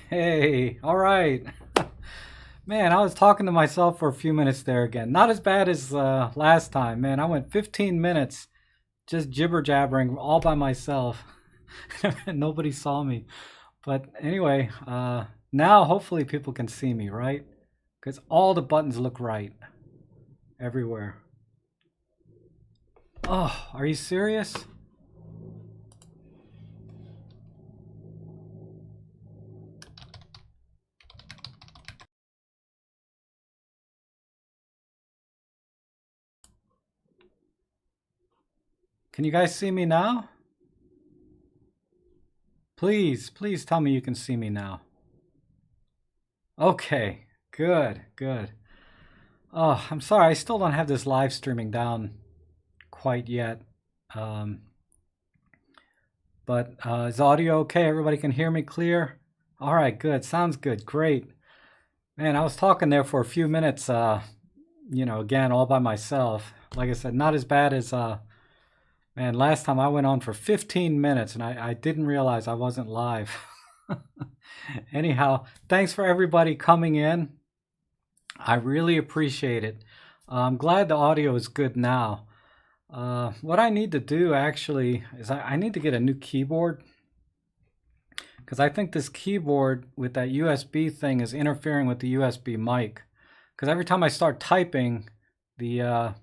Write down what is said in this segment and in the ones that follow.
Hey, all right. Man, I was talking to myself for a few minutes there again. Not as bad as last time, man. I went 15 minutes just jibber jabbering all by myself. Nobody saw me. But anyway, now hopefully people can see me, right? Because all the buttons look right everywhere. Oh, are you serious? Can you guys see me now? Please, please tell me you can see me now. Okay, good, good. Oh, I'm sorry, I still don't have this live streaming down quite yet. Um, but is audio okay? Everybody can hear me clear? All right, good. Sounds good. Great. Man, I was talking there for a few minutes, again, all by myself. Like I said, not as bad as, man, last time I went on for 15 minutes and I didn't realize I wasn't live. Anyhow, thanks for everybody coming in. I really appreciate it. I'm glad the audio is good now. What I need to do actually is I need to get a new keyboard because I think this keyboard with that USB thing is interfering with the USB mic. Because every time I start typing, the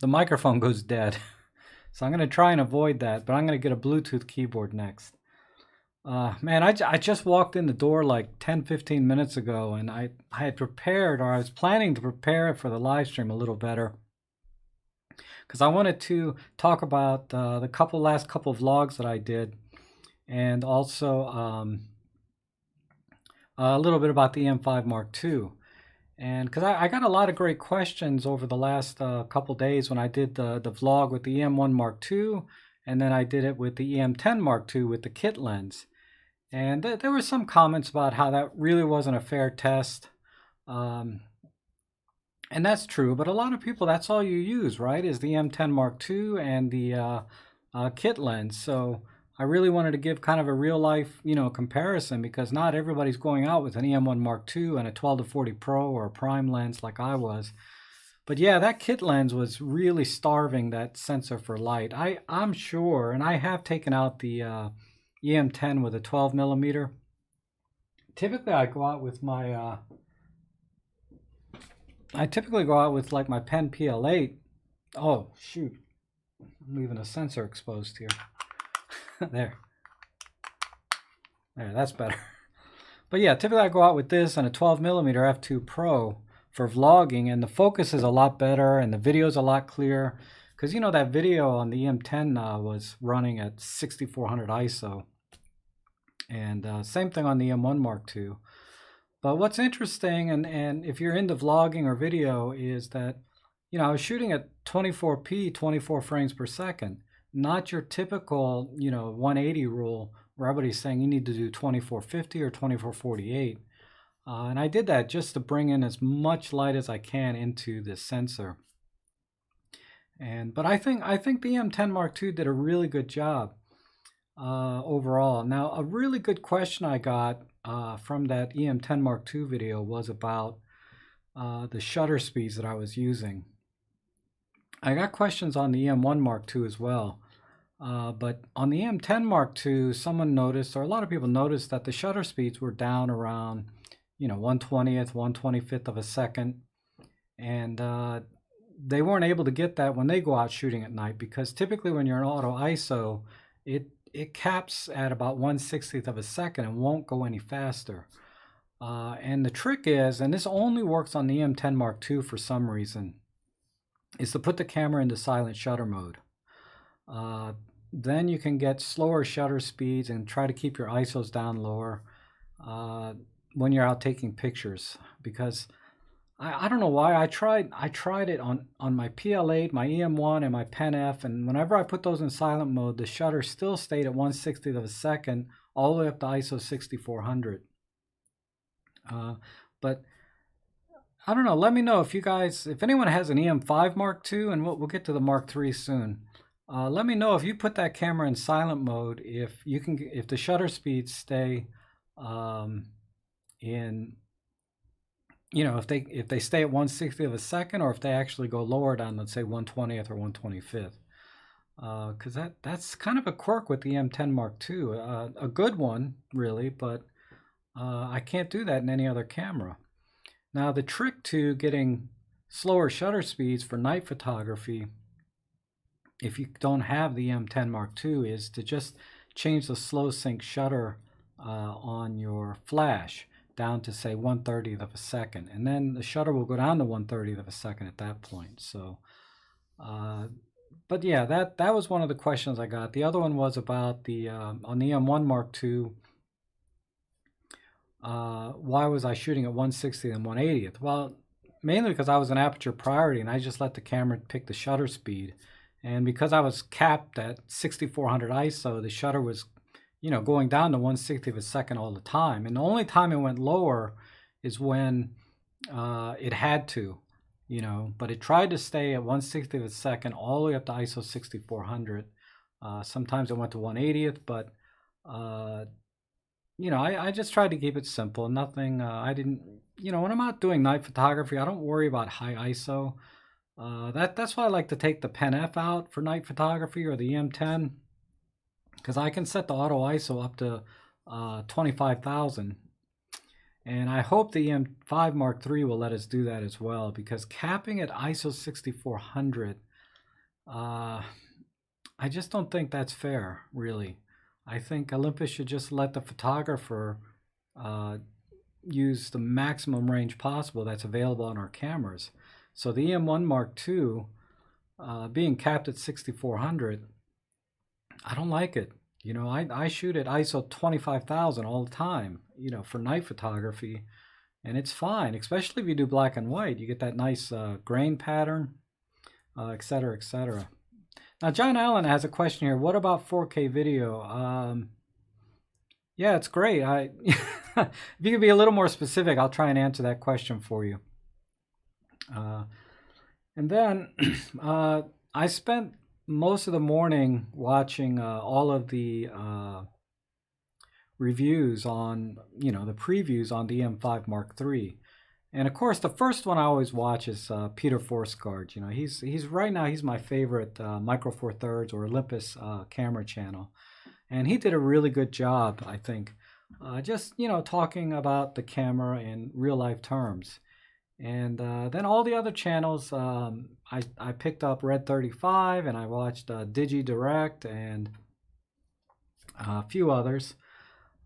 microphone goes dead. So I'm going to try and avoid that, but I'm going to get a Bluetooth keyboard next. Man, I just walked in the door like 10-15 minutes ago, and I had prepared, or I was planning to prepare it for the live stream a little better. Because I wanted to talk about the last couple of vlogs that I did, and also a little bit about the E-M5 Mark II. And because I got a lot of great questions over the last couple days when I did the vlog with the E-M1 Mark II, and then I did it with the E-M10 Mark II with the kit lens. And there were some comments about how that really wasn't a fair test. And that's true, but a lot of people, that's all you use, right, is the E-M10 Mark II and the kit lens. So I really wanted to give kind of a real life, comparison, because not everybody's going out with an E-M1 Mark II and a 12-40 Pro or a prime lens like I was. But yeah, that kit lens was really starving that sensor for light. I'm sure, and I have taken out the E-M10 with a 12 millimeter. Typically I go out with my like my Pen PL8. Oh shoot, I'm leaving a sensor exposed here. there, that's better. But yeah, typically I go out with this and a 12 millimeter f2 Pro for vlogging, and the focus is a lot better and the video is a lot clearer. Because that video on the E-M10 was running at 6400 ISO. And same thing on the E-M1 Mark II. But what's interesting, and if you're into vlogging or video, is that, I was shooting at 24p, 24 frames per second, not your typical, 180 rule where everybody's saying you need to do 2450 or 2448. And I did that just to bring in as much light as I can into this sensor. But I think the E-M10 Mark II did a really good job overall. Now, a really good question I got from that E-M10 Mark II video was about the shutter speeds that I was using. I got questions on the E-M1 Mark II as well. But on the E-M10 Mark II, someone noticed, or a lot of people noticed, that the shutter speeds were down around, 1/20th, 1/25th of a second. And they weren't able to get that when they go out shooting at night, because typically when you're in auto ISO, it caps at about 1/60th of a second and won't go any faster. And the trick is, and this only works on the E-M10 Mark II for some reason, is to put the camera into silent shutter mode. Then you can get slower shutter speeds and try to keep your ISOs down lower when you're out taking pictures. Because I don't know why, I tried it on my PL8, my EM1, and my Pen F, and whenever I put those in silent mode, the shutter still stayed at 1/60th of a second, all the way up to ISO 6400. But I don't know. Let me know if anyone has an EM5 Mark II, and we'll get to the Mark III soon. Let me know if you put that camera in silent mode, if the shutter speeds stay um, in, if they stay at 1/60th of a second, or if they actually go lower down, let's say 1/20th or 1/25th. Because that's kind of a quirk with the M10 Mark II, a good one really, but I can't do that in any other camera. Now the trick to getting slower shutter speeds for night photography, if you don't have the M10 Mark II, is to just change the slow sync shutter on your flash down to say 1/30th of a second, and then the shutter will go down to 1/30th of a second at that point. So but yeah, that was one of the questions I got. The other one was about the on the M1 Mark II, why was I shooting at 1/60th and 1/80th? Well, mainly because I was an aperture priority and I just let the camera pick the shutter speed. And because I was capped at 6400 ISO, the shutter was, going down to 1/60th of a second all the time. And the only time it went lower is when it had to, but it tried to stay at 1/60th of a second all the way up to ISO 6400. Sometimes it went to 1/80th, but I just tried to keep it simple. Nothing, I didn't, when I'm out doing night photography, I don't worry about high ISO. That's why I like to take the Pen F out for night photography, or the M10, because I can set the auto ISO up to 25,000. And I hope the E-M5 Mark III will let us do that as well, because capping at ISO 6400, I just don't think that's fair, really. I think Olympus should just let the photographer use the maximum range possible that's available on our cameras. So the EM1 Mark II, being capped at 6400, I don't like it. I shoot at ISO 25,000 all the time, for night photography, and it's fine, especially if you do black and white. You get that nice grain pattern, et cetera, et cetera. Now, John Allen has a question here. What about 4K video? Yeah, it's great. If you could be a little more specific, I'll try and answer that question for you. And then I spent most of the morning watching all of the reviews on, the previews on the E-M5 Mark III. And of course, the first one I always watch is Peter Forsgaard. He's right now, he's my favorite Micro Four Thirds or Olympus camera channel. And he did a really good job, I think, just, talking about the camera in real life terms. And then all the other channels, I picked up Red 35, and I watched Digi Direct and a few others.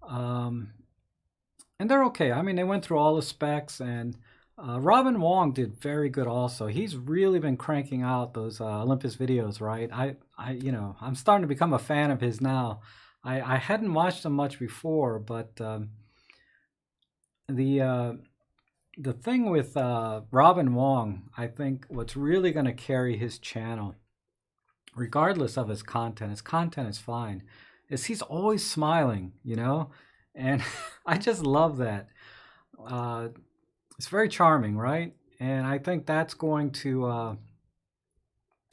And they're okay. I mean, they went through all the specs, and Robin Wong did very good also. He's really been cranking out those Olympus videos, right? I'm starting to become a fan of his now. I hadn't watched them much before, but the thing with Robin Wong, I think what's really going to carry his channel, regardless of his content is fine, is he's always smiling, and I just love that. It's very charming, right? And I think that's going to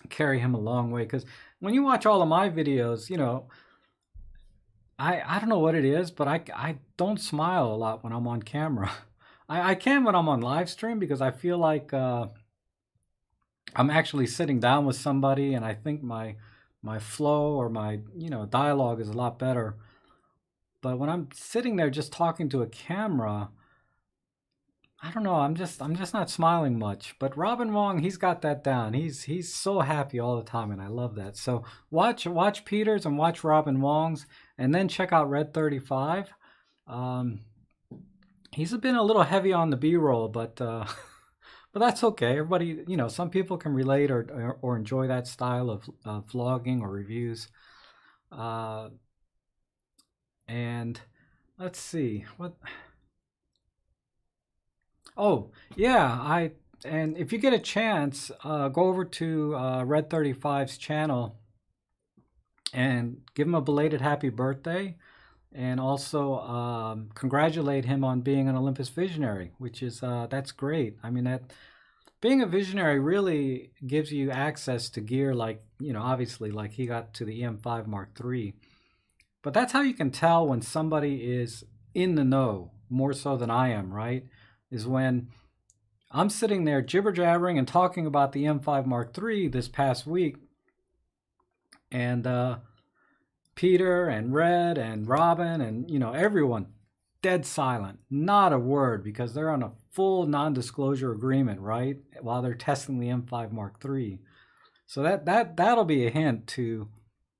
carry him a long way, because when you watch all of my videos, I don't know what it is, but I don't smile a lot when I'm on camera. I can when I'm on live stream, because I feel like I'm actually sitting down with somebody, and I think my flow or my dialogue is a lot better. But when I'm sitting there just talking to a camera, I don't know, I'm just not smiling much. But Robin Wong, he's got that down. He's so happy all the time, and I love that. So watch Peter's and watch Robin Wong's, and then check out Red 35. He's been a little heavy on the B-roll, but that's okay. Everybody, some people can relate or enjoy that style of vlogging or reviews. And let's see what. Oh yeah, and if you get a chance, go over to Red 35's channel and give him a belated happy birthday. And also congratulate him on being an Olympus visionary, which is that's great. I mean, being a visionary really gives you access to gear like, obviously like he got to the E-M5 Mark III. But that's how you can tell when somebody is in the know, more so than I am, right? Is when I'm sitting there jibber jabbering and talking about the E-M5 Mark III this past week, and Peter and Red and Robin and everyone dead silent, not a word, because they're on a full non-disclosure agreement, right? While they're testing the M5 Mark III. So that'll be a hint to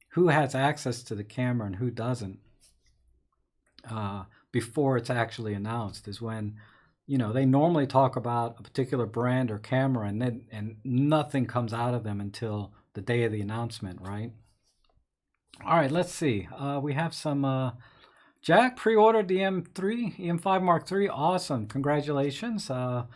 who has access to the camera and who doesn't before it's actually announced. Is when they normally talk about a particular brand or camera, and nothing comes out of them until the day of the announcement, right? All right, let's see. We have some. Jack pre-ordered the E-M5 Mark III. Awesome, congratulations. I'm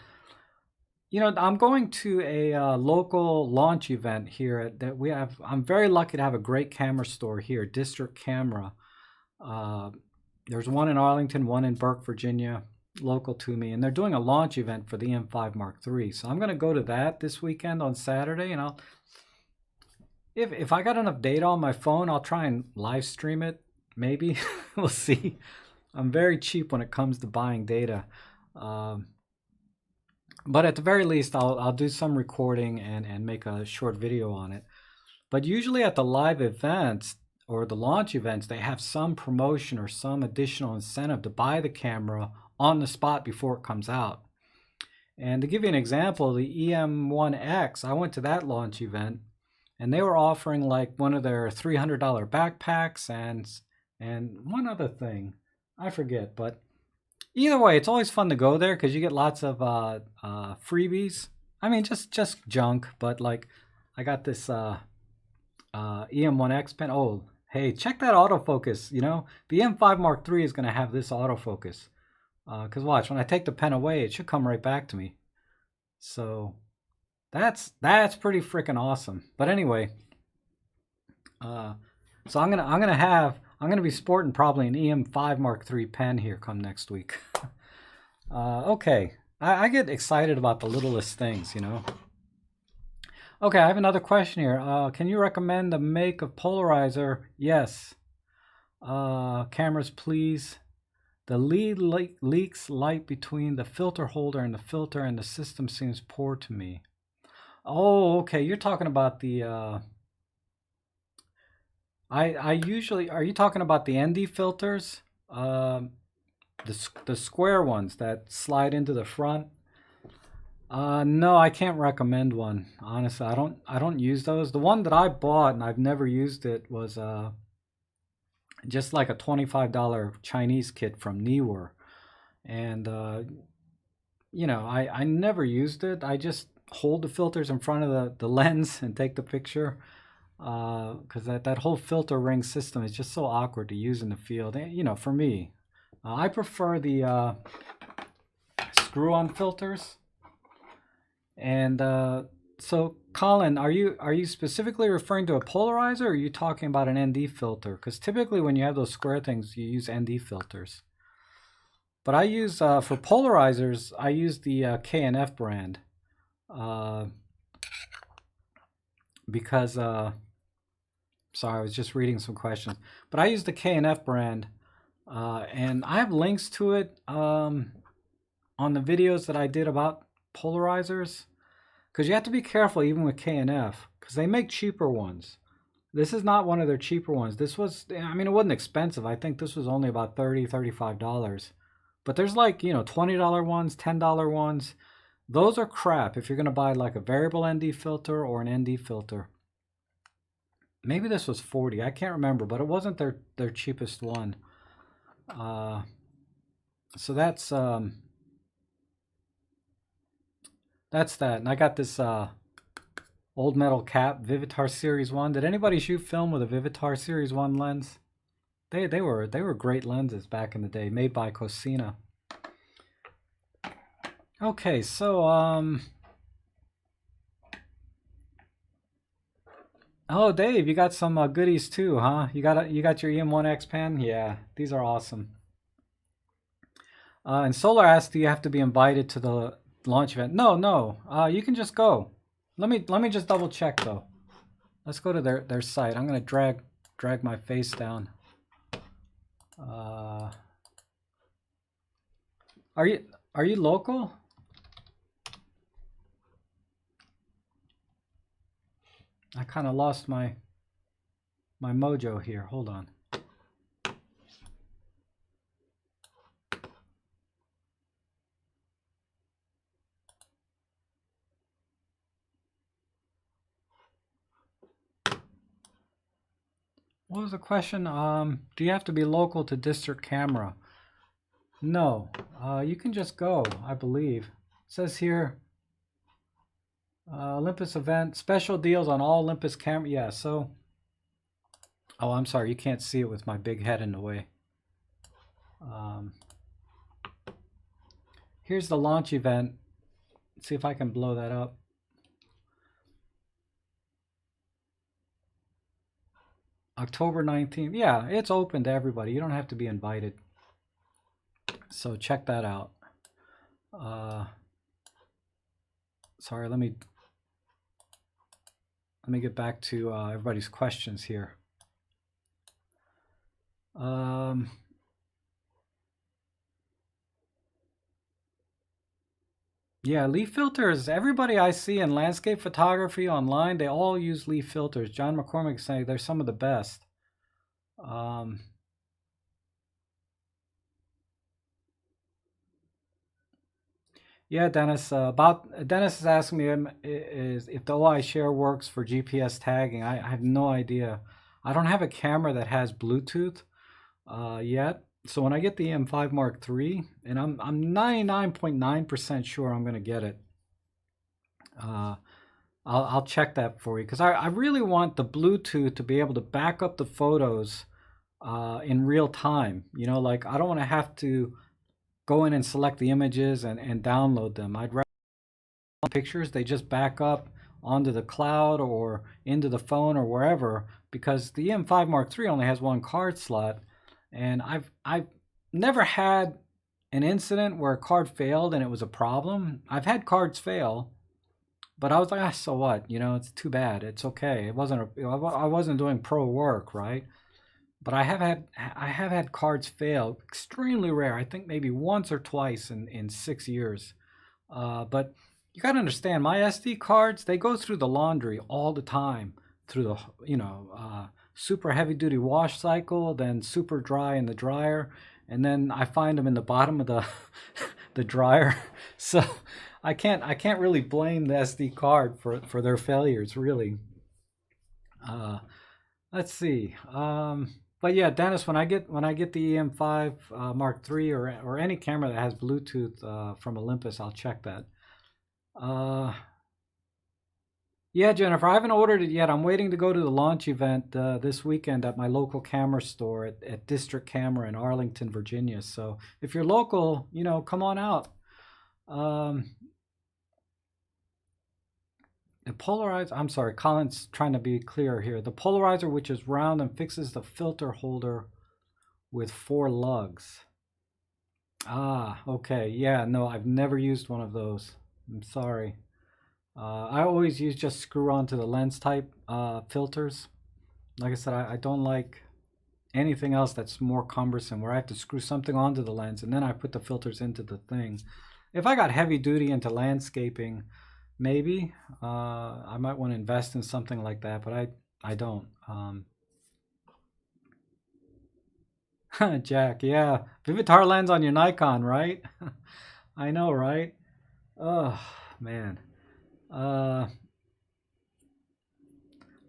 going to a local launch event here that we have. I'm very lucky to have a great camera store here, District Camera. There's one in Arlington, one in Burke, Virginia, local to me, and they're doing a launch event for the E-M5 Mark III. So I'm going to go to that this weekend on Saturday, and if I got enough data on my phone, I'll try and live stream it. Maybe. We'll see. I'm very cheap when it comes to buying data. But at the very least, I'll do some recording and make a short video on it. But usually at the live events or the launch events, they have some promotion or some additional incentive to buy the camera on the spot before it comes out. And to give you an example, the EM1X, I went to that launch event, and they were offering like one of their $300 backpacks and one other thing, I forget, but either way, it's always fun to go there because you get lots of freebies. I mean, just junk, but like I got this EM1X pen. Oh, hey, check that autofocus. The M5 Mark III is going to have this autofocus. Because watch, when I take the pen away, it should come right back to me. So that's pretty freaking awesome. But anyway, so I'm gonna be sporting probably an EM5 Mark III pen here come next week. Okay, I get excited about the littlest things, Okay, I have another question here. Can you recommend the make of polarizer? Yes. Cameras, please. The lead leaks light between the filter holder and the filter, and the system seems poor to me. Oh, okay. You're talking about the. I usually, are you talking about the ND filters? The square ones that slide into the front? No, I can't recommend one. Honestly, I don't use those. The one that I bought and I've never used it was just like a $25 Chinese kit from Neewer. And I never used it. I just hold the filters in front of the lens and take the picture. Because that whole filter ring system is just so awkward to use in the field. And, for me, I prefer the screw-on filters. And so, Colin, are you specifically referring to a polarizer, or are you talking about an ND filter? Because typically when you have those square things, you use ND filters. But I use, for polarizers, I use the K&F brand. Because, sorry, I was just reading some questions. But I use the K&F brand, and I have links to it on the videos that I did about polarizers. Because you have to be careful even with K&F, because they make cheaper ones. This is not one of their cheaper ones. This was, I mean, it wasn't expensive. I think this was only about $30, $35. But there's like, $20 ones, $10 ones. Those are crap if you're going to buy like a variable ND filter or an ND filter. Maybe this was $40. I can't remember, but it wasn't their cheapest one. So that's that. And I got this old metal cap, Vivitar Series 1. Did anybody shoot film with a Vivitar Series 1 lens? They were great lenses back in the day, made by Cosina. Okay, so oh, Dave, you got some goodies too, huh? You got your EM1X pen? Yeah, these are awesome. And Solar asked, do you have to be invited to launch event. No, no. You can just go. Let me just double check though. Let's go to their site. I'm gonna drag my face down. Are you local? I kind of lost my mojo here. Hold on. What was the question? Do you have to be local to District Camera? No. You can just go, I believe. It says here, Olympus event, special deals on all Olympus Camera. Yeah, so... Oh, I'm sorry. You can't see it with my big head in the way. Here's the launch event. Let's see if I can blow that up. October 19th. Yeah, it's open to everybody. You don't have to be invited. So check that out. Sorry, let me get back to everybody's questions here. Yeah, leaf filters. Everybody I see in landscape photography online, they all use leaf filters. John McCormick is saying they're some of the best. Yeah, Dennis. Dennis is asking me if the OI share works for GPS tagging. I have no idea. I don't have a camera that has Bluetooth yet. So when I get the E-M5 Mark III, and I'm 99.9% sure I'm going to get it. I'll check that for you because I really want the Bluetooth to be able to back up the photos in real time. You know, like I don't want to have to go in and select the images and download them. I'd rather pictures, they just back up onto the cloud or into the phone or wherever, because the E-M5 Mark III only has one card slot, and I've never had an incident where a card failed and it was a problem. I've had cards fail, but I was like, so what? You know, it's too bad. It's okay. It wasn't I wasn't doing pro work, right? But I have had cards fail. Extremely rare. I think maybe once or twice in 6 years. But you got to understand, my SD cards, they go through the laundry all the time, through the super heavy duty wash cycle, then super dry in the dryer, and then I find them in the bottom of the the dryer. So I can't really blame the SD card for their failures, really. Let's see. But yeah, Dennis, when I get the E-M5 Mark III or any camera that has Bluetooth from Olympus, I'll check that. Yeah, Jennifer, I haven't ordered it yet. I'm waiting to go to the launch event this weekend at my local camera store at District Camera in Arlington, Virginia. So if you're local, you know, come on out. The polarizer, I'm sorry, Colin's trying to be clear here. The polarizer, which is round and fixes the filter holder with 4 lugs. Ah, okay. Yeah, no, I've never used one of those. I'm sorry. I always use just screw onto the lens type filters. Like I said, I don't like anything else that's more cumbersome, where I have to screw something onto the lens and then I put the filters into the thing. If I got heavy duty into landscaping, maybe I might want to invest in something like that, but I don't. Jack, yeah, Vivitar lens on your Nikon, right? I know, right? Oh man.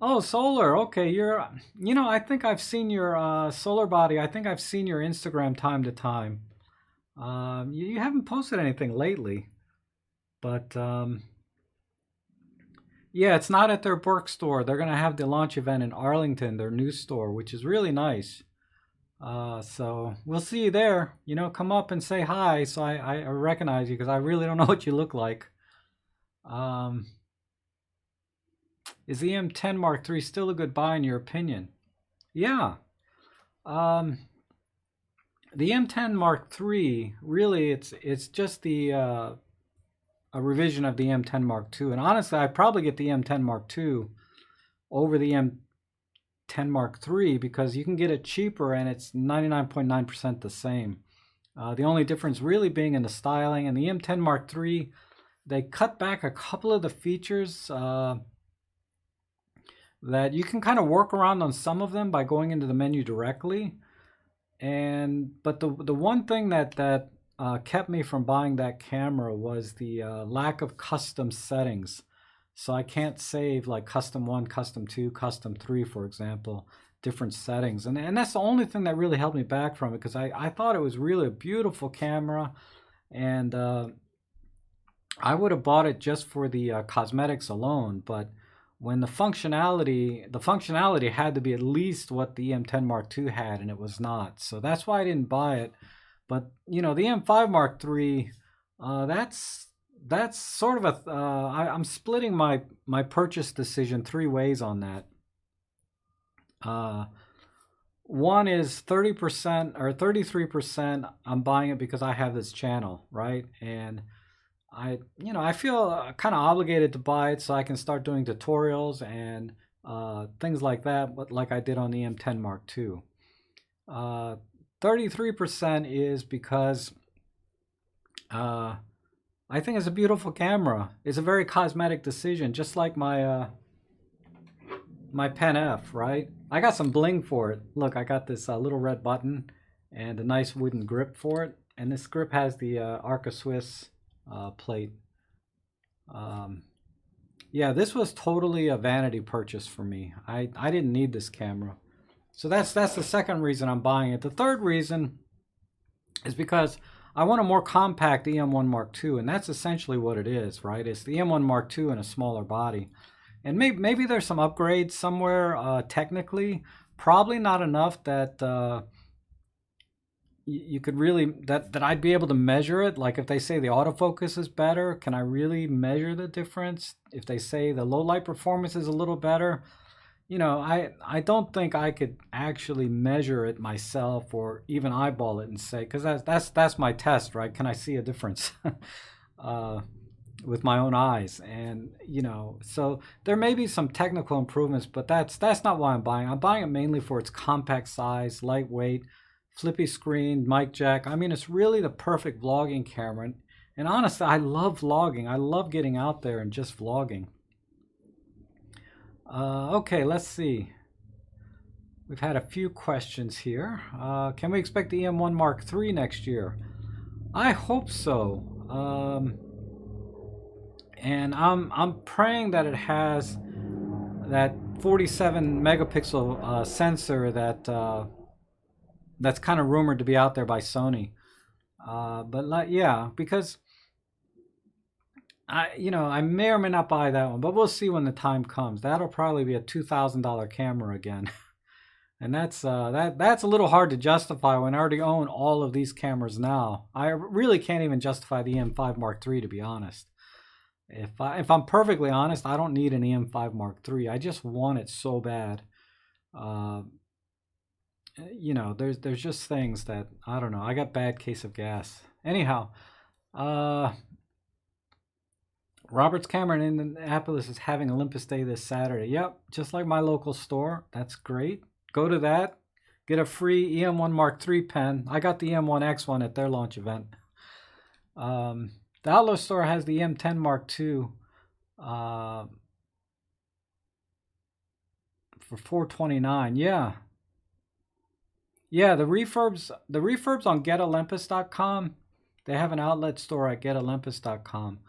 Oh, solar. Okay, you know, I think I've seen your solar body. I think I've seen your Instagram time to time. You haven't posted anything lately, but yeah, it's not at their Burke store. They're gonna have the launch event in Arlington, their new store, which is really nice. So we'll see you there. You know, come up and say hi, so I recognize you, because I really don't know what you look like. Is the E-M10 Mark III still a good buy in your opinion? Yeah. The E-M10 Mark III, really, it's just the revision of the M10 Mark II. And honestly, I'd probably get the M10 Mark II over the M10 Mark III because you can get it cheaper and it's 99.9% the same. The only difference really being in the styling. And the M10 Mark III, they cut back a couple of the features that you can kind of work around on some of them by going into the menu directly. But the one thing that kept me from buying that camera was the lack of custom settings. So I can't save like custom 1, custom 2, custom 3, for example, different settings. And that's the only thing that really held me back from it, because I thought it was really a beautiful camera, and I would have bought it just for the cosmetics alone. But when the functionality had to be at least what the M10 Mark II had, and it was not. So that's why I didn't buy it. But you know, the M5 Mark III, that's sort of I'm splitting my purchase decision 3 ways on that. One is 30% or 33%. I'm buying it because I have this channel, right? And I feel kind of obligated to buy it so I can start doing tutorials and things like that, but like I did on the M10 Mark II. 33% is because I think it's a beautiful camera. It's a very cosmetic decision, just like my my Pen F, right? I got some bling for it. Look, I got this little red button and a nice wooden grip for it, and this grip has the Arca Swiss plate. Yeah, this was totally a vanity purchase for me. I didn't need this camera. So that's the second reason I'm buying it. The third reason is because I want a more compact EM1 Mark II, and that's essentially what it is, right? It's the EM1 Mark II in a smaller body. And maybe there's some upgrades somewhere technically, probably not enough that you could really, that I'd be able to measure it. Like if they say the autofocus is better, can I really measure the difference? If they say the low light performance is a little better, you know, I don't think I could actually measure it myself or even eyeball it and say, because that's my test, right? Can I see a difference with my own eyes? And you know, so there may be some technical improvements, but that's not why I'm buying. I'm buying it mainly for its compact size, lightweight, flippy screen, mic jack. I mean, it's really the perfect vlogging camera. And honestly, I love vlogging. I love getting out there and just vlogging. Okay, let's see. We've had a few questions here. Can we expect the EM1 Mark III next year? I hope so. And I'm praying that it has that 47 megapixel sensor that's kind of rumored to be out there by Sony. But yeah, because I may or may not buy that one, but we'll see when the time comes. That'll probably be a $2,000 camera again. And that's a little hard to justify when I already own all of these cameras now. I really can't even justify the EM5 Mark III, to be honest. If I'm perfectly honest, I don't need an EM5 Mark III. I just want it so bad. You know, there's just things that, I don't know. I got bad case of gas. Anyhow, Robert's Camera in Indianapolis is having Olympus Day this Saturday. Yep, just like my local store. That's great. Go to that. Get a free EM1 Mark III pen. I got the EM1X one at their launch event. The Outlaw store has the EM10 Mark II for $429. Yeah. Yeah, the refurbs on GetOlympus.com. They have an outlet store at GetOlympus.com.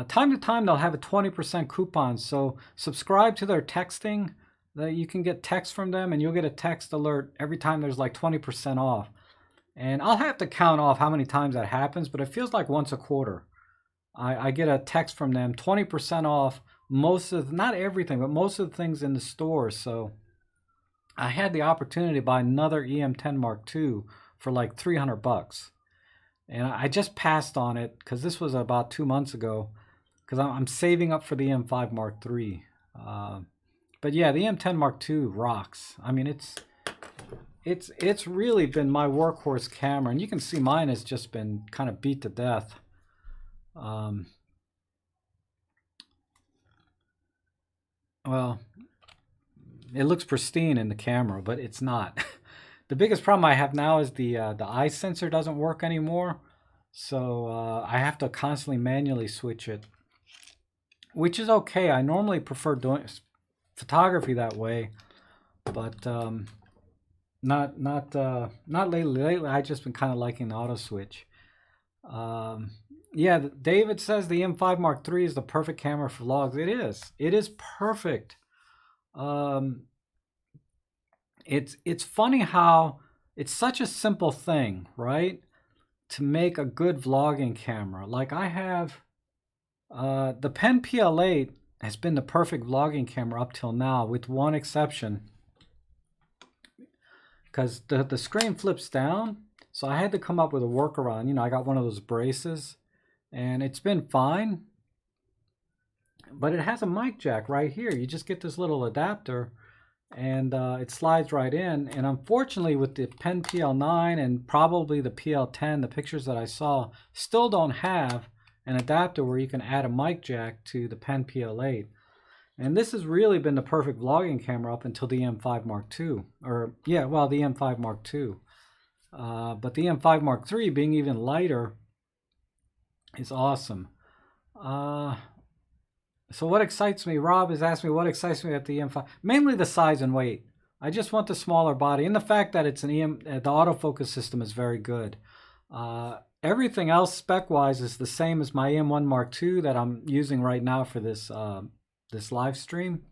Time to time, they'll have a 20% coupon. So subscribe to their texting. That you can get text from them, and you'll get a text alert every time there's like 20% off. And I'll have to count off how many times that happens, but it feels like once a quarter. I get a text from them, 20% off not everything, but most of the things in the store. So I had the opportunity to buy another EM10 Mark II for like $300. And I just passed on it because this was about 2 months ago, because I'm saving up for the EM5 Mark III. But yeah, the EM10 Mark II rocks. I mean, it's really been my workhorse camera, and you can see mine has just been kind of beat to death. well, it looks pristine in the camera, but it's not. The biggest problem I have now is the eye sensor doesn't work anymore, so I have to constantly manually switch it, which is okay. I normally prefer doing photography that way, but not lately. Lately, I've just been kind of liking the auto switch. Yeah, David says the M5 Mark III is the perfect camera for vlogs. It is. It is perfect. Um, it's funny how it's such a simple thing, right? To make a good vlogging camera. Like I have the Pen PL8 has been the perfect vlogging camera up till now, with one exception, because the screen flips down. So I had to come up with a workaround. You know, I got one of those braces, and it's been fine. But it has a mic jack right here. You just get this little adapter, and it slides right in. And unfortunately, with the Pen PL9 and probably the PL10, the pictures that I saw still don't have an adapter where you can add a mic jack to the Pen PL8. And this has really been the perfect vlogging camera up until the E-M5 Mark II. Or, yeah, well, the E-M5 Mark II. But the E-M5 Mark III, being even lighter, is awesome. So what excites me, Rob has asked me what excites me at the E-M5. Mainly the size and weight. I just want the smaller body, and the fact that it's an the autofocus system is very good. Everything else spec-wise is the same as my E-M1 Mark II that I'm using right now for this this live stream.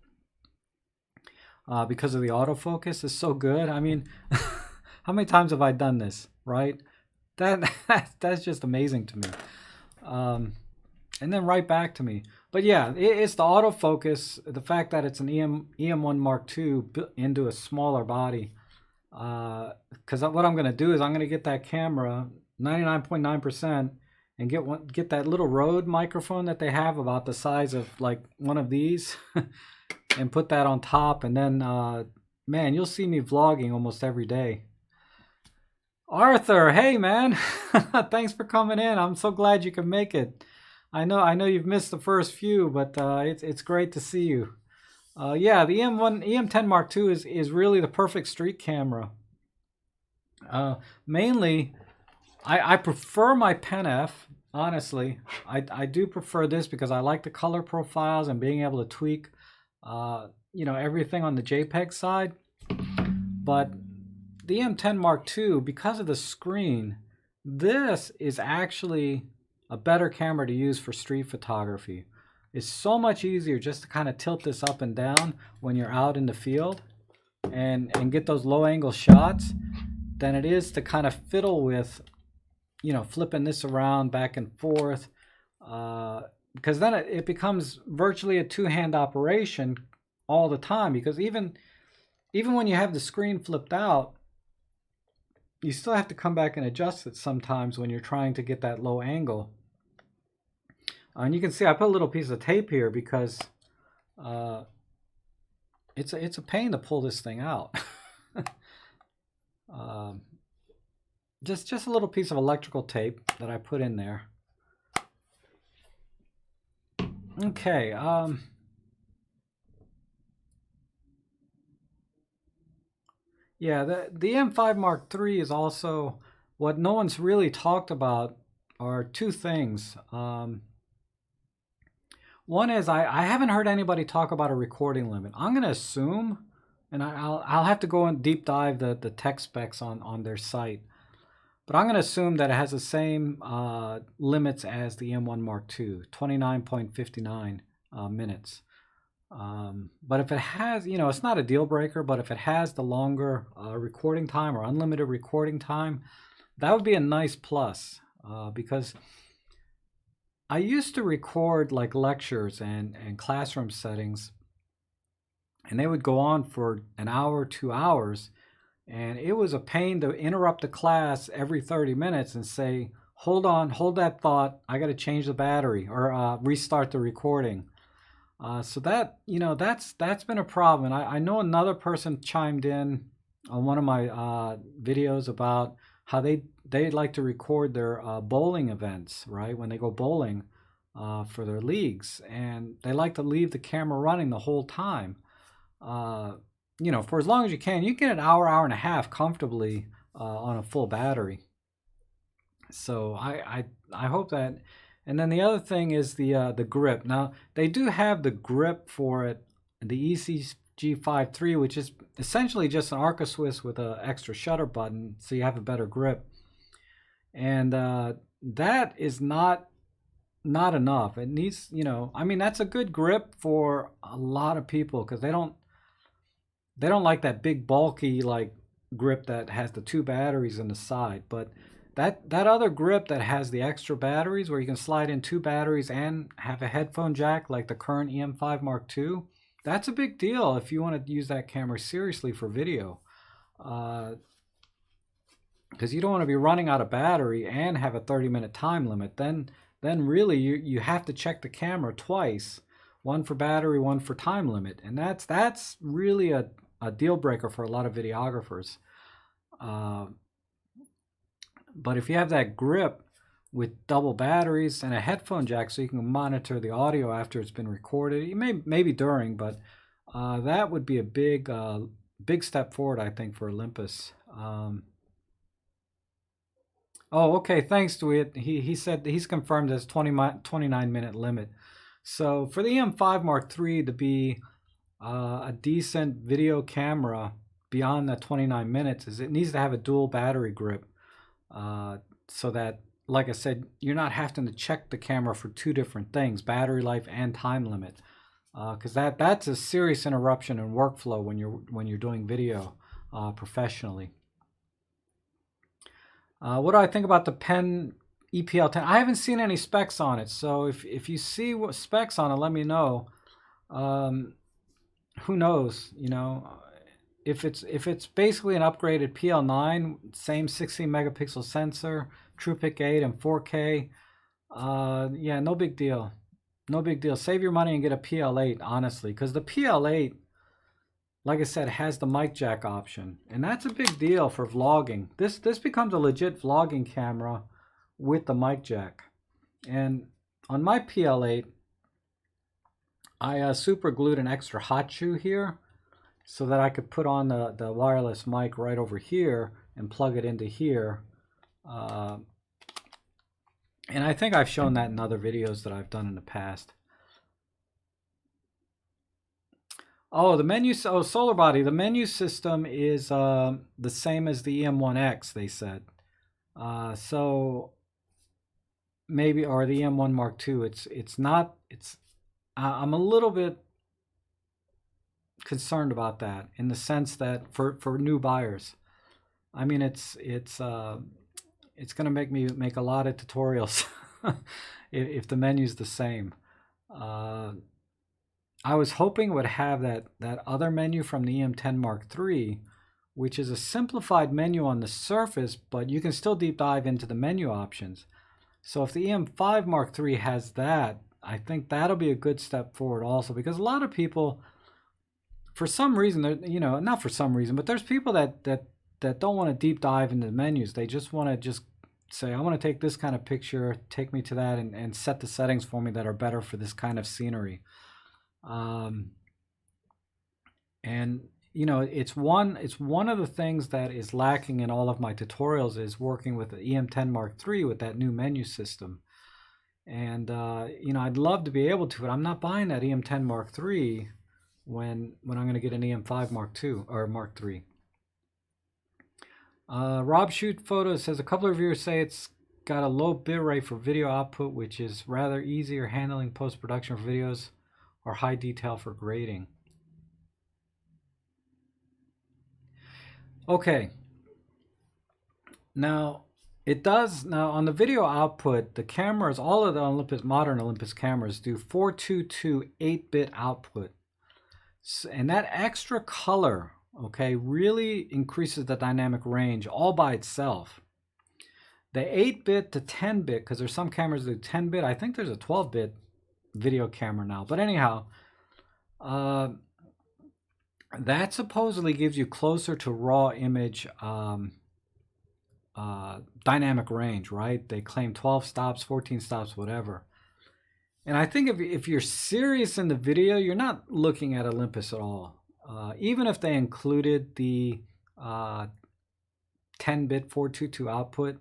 Because of the autofocus is so good. I mean, how many times have I done this, right? That's just amazing to me. And then right back to me. But yeah, it's the autofocus, the fact that it's an EM1 Mark II into a smaller body. Because what I'm going to do is I'm going to get that camera 99.9% and get that little Rode microphone that they have about the size of like one of these and put that on top. And then, man, you'll see me vlogging almost every day. Arthur, hey man, thanks for coming in. I'm so glad you could make it. I know you've missed the first few, but it's great to see you. Yeah, the EM10 Mark II is really the perfect street camera. Mainly, I prefer my Pen F. Honestly, I do prefer this because I like the color profiles and being able to tweak, you know, everything on the JPEG side. But the EM10 Mark II, because of the screen, this is actually a better camera to use for street photography. It's so much easier just to kind of tilt this up and down when you're out in the field and get those low angle shots than it is to kind of fiddle with, you know, flipping this around back and forth, because then it becomes virtually a two-hand operation all the time, because even when you have the screen flipped out, you still have to come back and adjust it sometimes when you're trying to get that low angle. And you can see I put a little piece of tape here because it's a pain to pull this thing out. Just a little piece of electrical tape that I put in there. Okay. Yeah, the M5 Mark III is also, what no one's really talked about are two things. One is I haven't heard anybody talk about a recording limit. I'm going to assume, and I'll have to go and deep dive the tech specs on their site, but I'm going to assume that it has the same limits as the M1 Mark II, 29.59 minutes. But if it has, you know, it's not a deal breaker, but if it has the longer recording time or unlimited recording time, that would be a nice plus, because I used to record like lectures and classroom settings, and they would go on for an hour, 2 hours, and it was a pain to interrupt the class every 30 minutes and say, hold on, hold that thought, I got to change the battery or restart the recording. So that, you know, that's been a problem. And I know another person chimed in on one of my videos about how they like to record their bowling events, right? When they go bowling, for their leagues, and they like to leave the camera running the whole time. You know, for as long as you can. You get an hour, hour and a half comfortably on a full battery. So I hope that. And then the other thing is the grip. Now they do have the grip for it, the ECG5 III, which is essentially just an Arca Swiss with an extra shutter button, so you have a better grip. And that is not enough. It needs, you know, I mean, that's a good grip for a lot of people because they don't like that big bulky like grip that has the 2 batteries in the side. But that other grip that has the extra batteries, where you can slide in 2 batteries and have a headphone jack like the current E-M5 Mark II, that's a big deal if you want to use that camera seriously for video. Because you don't want to be running out of battery and have a 30-minute time limit. Then really you have to check the camera twice, one for battery, one for time limit, and that's really a deal breaker for a lot of videographers. But if you have that grip with double batteries and a headphone jack, so you can monitor the audio after it's been recorded, you maybe during, but that would be a big step forward, I think, for Olympus. Oh, okay. Thanks to it. He said he's confirmed his 29-minute limit. So for the E-M5 Mark III to be a decent video camera beyond that 29 minutes, is it needs to have a dual battery grip, so that, like I said, you're not having to check the camera for 2 different things, battery life and time limit, because that's a serious interruption in workflow when you're doing video professionally. What do I think about the Pen EPL10? I haven't seen any specs on it, so if you see what specs on it, let me know. Who knows? You know, if it's basically an upgraded PL9, same 16 megapixel sensor, TruePic 8 and 4K, yeah, no big deal. No big deal. Save your money and get a PL8, honestly, because the PL8, like I said, has the mic jack option, and that's a big deal for vlogging. This becomes a legit vlogging camera with the mic jack. And on my PL8, I super glued an extra hot shoe here so that I could put on the wireless mic right over here and plug it into here. And I think I've shown that in other videos that I've done in the past. Oh, the menu, oh, Solar Body, the menu system is the same as the EM1X, they said. So maybe, or the EM1 Mark II, it's not, I'm a little bit concerned about that, in the sense that for new buyers, I mean, it's going to make me make a lot of tutorials if the menu's the same. I was hoping it would have that other menu from the EM10 Mark III, which is a simplified menu on the surface, but you can still deep dive into the menu options. So if the EM5 Mark III has that, I think that'll be a good step forward also, because a lot of people, for some reason, you know, not for some reason, but there's people that don't want to deep dive into the menus. They just want to just say, I want to take this kind of picture, take me to that, and set the settings for me that are better for this kind of scenery. And you know, it's one of the things that is lacking in all of my tutorials, is working with the EM10 Mark III with that new menu system. And you know, I'd love to be able to, but I'm not buying that EM10 Mark III when I'm going to get an EM5 Mark II or Mark III. Rob Shoot Photo says, a couple of reviewers say it's got a low bit rate for video output, which is rather easier handling post-production for videos, or high detail for grading. Okay. Now, it does, now on the video output, the cameras, all of the modern Olympus cameras do 422 8-bit output. And that extra color, okay, really increases the dynamic range all by itself. The 8-bit to 10-bit, because there's some cameras that do 10-bit, I think there's a 12-bit video camera now, but anyhow, that supposedly gives you closer to raw image dynamic range, right? They claim 12 stops, 14 stops, whatever. And I think if you're serious in the video, you're not looking at Olympus at all. Even if they included the 10-bit 422 output,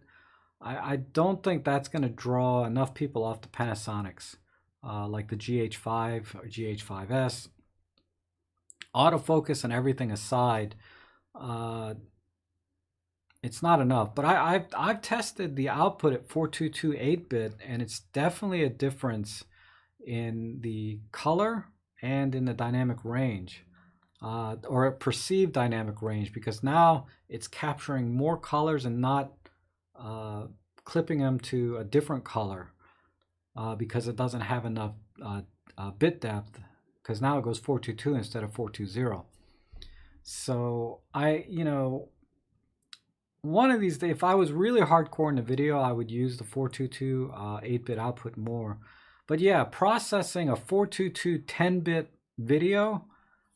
I don't think that's going to draw enough people off the Panasonics, like the GH5 or GH5S. Autofocus and everything aside, uh, it's not enough. But I've tested the output at 422 8-bit, and it's definitely a difference in the color and in the dynamic range, or a perceived dynamic range, because now it's capturing more colors and not clipping them to a different color, because it doesn't have enough bit depth, because now it goes 422 instead of 420. So one of these days, if I was really hardcore in the video, I would use the 422 8-bit output more. But yeah, processing a 422 10-bit video,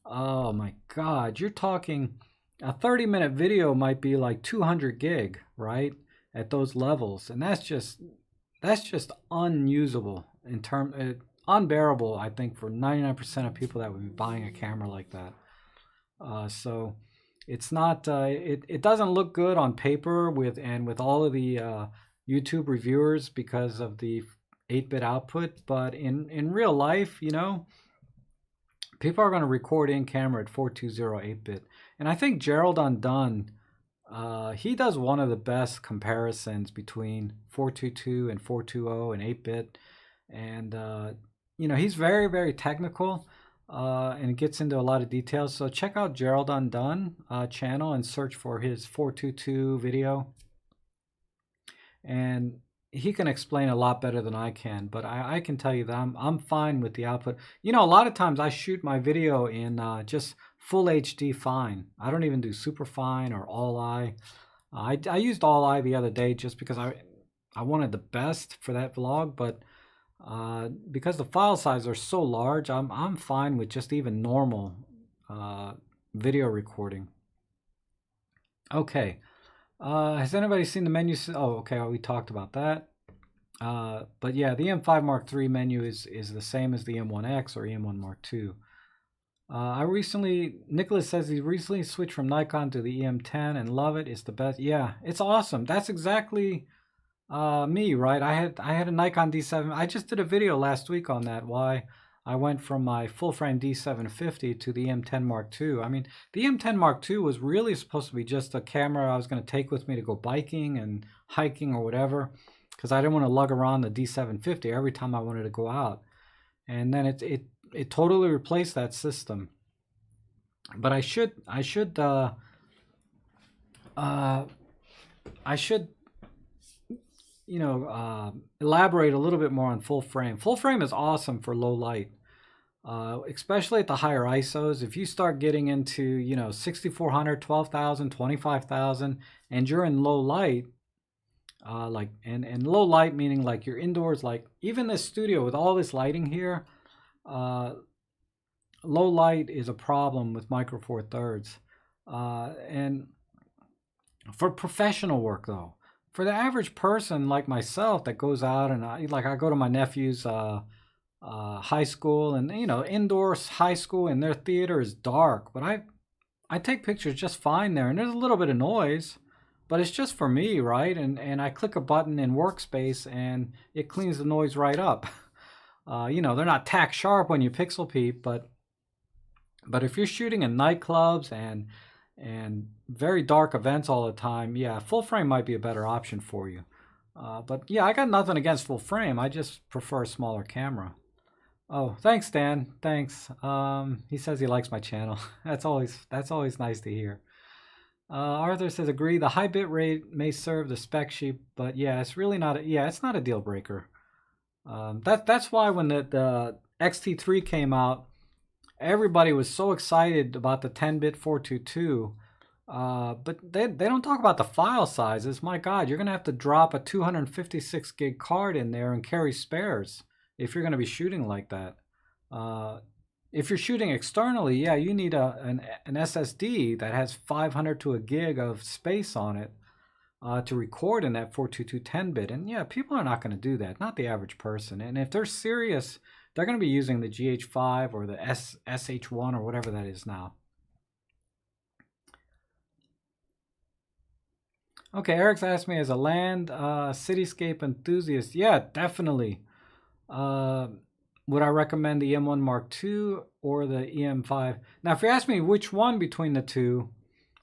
oh my God, you're talking a 30-minute video might be like 200 gig, right? At those levels, and that's just unusable unbearable, I think, for 99% of people that would be buying a camera like that. So it's not it doesn't look good on paper with all of the YouTube reviewers because of the 8-bit output, but in real life, people are going to record in camera at 420 8-bit. And I think Gerald Undone, he does one of the best comparisons between 422 and 420 and 8-bit, and he's very, very technical, and gets into a lot of details. So check out Gerald Undone channel and search for his 422 video, and he can explain a lot better than I can. But I can tell you that I'm fine with the output. A lot of times I shoot my video in just full HD fine. I don't even do super fine or all eye. I used all eye the other day just because I wanted the best for that vlog, but because the file sizes are so large, I'm fine with just even normal video recording. Okay, has anybody seen the menu? Oh, okay, we talked about that. But yeah, the E-M5 Mark III menu is the same as the M1X or E-M1 Mark II. Nicholas says he recently switched from Nikon to the E-M10 and love it. It's the best. Yeah, it's awesome. That's exactly me, right? I had a Nikon D7. I just did a video last week on that, why I went from my full frame D750 to the E-M10 Mark II. I mean, the E-M10 Mark II was really supposed to be just a camera I was going to take with me to go biking and hiking or whatever, because I didn't want to lug around the D750 every time I wanted to go out. And then it totally replaced that system. But I should elaborate a little bit more on full frame. Full frame is awesome for low light, especially at the higher ISOs. If you start getting into 6400, 12,000, 25,000, and you're in low light, and low light meaning like you're indoors, like even this studio with all this lighting here, low light is a problem with Micro Four Thirds. And for professional work though, for the average person like myself that goes out and I go to my nephew's high school, and indoor high school, and their theater is dark, but I take pictures just fine there, and there's a little bit of noise, but it's just for me, right? And I click a button in Workspace and it cleans the noise right up. They're not tack sharp when you pixel peep, but if you're shooting in nightclubs and very dark events all the time, yeah, full frame might be a better option for you. But yeah, I got nothing against full frame. I just prefer a smaller camera. Oh, thanks, Dan. Thanks. He says he likes my channel. That's always nice to hear. Arthur says, agree. The high bit rate may serve the spec sheet, but yeah, it's really not. It's not a deal breaker. That's why when the XT3 came out, everybody was so excited about the 10-bit 422, but they don't talk about the file sizes. My God, you're going to have to drop a 256 gig card in there and carry spares if you're going to be shooting like that. If you're shooting externally, yeah, you need an SSD that has 500 to a gig of space on it. to record in that 422 10-bit. And yeah, people are not going to do that, not the average person. And if they're serious, they're going to be using the GH5 or the SH1 or whatever that is now. Okay, Eric's asked me as a land cityscape enthusiast. Yeah, definitely. Would I recommend the E-M1 Mark II or the E-M5? Now, if you ask me which one between the two,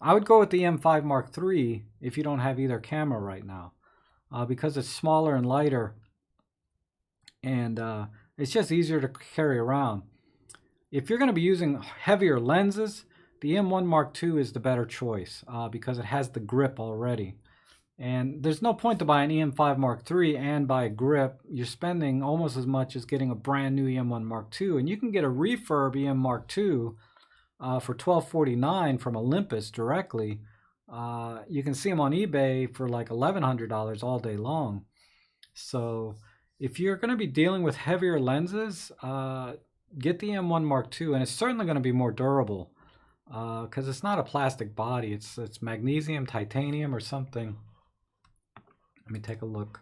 I would go with the E-M5 Mark III if you don't have either camera right now, because it's smaller and lighter, and it's just easier to carry around. If you're going to be using heavier lenses, the E-M1 Mark II is the better choice because it has the grip already. And there's no point to buy an E-M5 Mark III and buy a grip. You're spending almost as much as getting a brand new E-M1 Mark II. And you can get a refurb E-M Mark II for $1249 from Olympus directly. You can see them on eBay for like $1,100 all day long. So if you're going to be dealing with heavier lenses, get the E-M1 Mark II, and it's certainly going to be more durable because it's not a plastic body. It's magnesium, titanium, or something. Let me take a look.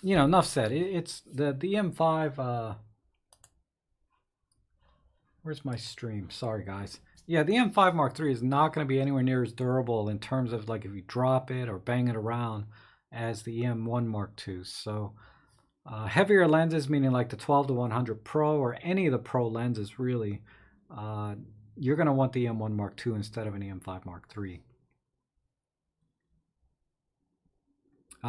You know, enough said. It's the E-M5. Where's my stream? Sorry, guys. Yeah, the E-M5 Mark III is not going to be anywhere near as durable in terms of like if you drop it or bang it around as the E-M1 Mark II. So heavier lenses, meaning like the 12-100 Pro or any of the Pro lenses really, you're going to want the E-M1 Mark II instead of an E-M5 Mark III.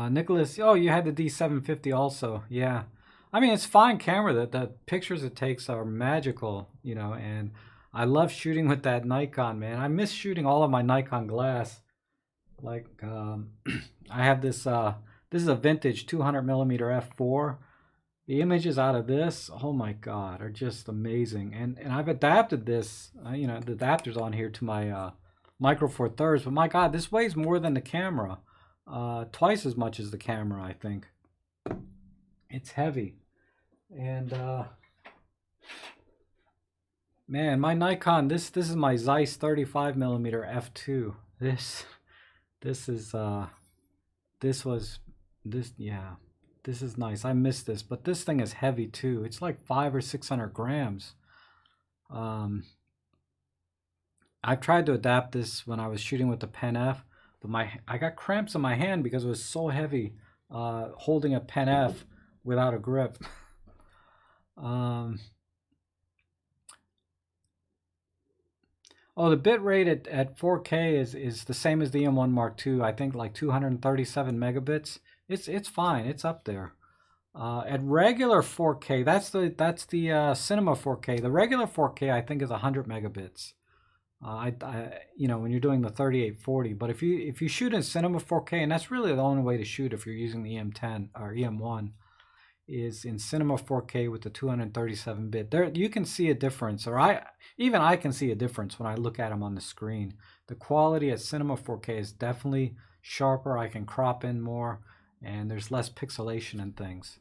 Nicholas, oh, you had the D750 also. Yeah. I mean, it's fine camera. The pictures it takes are magical, you know, and I love shooting with that Nikon, man. I miss shooting all of my Nikon glass. Like, I have this, this is a vintage 200mm f4. The images out of this, oh my God, are just amazing. And I've adapted this, you know, the adapter's on here to my Micro Four Thirds, but my God, this weighs more than the camera. Twice as much as the camera, I think. It's heavy. And man, my Nikon, this is my Zeiss 35mm f2. This is yeah. This is nice. I missed this, but this thing is heavy too. It's like 500 or 600 grams. I've tried to adapt this when I was shooting with the Pen F, but I got cramps in my hand because it was so heavy holding a Pen F without a grip. Oh, the bit rate at 4K is the same as the E-M1 Mark II. I think like 237 megabits. It's fine. It's up there. At regular 4K, that's the cinema 4K. The regular 4K I think is 100 megabits. You know, when you're doing the 3840, but if you shoot in cinema 4K, and that's really the only way to shoot if you're using the EM10 or EM1, is in cinema 4K with the 237-bit. There you can see a difference, or I can see a difference when I look at them on the screen. The quality at cinema 4K is definitely sharper. I can crop in more, and there's less pixelation and things.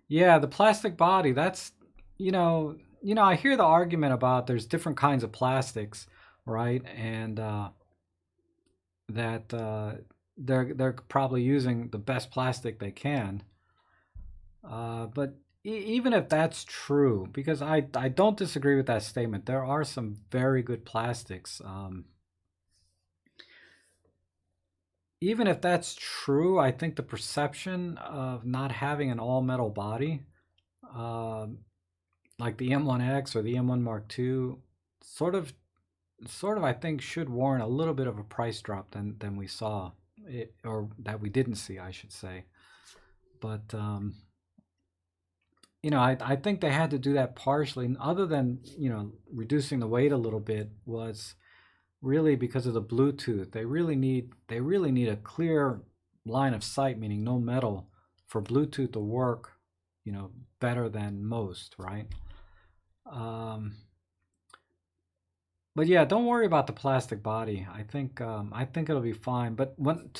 Yeah, the plastic body, that's, you know, I hear the argument about there's different kinds of plastics, right? And that they're probably using the best plastic they can. But even if that's true, because I don't disagree with that statement, there are some very good plastics. Even if that's true, I think the perception of not having an all-metal body, like the M1X or the M1 Mark II, sort of, I think should warrant a little bit of a price drop than we saw, or that we didn't see, I should say. But you know, I think they had to do that partially, other than, you know, reducing the weight a little bit, was really because of the Bluetooth. They really need a clear line of sight, meaning no metal, for Bluetooth to work, you know, better than most, right? but yeah, don't worry about the plastic body. I think it'll be fine. But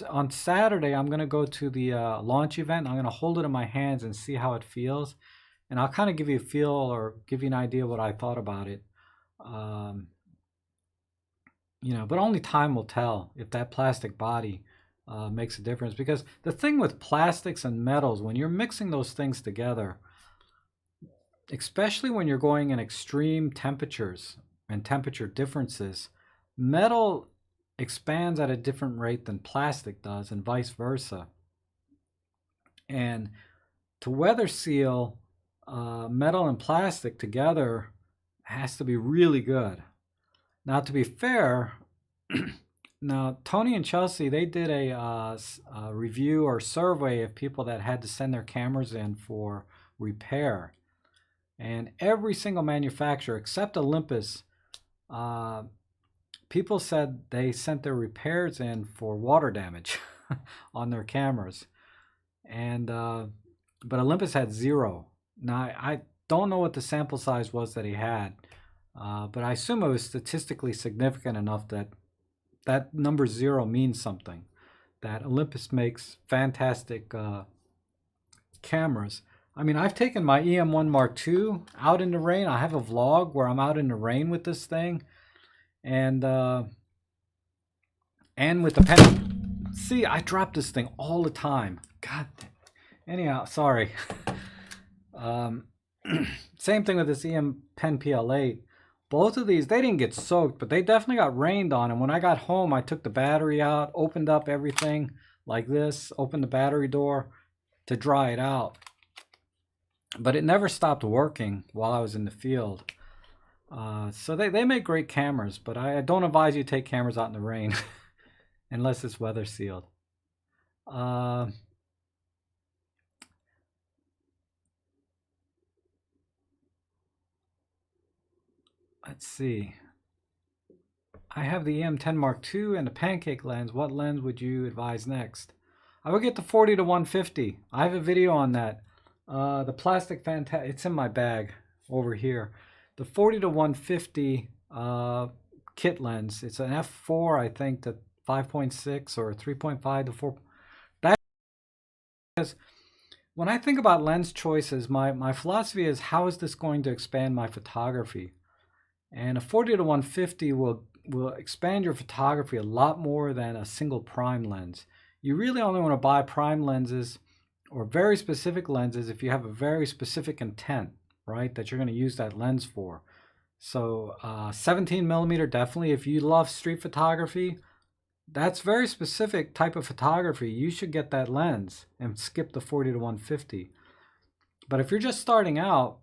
on Saturday, I'm gonna go to the launch event. I'm gonna hold it in my hands and see how it feels, and I'll kind of give you a feel or give you an idea what I thought about it. Um, but only time will tell if that plastic body makes a difference. Because the thing with plastics and metals, when you're mixing those things together, especially when you're going in extreme temperatures and temperature differences, metal expands at a different rate than plastic does, and vice versa. And to weather seal metal and plastic together has to be really good. Now, to be fair, now Tony and Chelsea, they did a review or survey of people that had to send their cameras in for repair, and every single manufacturer except Olympus, people said they sent their repairs in for water damage on their cameras, and but Olympus had zero. Now I don't know what the sample size was that he had, but I assume it was statistically significant enough that that number zero means something. That Olympus makes fantastic cameras. I mean, I've taken my EM1 Mark II out in the rain. I have a vlog where I'm out in the rain with this thing, and with the pen. See, I drop this thing all the time. God. Anyhow, sorry. Same thing with this EM Pen PL8. Both of these, they didn't get soaked, but they definitely got rained on. And when I got home, I took the battery out, opened up everything like this, opened the battery door to dry it out. But it never stopped working while I was in the field. So they make great cameras, but I don't advise you to take cameras out in the rain unless it's weather sealed. Let's see. I have the EM10 Mark II and the pancake lens. What lens would you advise next? I would get the 40 to 150. I have a video on that. The plastic it's in my bag over here. The 40 to 150 kit lens. It's an f4, I think, to 5.6 or 3.5 to 4. That is, when I think about lens choices, my philosophy is, how is this going to expand my photography? And a 40 to 150 will expand your photography a lot more than a single prime lens. You really only want to buy prime lenses or very specific lenses if you have a very specific intent, right, that you're going to use that lens for. So 17 millimeter, definitely. If you love street photography, that's very specific type of photography. You should get that lens and skip the 40 to 150. But if you're just starting out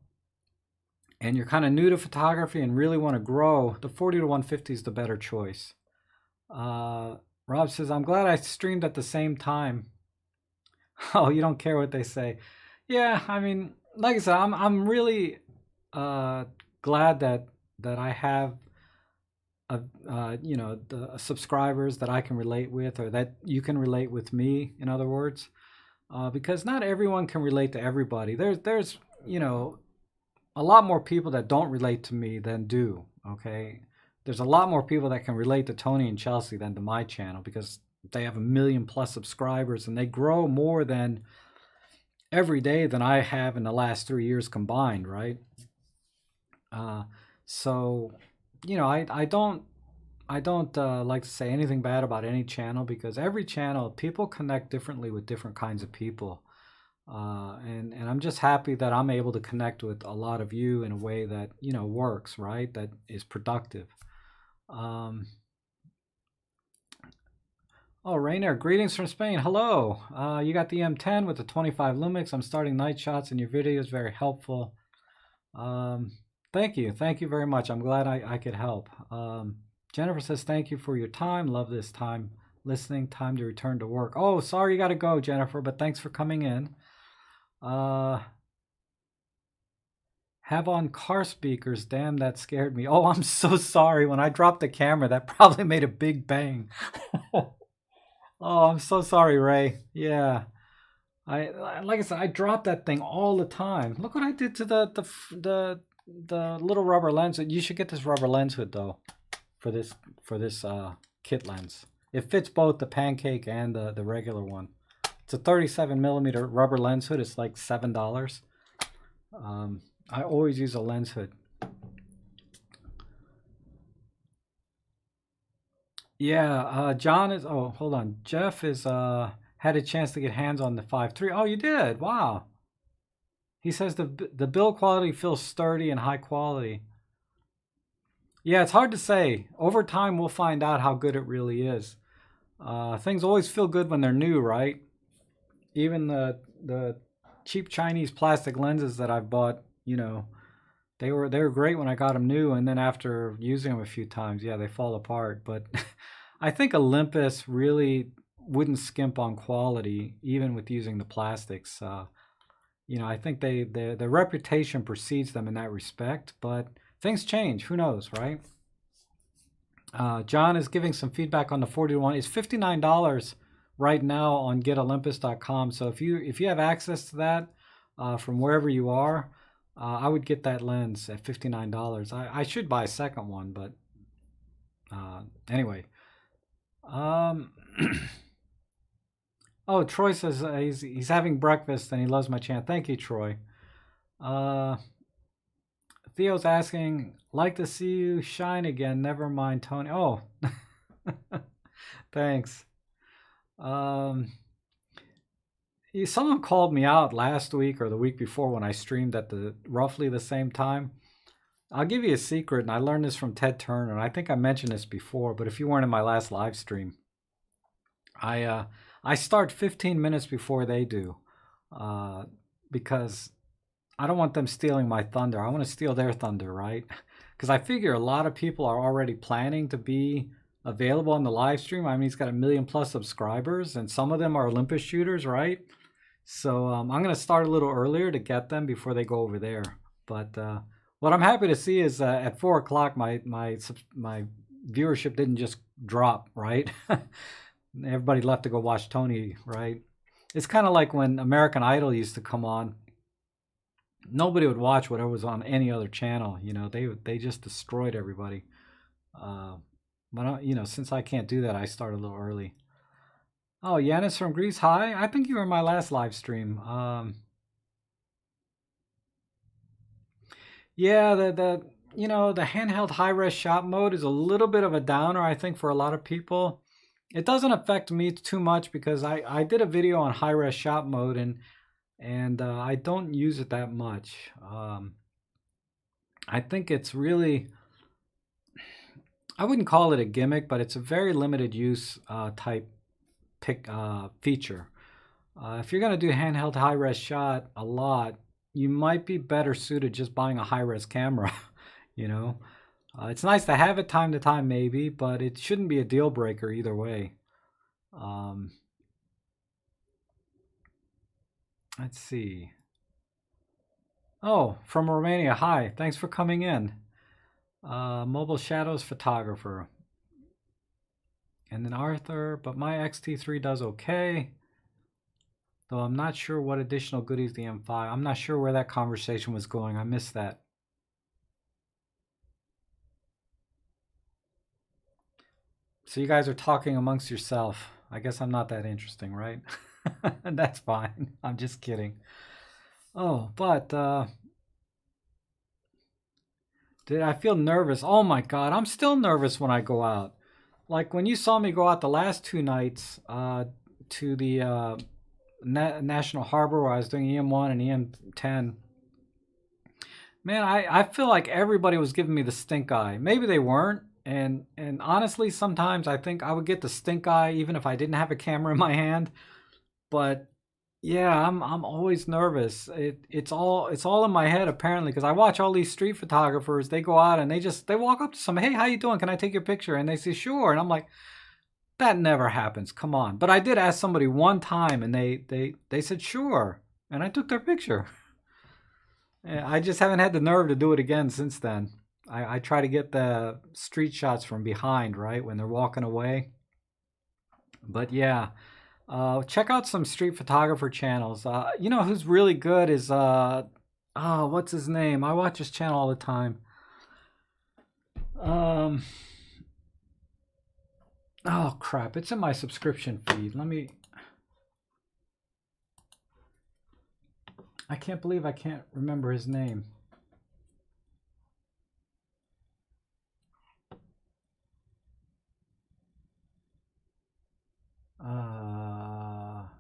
and you're kind of new to photography and really want to grow, the 40 to 150 is the better choice. Rob says, I'm glad I streamed at the same time. Oh, you don't care what they say. Yeah, I mean, like I said, I'm really glad that I have the subscribers that I can relate with, or that you can relate with me, in other words, because not everyone can relate to everybody. There's a lot more people that don't relate to me than do. Okay, there's a lot more people that can relate to Tony and Chelsea than to my channel, because they have 1 million plus subscribers and they grow more than every day than I have in the last 3 years combined, right? So I don't like to say anything bad about any channel, because every channel, people connect differently with different kinds of people. And I'm just happy that I'm able to connect with a lot of you in a way that, works, right? That is productive. Oh, Rainer, greetings from Spain. Hello. You got the M10 with the 25 Lumix. I'm starting night shots and your video is very helpful. Thank you. Thank you very much. I'm glad I could help. Jennifer says, thank you for your time. Love this time listening. Time to return to work. Oh, sorry you got to go, Jennifer, but thanks for coming in. Have on car speakers. Damn, that scared me. Oh, I'm so sorry. When I dropped the camera, that probably made a big bang. Oh, I'm so sorry, Ray. Yeah. Like I said, I drop that thing all the time. Look what I did to the little rubber lens. You should get this rubber lens hood though. for this kit lens. It fits both the pancake and the regular one. It's a 37 millimeter rubber lens hood. It's like $7. I always use a lens hood. Yeah, John is. Oh, hold on. Jeff is had a chance to get hands on the 5.3. Oh, you did. Wow. He says the build quality feels sturdy and high quality. Yeah, it's hard to say. Over time, we'll find out how good it really is. Things always feel good when they're new, right? Even the cheap Chinese plastic lenses that I've bought, you know, they were great when I got them new, and then after using them a few times, yeah, they fall apart. But I think Olympus really wouldn't skimp on quality, even with using the plastics. You know, I think their reputation precedes them in that respect, but things change. Who knows, right? John is giving some feedback on the 40-1. It's $59 right now on getolympus.com. So if you have access to that from wherever you are, I would get that lens at $59. I should buy a second one, but anyway. Oh, Troy says he's having breakfast and he loves my channel. Thank you, Troy. Theo's asking, like to see you shine again. Never mind, Tony. Oh, thanks. Someone called me out last week or the week before when I streamed at roughly the same time. I'll give you a secret, and I learned this from Ted Turner, and I think I mentioned this before, but if you weren't in my last live stream, I start 15 minutes before they do, because I don't want them stealing my thunder. I want to steal their thunder, right? Because I figure a lot of people are already planning to be available on the live stream. I mean, he's got 1 million+ subscribers, and some of them are Olympus shooters, right? So I'm going to start a little earlier to get them before they go over there. But what I'm happy to see is at 4 o'clock, my viewership didn't just drop, right? Everybody left to go watch Tony, right? It's kind of like when American Idol used to come on. Nobody would watch whatever was on any other channel. You know, they just destroyed everybody. But you know, since I can't do that, I start a little early. Oh, Yanis from Greece, hi. I think you were in my last live stream. Yeah, the you know, the handheld high-res shot mode is a little bit of a downer, I think, for a lot of people. It doesn't affect me too much because I did a video on high-res shot mode and I don't use it that much. I think it's really, I wouldn't call it a gimmick, but it's a very limited use type feature. If you're going to do handheld high-res shot a lot, you might be better suited just buying a high-res camera. You know, it's nice to have it time to time maybe, but it shouldn't be a deal breaker either way. Let's see. Oh, from Romania. Hi, thanks for coming in. Mobile Shadows photographer. And then Arthur, but my XT3 does okay. Though I'm not sure what additional goodies the M5. I'm not sure where that conversation was going. I missed that. So you guys are talking amongst yourself. I guess I'm not that interesting, right? That's fine. I'm just kidding. Oh, but did I feel nervous? Oh my God, I'm still nervous when I go out. Like when you saw me go out the last 2 nights to the National Harbor where I was doing EM1 and EM10. Man, I feel like everybody was giving me the stink eye. Maybe they weren't. And honestly, sometimes I think I would get the stink eye even if I didn't have a camera in my hand. But yeah, I'm always nervous. It's all in my head apparently because I watch all these street photographers. They go out and they walk up to somebody, hey, how you doing? Can I take your picture? And they say sure. And I'm like, that never happens. Come on. But I did ask somebody one time and they said sure, and I took their picture. I just haven't had the nerve to do it again since then. I try to get the street shots from behind, right, when they're walking away. But yeah, check out some street photographer channels. You know who's really good is, what's his name? I watch his channel all the time. Oh crap, it's in my subscription feed. I can't believe I can't remember his name.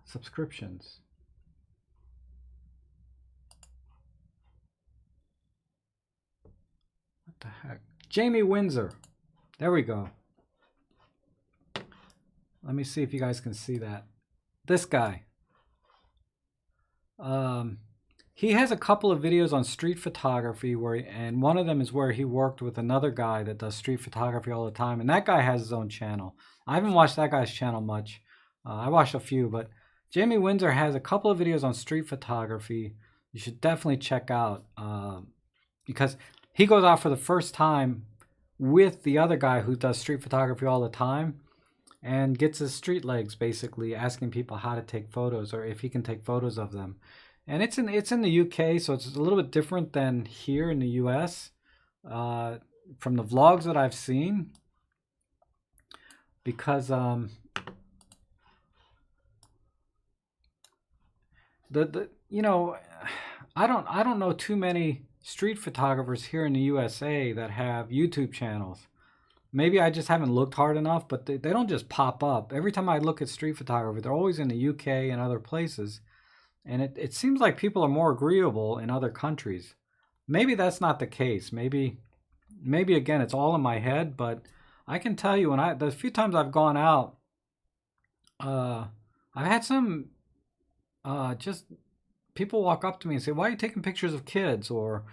Subscriptions. What the heck? Jamie Windsor. There we go. Let me see if you guys can see that. This guy. He has a couple of videos on street photography and one of them is where he worked with another guy that does street photography all the time, and that guy has his own channel. I haven't watched that guy's channel much. I watched a few, but Jamie Windsor has a couple of videos on street photography you should definitely check out, because he goes out for the first time with the other guy who does street photography all the time and gets his street legs, basically asking people how to take photos or if he can take photos of them. And it's in the UK, so it's a little bit different than here in the US. From the vlogs that I've seen, because you know, I don't know too many street photographers here in the USA that have YouTube channels. Maybe I just haven't looked hard enough, but they don't just pop up. Every time I look at street photography, they're always in the UK and other places. And it seems like people are more agreeable in other countries. Maybe that's not the case. Maybe again, it's all in my head, but I can tell you the few times I've gone out, I've had some just people walk up to me and say, "Why are you taking pictures of kids?" Or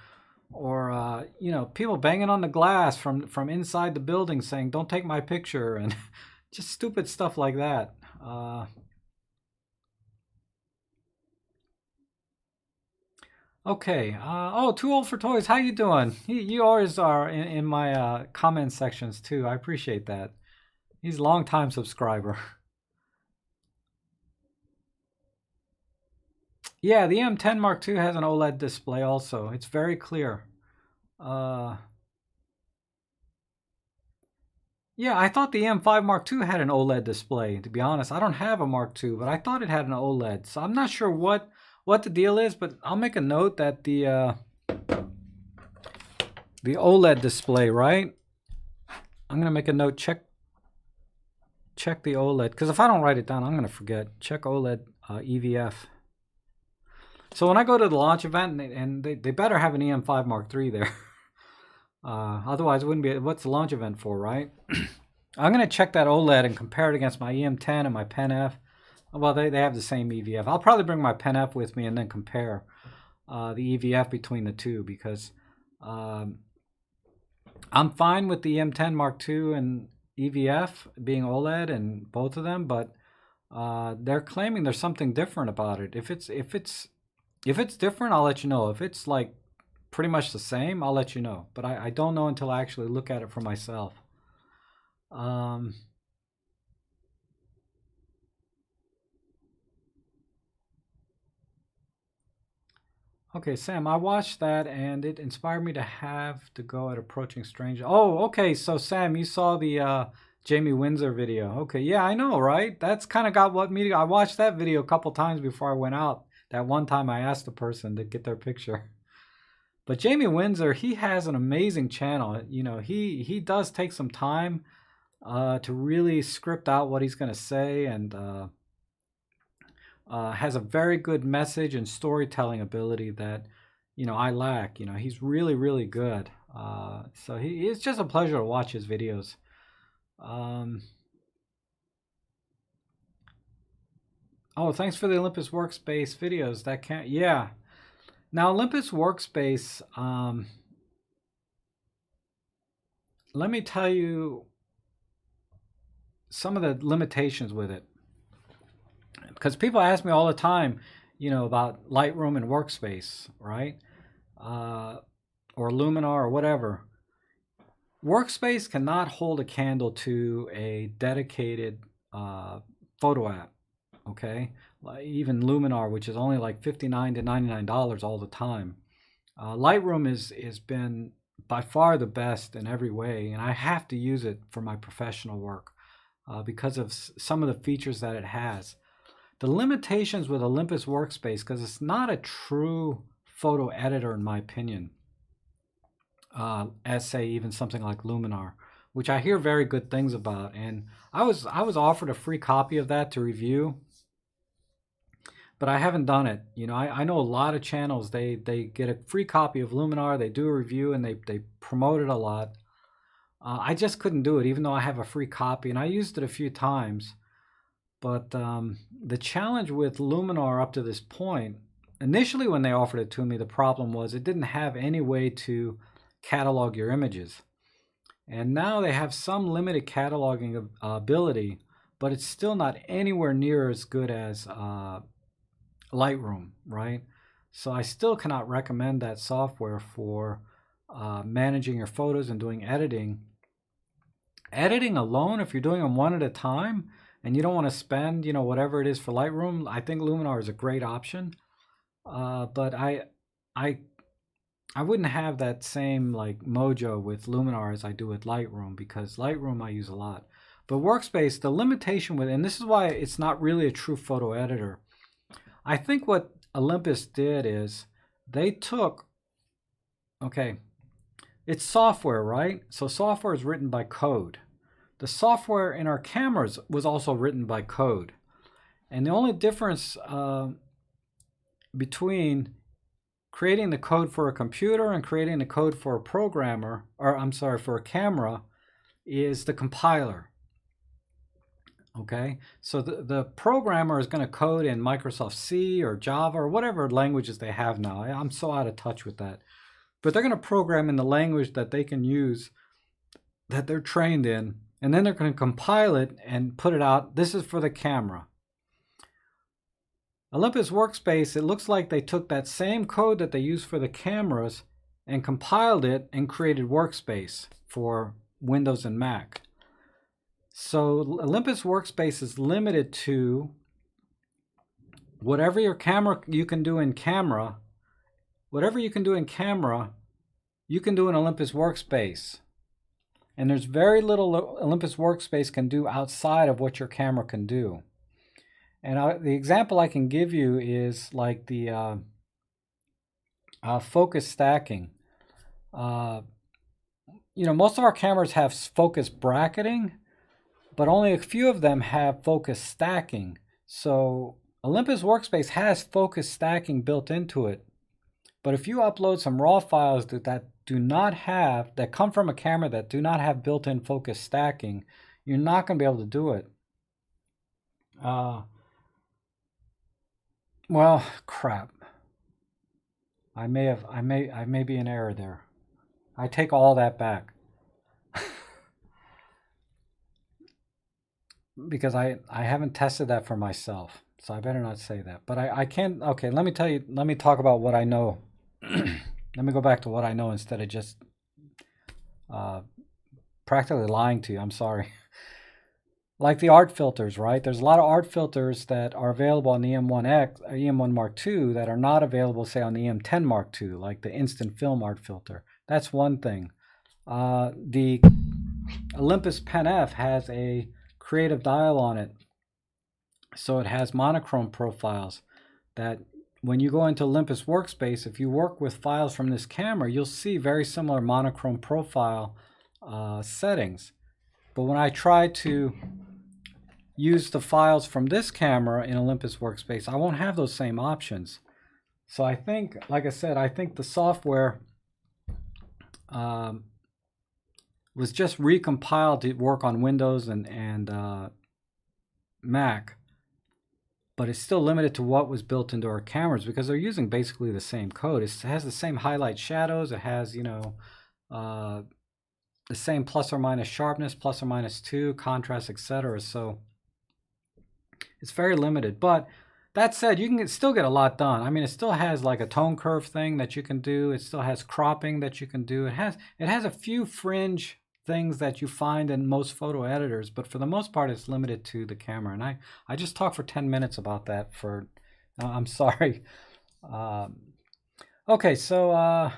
you know, people banging on the glass from inside the building saying, "Don't take my picture," and just stupid stuff like that. Okay. Oh, Too Old for Toys. How you doing? You always are in my comment sections too. I appreciate that. He's a long time subscriber. Yeah, the E-M10 Mark II has an OLED display also. It's very clear. Yeah, I thought the E-M5 Mark II had an OLED display. To be honest, I don't have a Mark II, but I thought it had an OLED. So I'm not sure what the deal is, but I'll make a note that the OLED display, right? I'm gonna make a note. Check the OLED, because if I don't write it down, I'm gonna forget. Check OLED EVF. So when I go to the launch event, and they better have an E-M5 Mark III there. Otherwise, it wouldn't be. What's the launch event for, right? I'm going to check that OLED and compare it against my E-M10 and my Pen F. Well, they have the same EVF. I'll probably bring my Pen F with me and then compare the EVF between the two, because I'm fine with the E-M10 Mark II and EVF being OLED and both of them, but they're claiming there's something different about it. If it's different, I'll let you know. If it's like pretty much the same, I'll let you know. But I don't know until I actually look at it for myself. Okay, Sam, I watched that and it inspired me to have to go at Approaching Strangers. Oh, okay. So Sam, you saw the Jamie Windsor video. Okay, yeah, I know, right? That's kind of got what me. I watched that video a couple times before I went out. That one time I asked the person to get their picture. But Jamie Windsor, he has an amazing channel. You know, he does take some time to really script out what he's going to say, and has a very good message and storytelling ability that, you know, I lack. You know, he's really, really good. So it's just a pleasure to watch his videos. Oh, thanks for the Olympus Workspace videos. That can't, yeah. Now, Olympus Workspace, let me tell you some of the limitations with it. Because people ask me all the time, you know, about Lightroom and Workspace, right? Or Luminar or whatever. Workspace cannot hold a candle to a dedicated photo app, okay? Even Luminar, which is only like $59 to $99 all the time. Lightroom is been by far the best in every way, and I have to use it for my professional work. because of some of the features that it has. The limitations with Olympus Workspace, because it's not a true photo editor in my opinion, as say even something like Luminar, which I hear very good things about. And I was offered a free copy of that to review, but I haven't done it. You know, I know a lot of channels, they get a free copy of Luminar, they do a review, and they promote it a lot. I just couldn't do it, even though I have a free copy, and I used it a few times. But the challenge with Luminar up to this point, initially when they offered it to me, the problem was it didn't have any way to catalog your images. And now they have some limited cataloging ability, but it's still not anywhere near as good as Lightroom, right? So I still cannot recommend that software for managing your photos and doing editing. Editing alone, if you're doing them one at a time, and you don't want to spend, you know, whatever it is for Lightroom, I think Luminar is a great option. But I wouldn't have that same like mojo with Luminar as I do with Lightroom, because Lightroom I use a lot. But Workspace, the limitation with, and this is why it's not really a true photo editor. I think what Olympus did is they took, okay, it's software, right? So software is written by code. The software in our cameras was also written by code. And the only difference between creating the code for a computer and creating the code for a programmer, or I'm sorry, for a camera, is the compiler. Okay, so the programmer is going to code in Microsoft C or Java or whatever languages they have now. I'm so out of touch with that. But they're going to program in the language that they can use, that they're trained in, and then they're going to compile it and put it out. This is for the camera. Olympus Workspace, it looks like they took that same code that they use for the cameras and compiled it and created Workspace for Windows and Mac. So Olympus Workspace is limited to whatever your camera you can do in camera. Whatever you can do in camera, you can do in Olympus Workspace. And there's very little Olympus Workspace can do outside of what your camera can do. And the example I can give you is like the focus stacking. You know, most of our cameras have focus bracketing, but only a few of them have focus stacking. So Olympus Workspace has focus stacking built into it. But if you upload some raw files that do not have, that come from a camera that do not have built-in focus stacking, you're not going to be able to do it. Well, crap. I may be in error there. I take all that back. Because I haven't tested that for myself, so I better not say that. But I can, okay, let me talk about what I know. Let me go back to what I know instead of just practically lying to you. I'm sorry. Like the art filters, right? There's a lot of art filters that are available on the E-M1X, or E-M1 Mark II that are not available, say, on the E-M10 Mark II, like the instant film art filter. That's one thing. The Olympus Pen F has a creative dial on it. So it has monochrome profiles that when you go into Olympus Workspace, if you work with files from this camera, you'll see very similar monochrome profile settings. But when I try to use the files from this camera in Olympus Workspace, I won't have those same options. So I think, like I said, I think the software was just recompiled to work on Windows and Mac. But it's still limited to what was built into our cameras because they're using basically the same code. It has the same highlight shadows. It has, you know, the same plus or minus sharpness, plus or minus 2, contrast, etc. So it's very limited. But that said, you can still get a lot done. I mean, it still has like a tone curve thing that you can do. It still has cropping that you can do. It has a few fringe things that you find in most photo editors, but for the most part it's limited to the camera. And I just talked for 10 minutes about that for I'm sorry. Okay, so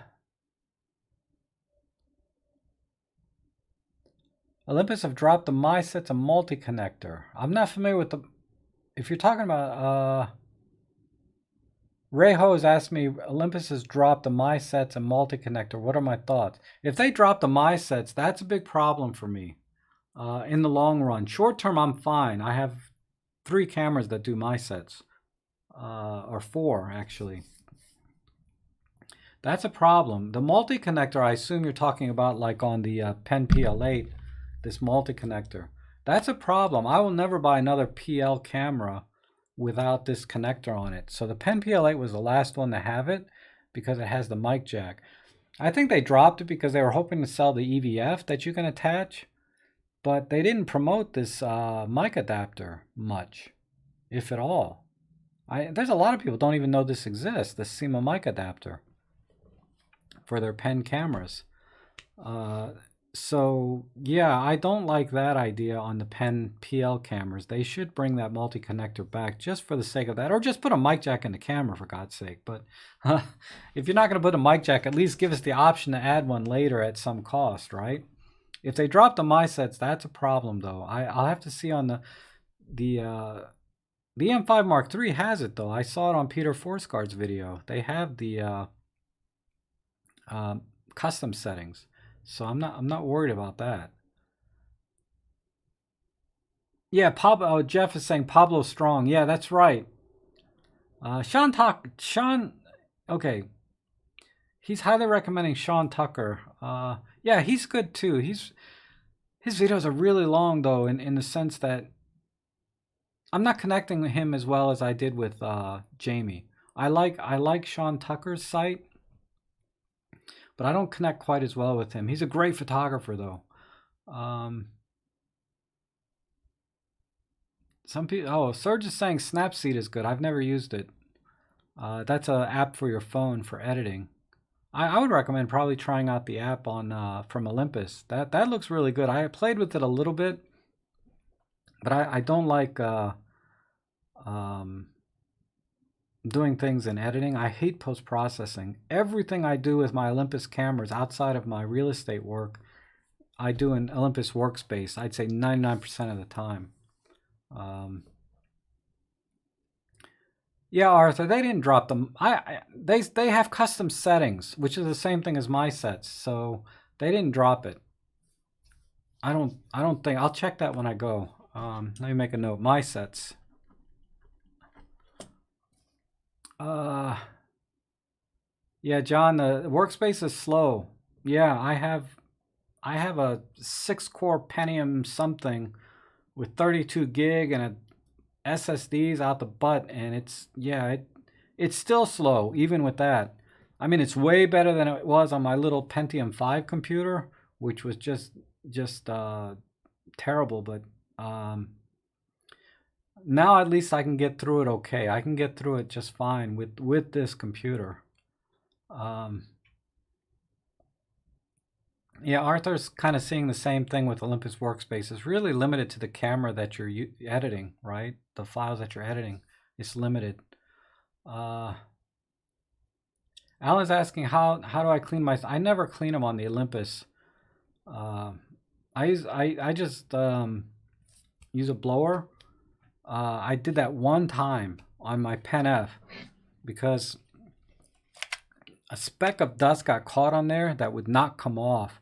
Olympus have dropped the My Sets and multi-connector. I'm not familiar with the, if you're talking about, Ray Ho has asked me, Olympus has dropped the My Sets and multi-connector. What are my thoughts? If they drop the My Sets, that's a big problem for me in the long run. Short term, I'm fine. I have 3 cameras that do My Sets, or 4 actually. That's a problem. The multi-connector, I assume you're talking about like on the Pen PL8, this multi-connector. That's a problem. I will never buy another PL camera without this connector on it. So the Pen PL8 was the last one to have it because it has the mic jack. I think they dropped it because they were hoping to sell the EVF that you can attach, but they didn't promote this mic adapter much, if at all. There's a lot of people don't even know this exists, the SEMA mic adapter for their Pen cameras. So yeah, I don't like that idea on the Pen PL cameras. They should bring that multi-connector back just for the sake of that, or just put a mic jack in the camera for God's sake. But if you're not going to put a mic jack, at least give us the option to add one later at some cost, right? If they drop the My Sets, that's a problem though. I'll have to see on the E-M5 Mark III has it though. I saw it on Peter Forsgaard's video. They have the custom settings. So I'm not worried about that. Yeah, Pablo. Jeff is saying Pablo Strong. Yeah, that's right. Sean. Okay, he's highly recommending Sean Tucker. Yeah, he's good too. His videos are really long though, in the sense that I'm not connecting with him as well as I did with Jamie. I like Sean Tucker's site, but I don't connect quite as well with him. He's a great photographer though. Some people, oh, Serge is saying Snapseed is good. I've never used it. That's an app for your phone for editing. I would recommend probably trying out the app on from Olympus. That looks really good. I played with it a little bit, but I don't like doing things in editing. I hate post-processing. Everything I do with my Olympus cameras outside of my real estate work, I do in Olympus Workspace. I'd say 99% of the time. Yeah, Arthur, they didn't drop them. They have custom settings, which is the same thing as My Sets, so they didn't drop it. I don't think. I'll check that when I go. Let me make a note. My Sets. Yeah, John, the Workspace is slow. Yeah, I have a 6-core Pentium something with 32 gig and a SSDs out the butt, and it's still slow even with that. I mean, it's way better than it was on my little Pentium 5 computer, which was just terrible. But now at least I can get through it okay. I can get through it just fine with this computer. Yeah, Arthur's kind of seeing the same thing with Olympus Workspace. It's really limited to the camera that you're editing, right? The files that you're editing. It's limited. Alan's asking how do I clean my... I never clean them on the Olympus. I just use a blower. I did that one time on my Pen F because a speck of dust got caught on there that would not come off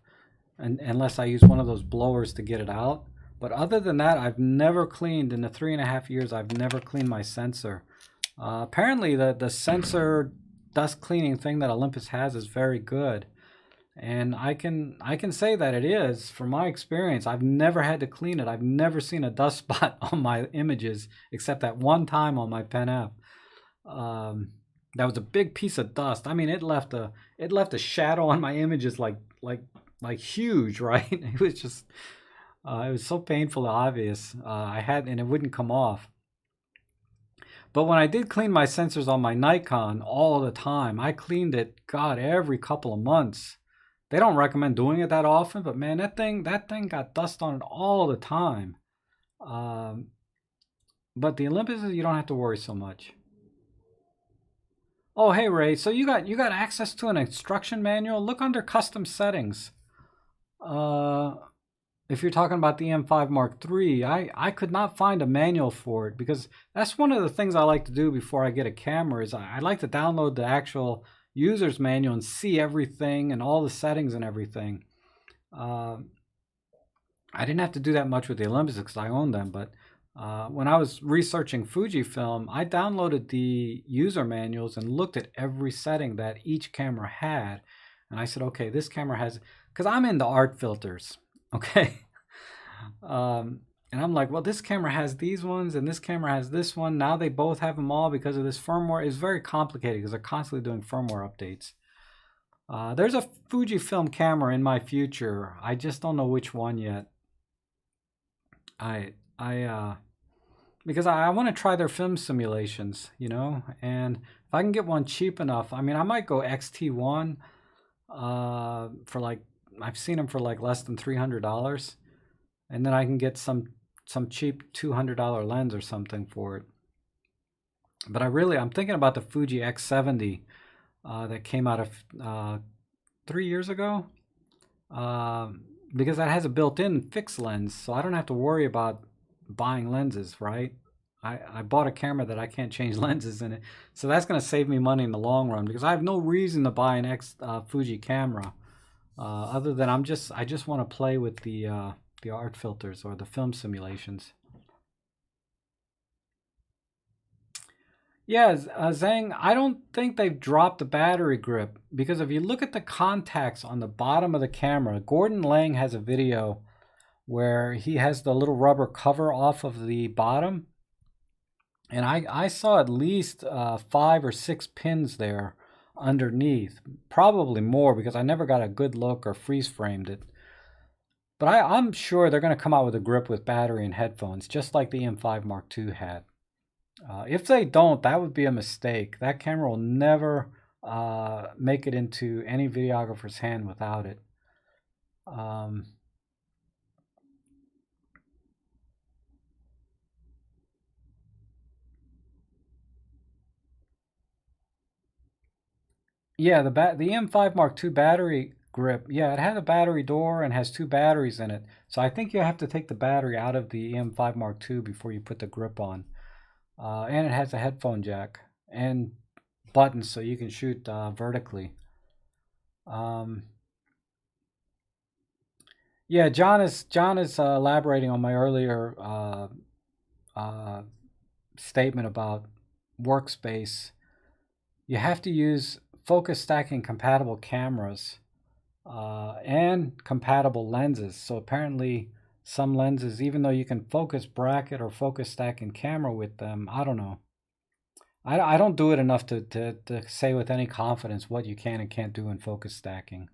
unless I use one of those blowers to get it out. But other than that, I've never cleaned, in the 3.5 years, I've never cleaned my sensor. Apparently the sensor dust cleaning thing that Olympus has is very good. And I can say that it is. From my experience, I've never had to clean it. I've never seen a dust spot on my images except that one time on my Pen F. That was a big piece of dust. I mean, it left a shadow on my images like huge, right? It was just it was so painfully obvious. And it wouldn't come off. But when I did clean my sensors on my Nikon all the time, I cleaned it, God, every couple of months. They don't recommend doing it that often, but man, that thing got dust on it all the time. But the Olympus, you don't have to worry so much. Oh, hey Ray, so you got access to an instruction manual? Look under custom settings. if you're talking about the E-M5 Mark III, I could not find a manual for it, because that's one of the things I like to do before I get a camera is I like to download the actual user's manual and see everything and all the settings and everything. Uh, I didn't have to do that much with the Olympus because I own them, but when I was researching Fujifilm, I downloaded the user manuals and looked at every setting that each camera had. And I said, okay, this camera has, because I'm into art filters, okay? And I'm like, well, this camera has these ones and this camera has this one. Now they both have them all because of this firmware. It's very complicated because they're constantly doing firmware updates. There's a Fujifilm camera in my future. I just don't know which one yet. I because I want to try their film simulations, you know, and if I can get one cheap enough, I mean, I might go XT1 for like, I've seen them for like less than $300, and then I can get some cheap $200 lens or something for it. But I'm thinking about the Fuji X70 that came out of 3 years ago, because that has a built-in fixed lens, so I don't have to worry about buying lenses, right? I bought a camera that I can't change lenses in it, so that's going to save me money in the long run, because I have no reason to buy an Fuji camera other than I just want to play with the art filters or the film simulations. Yeah, Zhang, I don't think they've dropped the battery grip, because if you look at the contacts on the bottom of the camera, Gordon Lang has a video where he has the little rubber cover off of the bottom, and I saw at least 5 or 6 pins there underneath, probably more because I never got a good look or freeze framed it. But I'm sure they're going to come out with a grip with battery and headphones, just like the E-M5 Mark II had. If they don't, that would be a mistake. That camera will never make it into any videographer's hand without it. Yeah, the E-M5 Mark II battery grip, yeah, it has a battery door and has 2 batteries in it. So I think you have to take the battery out of the E-M5 Mark II before you put the grip on. And it has a headphone jack and buttons so you can shoot vertically. Yeah, John is elaborating on my earlier statement about Workspace. You have to use focus stacking compatible cameras and compatible lenses. So apparently some lenses, even though you can focus bracket or focus stack in camera with them, I don't know. I don't do it enough to say with any confidence what you can and can't do in focus stacking.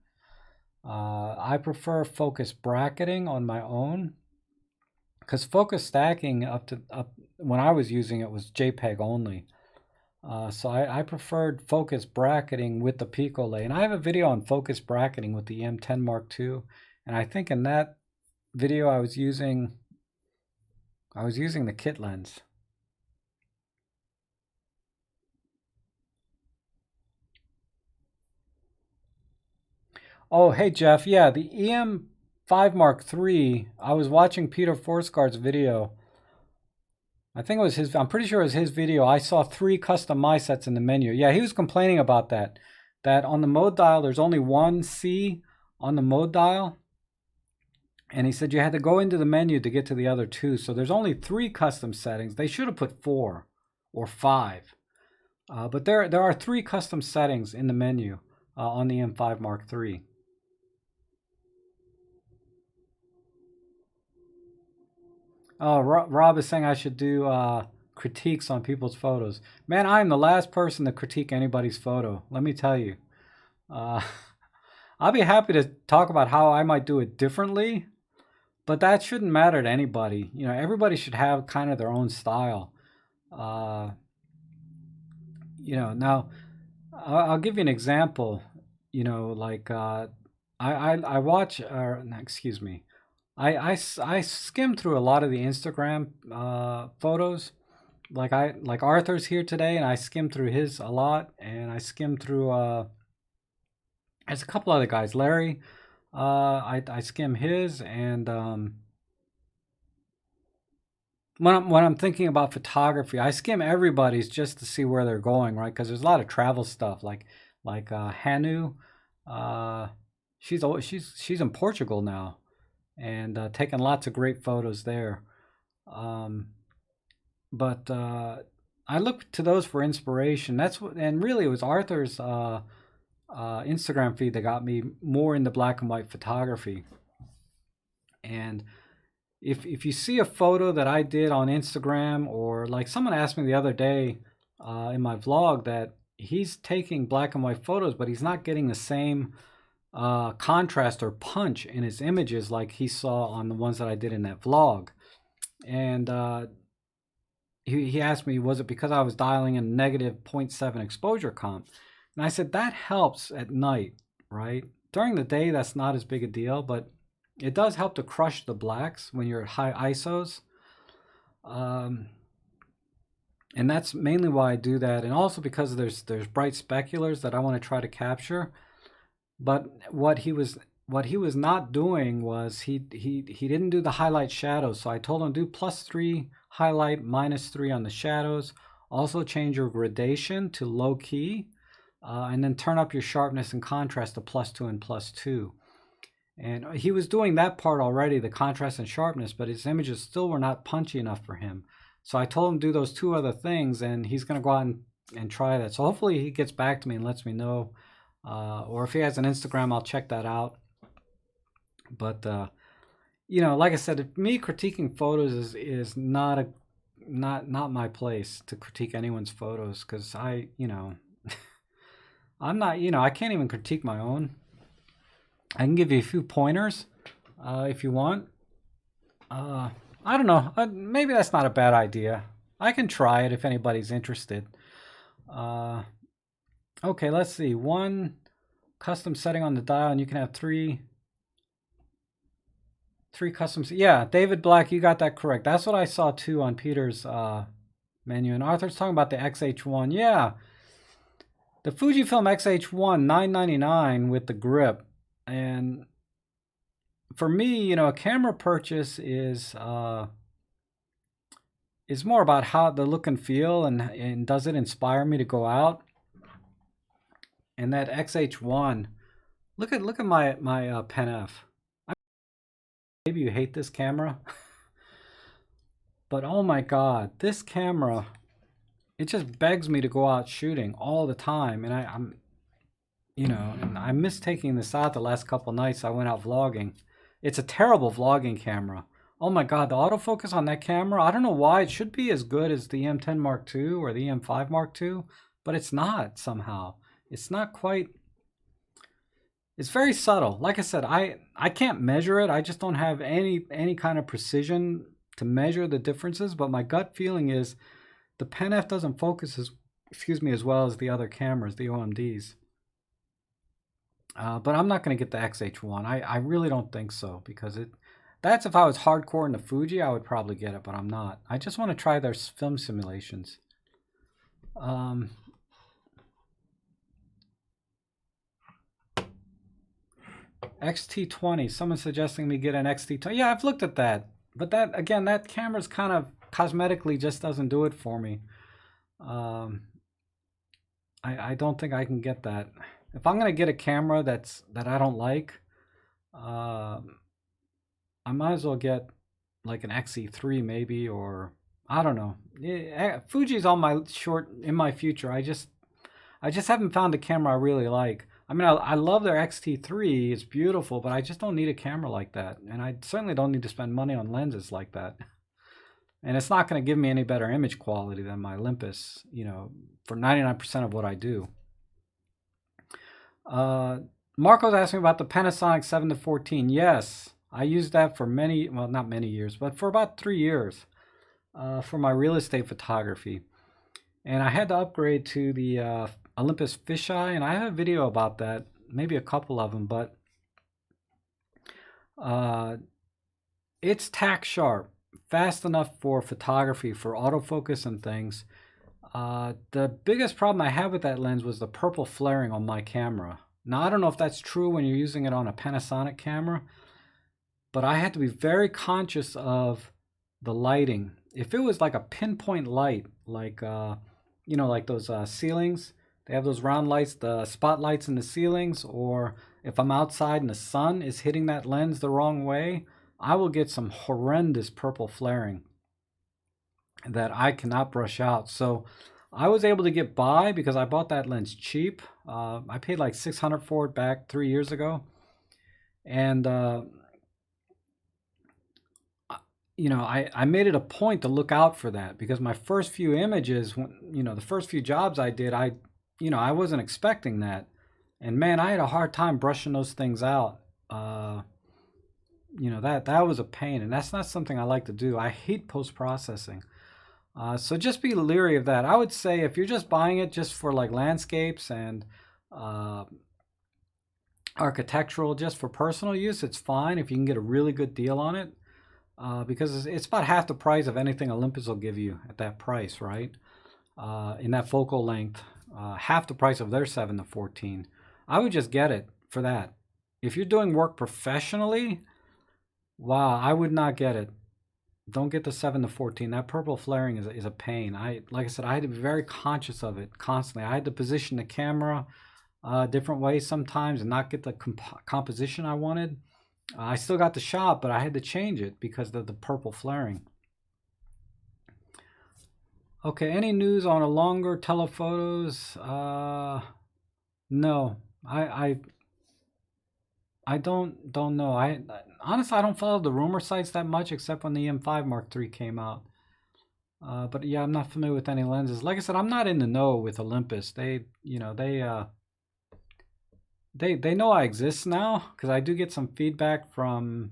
I prefer focus bracketing on my own, because focus stacking up when I was using it was JPEG only. So I preferred focus bracketing with the Pico lay. And I have a video on focus bracketing with the M10 Mark II. And I think in that video I was using the kit lens. Oh, hey Jeff. Yeah, the E-M5 Mark III, I was watching Peter Forsgaard's video. I think it was his, I'm pretty sure it was his video. I saw 3 custom my sets in the menu. Yeah, he was complaining about that. That on the mode dial, there's only one C on the mode dial. And he said you had to go into the menu to get to the other 2. So there's only 3 custom settings. They should have put 4 or 5. But there are 3 custom settings in the menu on the E-M5 Mark III. Oh, Rob is saying I should do critiques on people's photos. Man, I'm the last person to critique anybody's photo. Let me tell you. Uh, I'll be happy to talk about how I might do it differently, but that shouldn't matter to anybody. You know, everybody should have kind of their own style. Uh, now I'll give you an example. Like I watch, or excuse me, I skim through a lot of the Instagram photos. Like Arthur's here today, and I skim through his a lot, and I skim through there's a couple other guys, Larry. I skim his, and when I'm thinking about photography, I skim everybody's just to see where they're going, right? Because there's a lot of travel stuff, like Hanu. Uh, she's in Portugal now, and taking lots of great photos there. Um, but I look to those for inspiration. That's what, and really, it was Arthur's Instagram feed that got me more into black and white photography. And if you see a photo that I did on Instagram, or like someone asked me the other day in my vlog that he's taking black and white photos, but he's not getting the same contrast or punch in his images like he saw on the ones that I did in that vlog. And he asked me, was it because I was dialing in negative -0.7 exposure comp? And I said, that helps at night, right? During the day, that's not as big a deal, but it does help to crush the blacks when you're at high ISOs. And that's mainly why I do that. And also because there's bright speculars that I want to try to capture. But what he was not doing was he didn't do the highlight shadows. So I told him do +3 highlight, -3 on the shadows. Also change your gradation to low key, and then turn up your sharpness and contrast to +2 and +2. And he was doing that part already, the contrast and sharpness, but his images still were not punchy enough for him. So I told him to do those 2 other things, and he's going to go out and try that. So hopefully he gets back to me and lets me know. Or if he has an Instagram, I'll check that out. But you know, like I said, me critiquing photos is not my place to critique anyone's photos, because you know, I'm not, you know, I can't even critique my own. I can give you a few pointers if you want. I don't know. Maybe that's not a bad idea. I can try it if anybody's interested. Okay, let's see. 1 custom setting on the dial, and you can have 3 customs. Yeah, David Black, you got that correct. That's what I saw too on Peter's menu. And Arthur's talking about the XH1. Yeah, the Fujifilm XH1, $999 with the grip. And for me, you know, a camera purchase is more about how the look and feel, and does it inspire me to go out. And that XH1, look at my Pen F. Maybe you hate this camera, but oh my God, this camera, it just begs me to go out shooting all the time. And I'm, you know, and I miss taking this out the last couple nights I went out vlogging. It's a terrible vlogging camera. Oh my God, the autofocus on that camera, I don't know why. It should be as good as the E-M10 Mark II or the E-M5 Mark II, but it's not somehow. It's not quite. It's very subtle. Like I said, I can't measure it. I just don't have any kind of precision to measure the differences, but my gut feeling is the Pen F doesn't focus as well as the other cameras, the OMDs. But I'm not going to get the XH1. I really don't think so, because that's if I was hardcore in the Fuji, I would probably get it, but I'm not. I just want to try their film simulations. XT20, someone suggesting me get an XT20. Yeah, I've looked at that, but that, again, that camera's kind of cosmetically just doesn't do it for me. I don't think I can get that. If I'm gonna get a camera that I don't like, I might as well get like an XE3 maybe, or I don't know. Yeah, Fuji's on in my future. I just haven't found a camera I really like. I mean, I love their XT3. It's beautiful, but I just don't need a camera like that. And I certainly don't need to spend money on lenses like that. And it's not going to give me any better image quality than my Olympus, you know, for 99% of what I do. Marco's asking about the Panasonic 7-14. Yes, I used that for not many years, but for about 3 years for my real estate photography. And I had to upgrade to the Olympus Fisheye, and I have a video about that, maybe a couple of them, but it's tack sharp, fast enough for photography, for autofocus and things. The biggest problem I had with that lens was the purple flaring on my camera. Now, I don't know if that's true when you're using it on a Panasonic camera, but I had to be very conscious of the lighting. If it was like a pinpoint light, like like those ceilings, they have those round lights, the spotlights in the ceilings, or if I'm outside and the sun is hitting that lens the wrong way, I will get some horrendous purple flaring that I cannot brush out. So I was able to get by because I bought that lens cheap. I paid like 600 for it back 3 years ago, and I made it a point to look out for that because my first few images, the first few jobs I did, I wasn't expecting that, and man, I had a hard time brushing those things out. That was a pain, and that's not something I like to do. I hate post processing. So just be leery of that. I would say if you're just buying it just for like landscapes and uh, architectural, just for personal use, it's fine if you can get a really good deal on it. Because it's about half the price of anything Olympus will give you at that price, right? In that focal length, half the price of their 7 to 14. I would just get it for that. If you're doing work professionally, wow, I would not get it. Don't get the 7 to 14. That purple flaring is a pain. Like I said, I had to be very conscious of it constantly. I had to position the camera different ways sometimes and not get the composition I wanted. I still got the shot, but I had to change it because of the purple flaring. Okay, any news on a longer telephotos? No, I don't know. I honestly I don't follow the rumor sites that much, except when the E-M5 Mark III came out. But yeah, I'm not familiar with any lenses. Like I said, I'm not in the know with Olympus. They know I exist now because I do get some feedback from,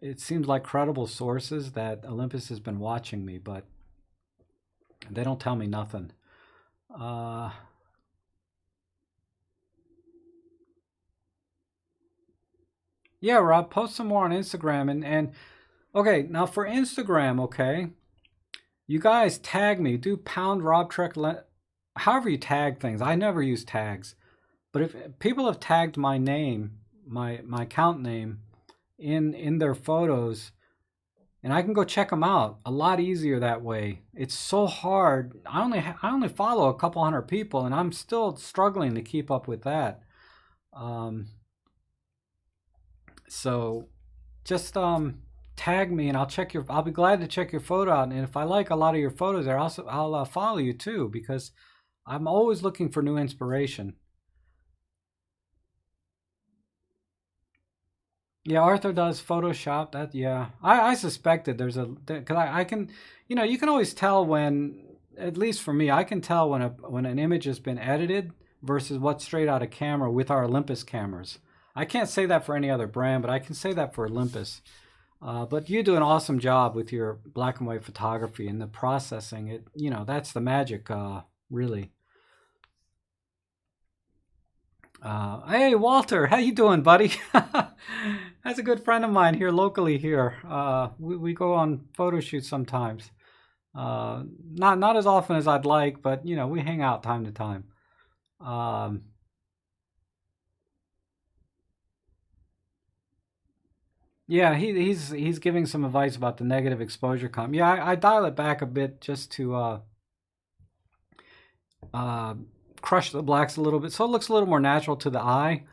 it seems like, credible sources that Olympus has been watching me, but they don't tell me nothing. Yeah, Rob, post some more on Instagram and okay, now for Instagram, okay, you guys tag me, do pound Rob Trek, however you tag things. I never use tags. But if people have tagged my name, my account name in their photos, and I can go check them out a lot easier that way. It's so hard. I only follow a couple hundred people, and I'm still struggling to keep up with that. Um, so just tag me, and I'll be glad to check your photo out. And if I like a lot of your photos there, I'll follow you too because I'm always looking for new inspiration. Yeah, Arthur does Photoshop. That, yeah, I suspected there's a, because I can, you can always tell when, at least for me, I can tell when an image has been edited versus what's straight out of camera with our Olympus cameras. I can't say that for any other brand, but I can say that for Olympus. But you do an awesome job with your black and white photography and the processing. That's the magic, really. Hey Walter, how you doing, buddy? That's a good friend of mine here locally. Here, we go on photo shoots sometimes. Not as often as I'd like, but we hang out time to time. Um, yeah, he's giving some advice about the negative exposure comp. Yeah, I dial it back a bit just to uh, crush the blacks a little bit, so it looks a little more natural to the eye.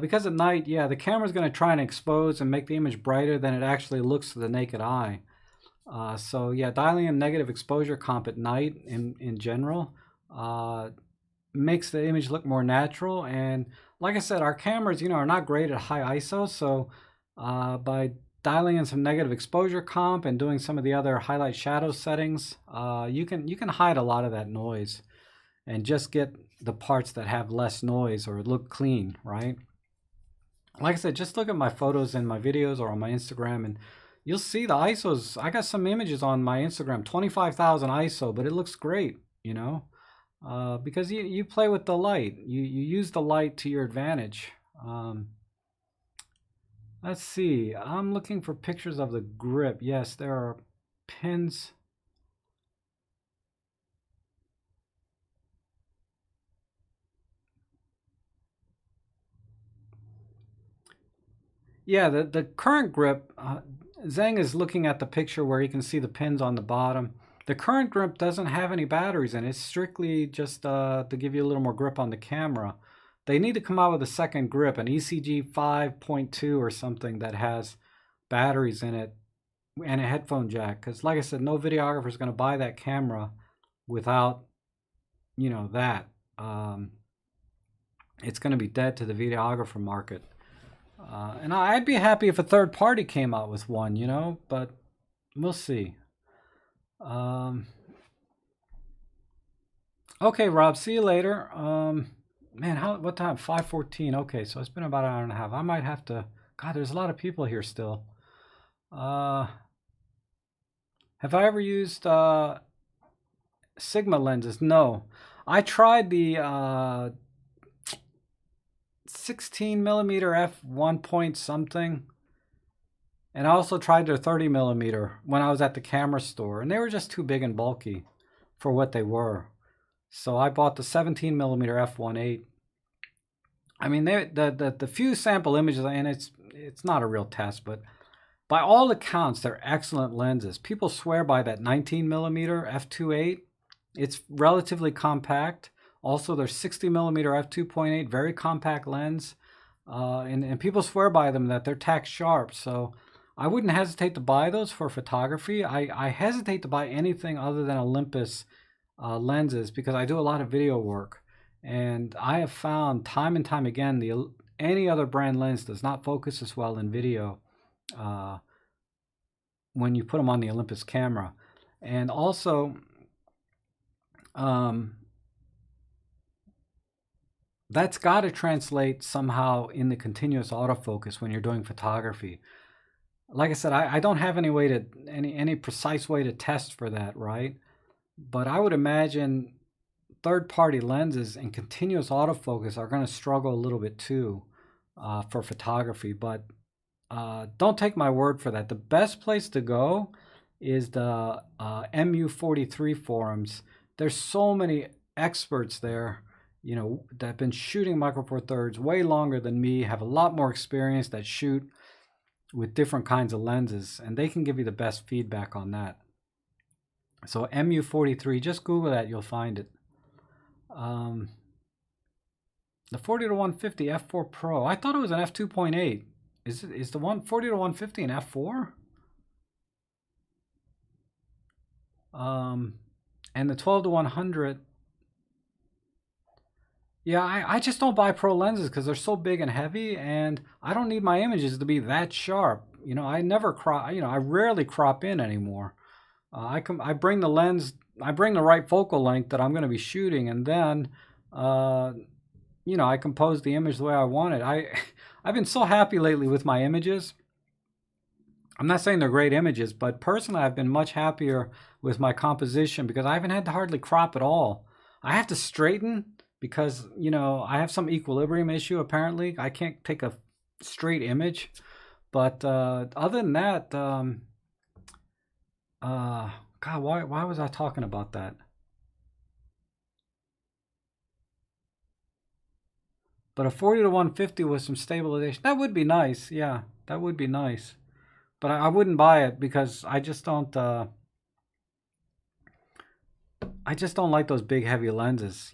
Because at night, yeah, the camera's going to try and expose and make the image brighter than it actually looks to the naked eye. So yeah, dialing in negative exposure comp at night in general makes the image look more natural. And like I said, our cameras, are not great at high ISO. So by dialing in some negative exposure comp and doing some of the other highlight shadow settings, you can hide a lot of that noise and just get the parts that have less noise or look clean, right? Like I said, just look at my photos and my videos or on my Instagram, and you'll see the ISOs. I got some images on my Instagram, 25,000 ISO, but it looks great, because you play with the light. You use the light to your advantage. Let's see. I'm looking for pictures of the grip. Yes, there are pins. Yeah, the current grip, Zhang is looking at the picture where you can see the pins on the bottom. The current grip doesn't have any batteries in it. It's strictly just to give you a little more grip on the camera. They need to come out with a second grip, an ECG 5.2 or something that has batteries in it and a headphone jack. Because like I said, no videographer is going to buy that camera without, that. It's going to be dead to the videographer market. And I'd be happy if a third party came out with one, but we'll see. Okay, Rob, see you later. Man, what time? 5:14. Okay, so it's been about an hour and a half. I might have to. God, there's a lot of people here still. Have I ever used Sigma lenses? No. I tried the 16 millimeter f1 point something, and I also tried their 30 millimeter when I was at the camera store, and they were just too big and bulky for what they were. So I bought the 17 millimeter f1.8. I mean, the few sample images, and it's not a real test, but by all accounts, they're excellent lenses. People swear by that 19 millimeter f2.8. It's relatively compact. Also, their 60 millimeter f2.8, very compact lens. And people swear by them that they're tack sharp. So I wouldn't hesitate to buy those for photography. I hesitate to buy anything other than Olympus lenses because I do a lot of video work. And I have found time and time again, any other brand lens does not focus as well in video when you put them on the Olympus camera. And also, that's got to translate somehow in the continuous autofocus when you're doing photography. Like I said, I don't have any precise way to test for that, right? But I would imagine third-party lenses and continuous autofocus are going to struggle a little bit too for photography. But don't take my word for that. The best place to go is the MU43 forums. There's so many experts there, that have been shooting Micro Four Thirds way longer than me, have a lot more experience, that shoot with different kinds of lenses, and they can give you the best feedback on that. So MU43, just Google that, you'll find it. The 40 to 150 f4 Pro. I thought it was an f2.8. Is the 40 to 150 an f4? And the 12 to 100. Yeah, I just don't buy pro lenses because they're so big and heavy, and I don't need my images to be that sharp. I never crop. I rarely crop in anymore. I bring the lens. I bring the right focal length that I'm going to be shooting, and then, I compose the image the way I want it. I've been so happy lately with my images. I'm not saying they're great images, but personally, I've been much happier with my composition because I haven't had to hardly crop at all. I have to straighten because, I have some equilibrium issue, apparently. I can't take a straight image. But other than that, God, why was I talking about that? But a 40 to 150 with some stabilization, that would be nice. Yeah, that would be nice. But I wouldn't buy it because I just don't like those big heavy lenses,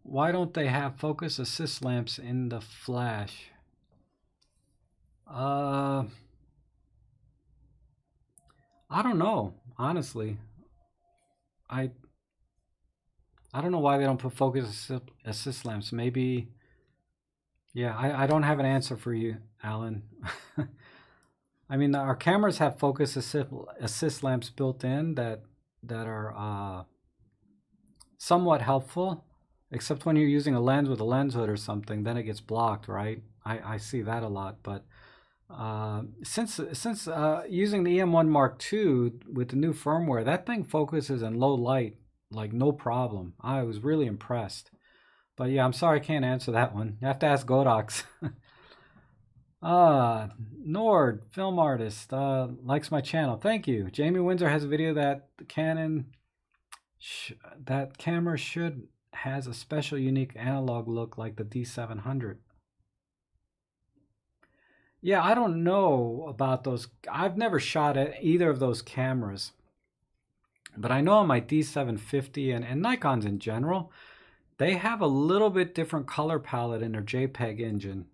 Why don't they have focus assist lamps in the flash? I don't know, honestly. I don't know why they don't put focus assist lamps. Maybe, yeah, I don't have an answer for you, Alan. I mean, our cameras have focus assist lamps built in that are somewhat helpful, except when you're using a lens with a lens hood or something, then it gets blocked, right? I see that a lot, but since using the EM1 Mark II with the new firmware, that thing focuses in low light like no problem. I was really impressed. But yeah, I'm sorry I can't answer that one. You have to ask Godox. Nord, film artist, likes my channel. Thank you. Jamie Windsor has a video that the Canon, that camera should has a special unique analog look like the D700. Yeah, I don't know about those. I've never shot at either of those cameras, but I know on my D750 and Nikons in general, they have a little bit different color palette in their JPEG engine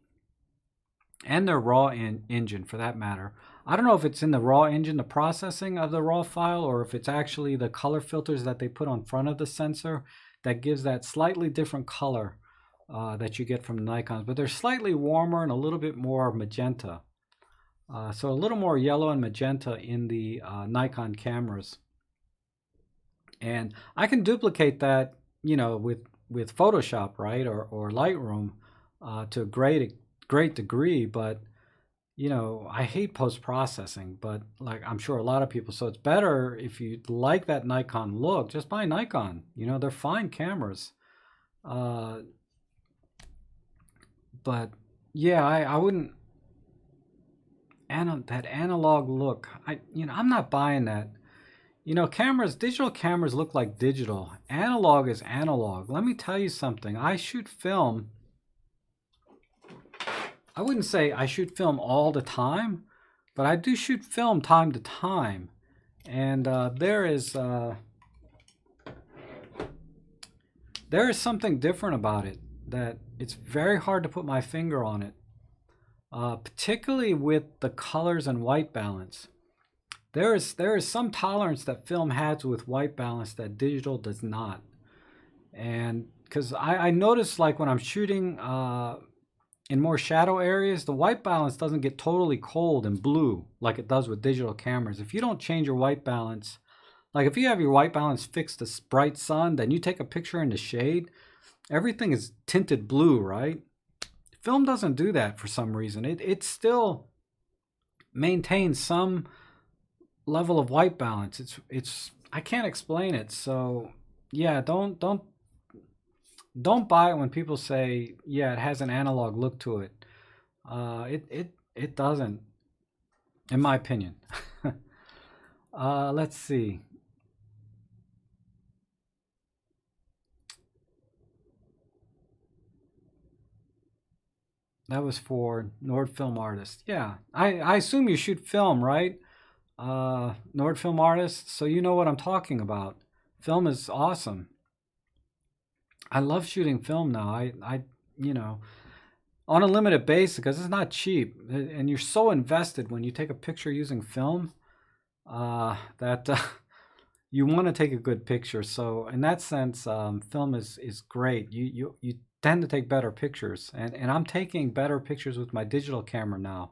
and their RAW engine for that matter. I don't know if it's in the RAW engine, the processing of the RAW file, or if it's actually the color filters that they put on front of the sensor that gives that slightly different color that you get from the Nikons. But they're slightly warmer and a little bit more magenta. So a little more yellow and magenta in the Nikon cameras. And I can duplicate that, you know, with Photoshop, right, or Lightroom to a great degree, but you know, I hate post-processing, but like I'm sure a lot of people, so it's better if you like that Nikon look, just buy Nikon. You know, they're fine cameras. But yeah, I wouldn't, that analog look, I'm not buying that. You know, digital cameras look like digital. Analog is analog. Let me tell you something. I shoot film. I wouldn't say I shoot film all the time, but I do shoot film time to time. And there is something different about it that it's very hard to put my finger on it, particularly with the colors and white balance. There is some tolerance that film has with white balance that digital does not. And because I notice, like when I'm shooting in more shadow areas, the white balance doesn't get totally cold and blue like it does with digital cameras. If you don't change your white balance, like if you have your white balance fixed to bright sun, then you take a picture in the shade, everything is tinted blue, right? Film doesn't do that for some reason. It still maintains some level of white balance. It's I can't explain it. So yeah, don't buy it when people say, yeah, it has an analog look to it. It doesn't, in my opinion. Let's see. That was for Nord Film Artist. Yeah, I assume you shoot film, right? Nord Film Artist, so you know what I'm talking about. Film is awesome. I love shooting film now. You know, on a limited basis because it's not cheap, and you're so invested when you take a picture using film that you want to take a good picture. So in that sense, film is great. You tend to take better pictures, and I'm taking better pictures with my digital camera now.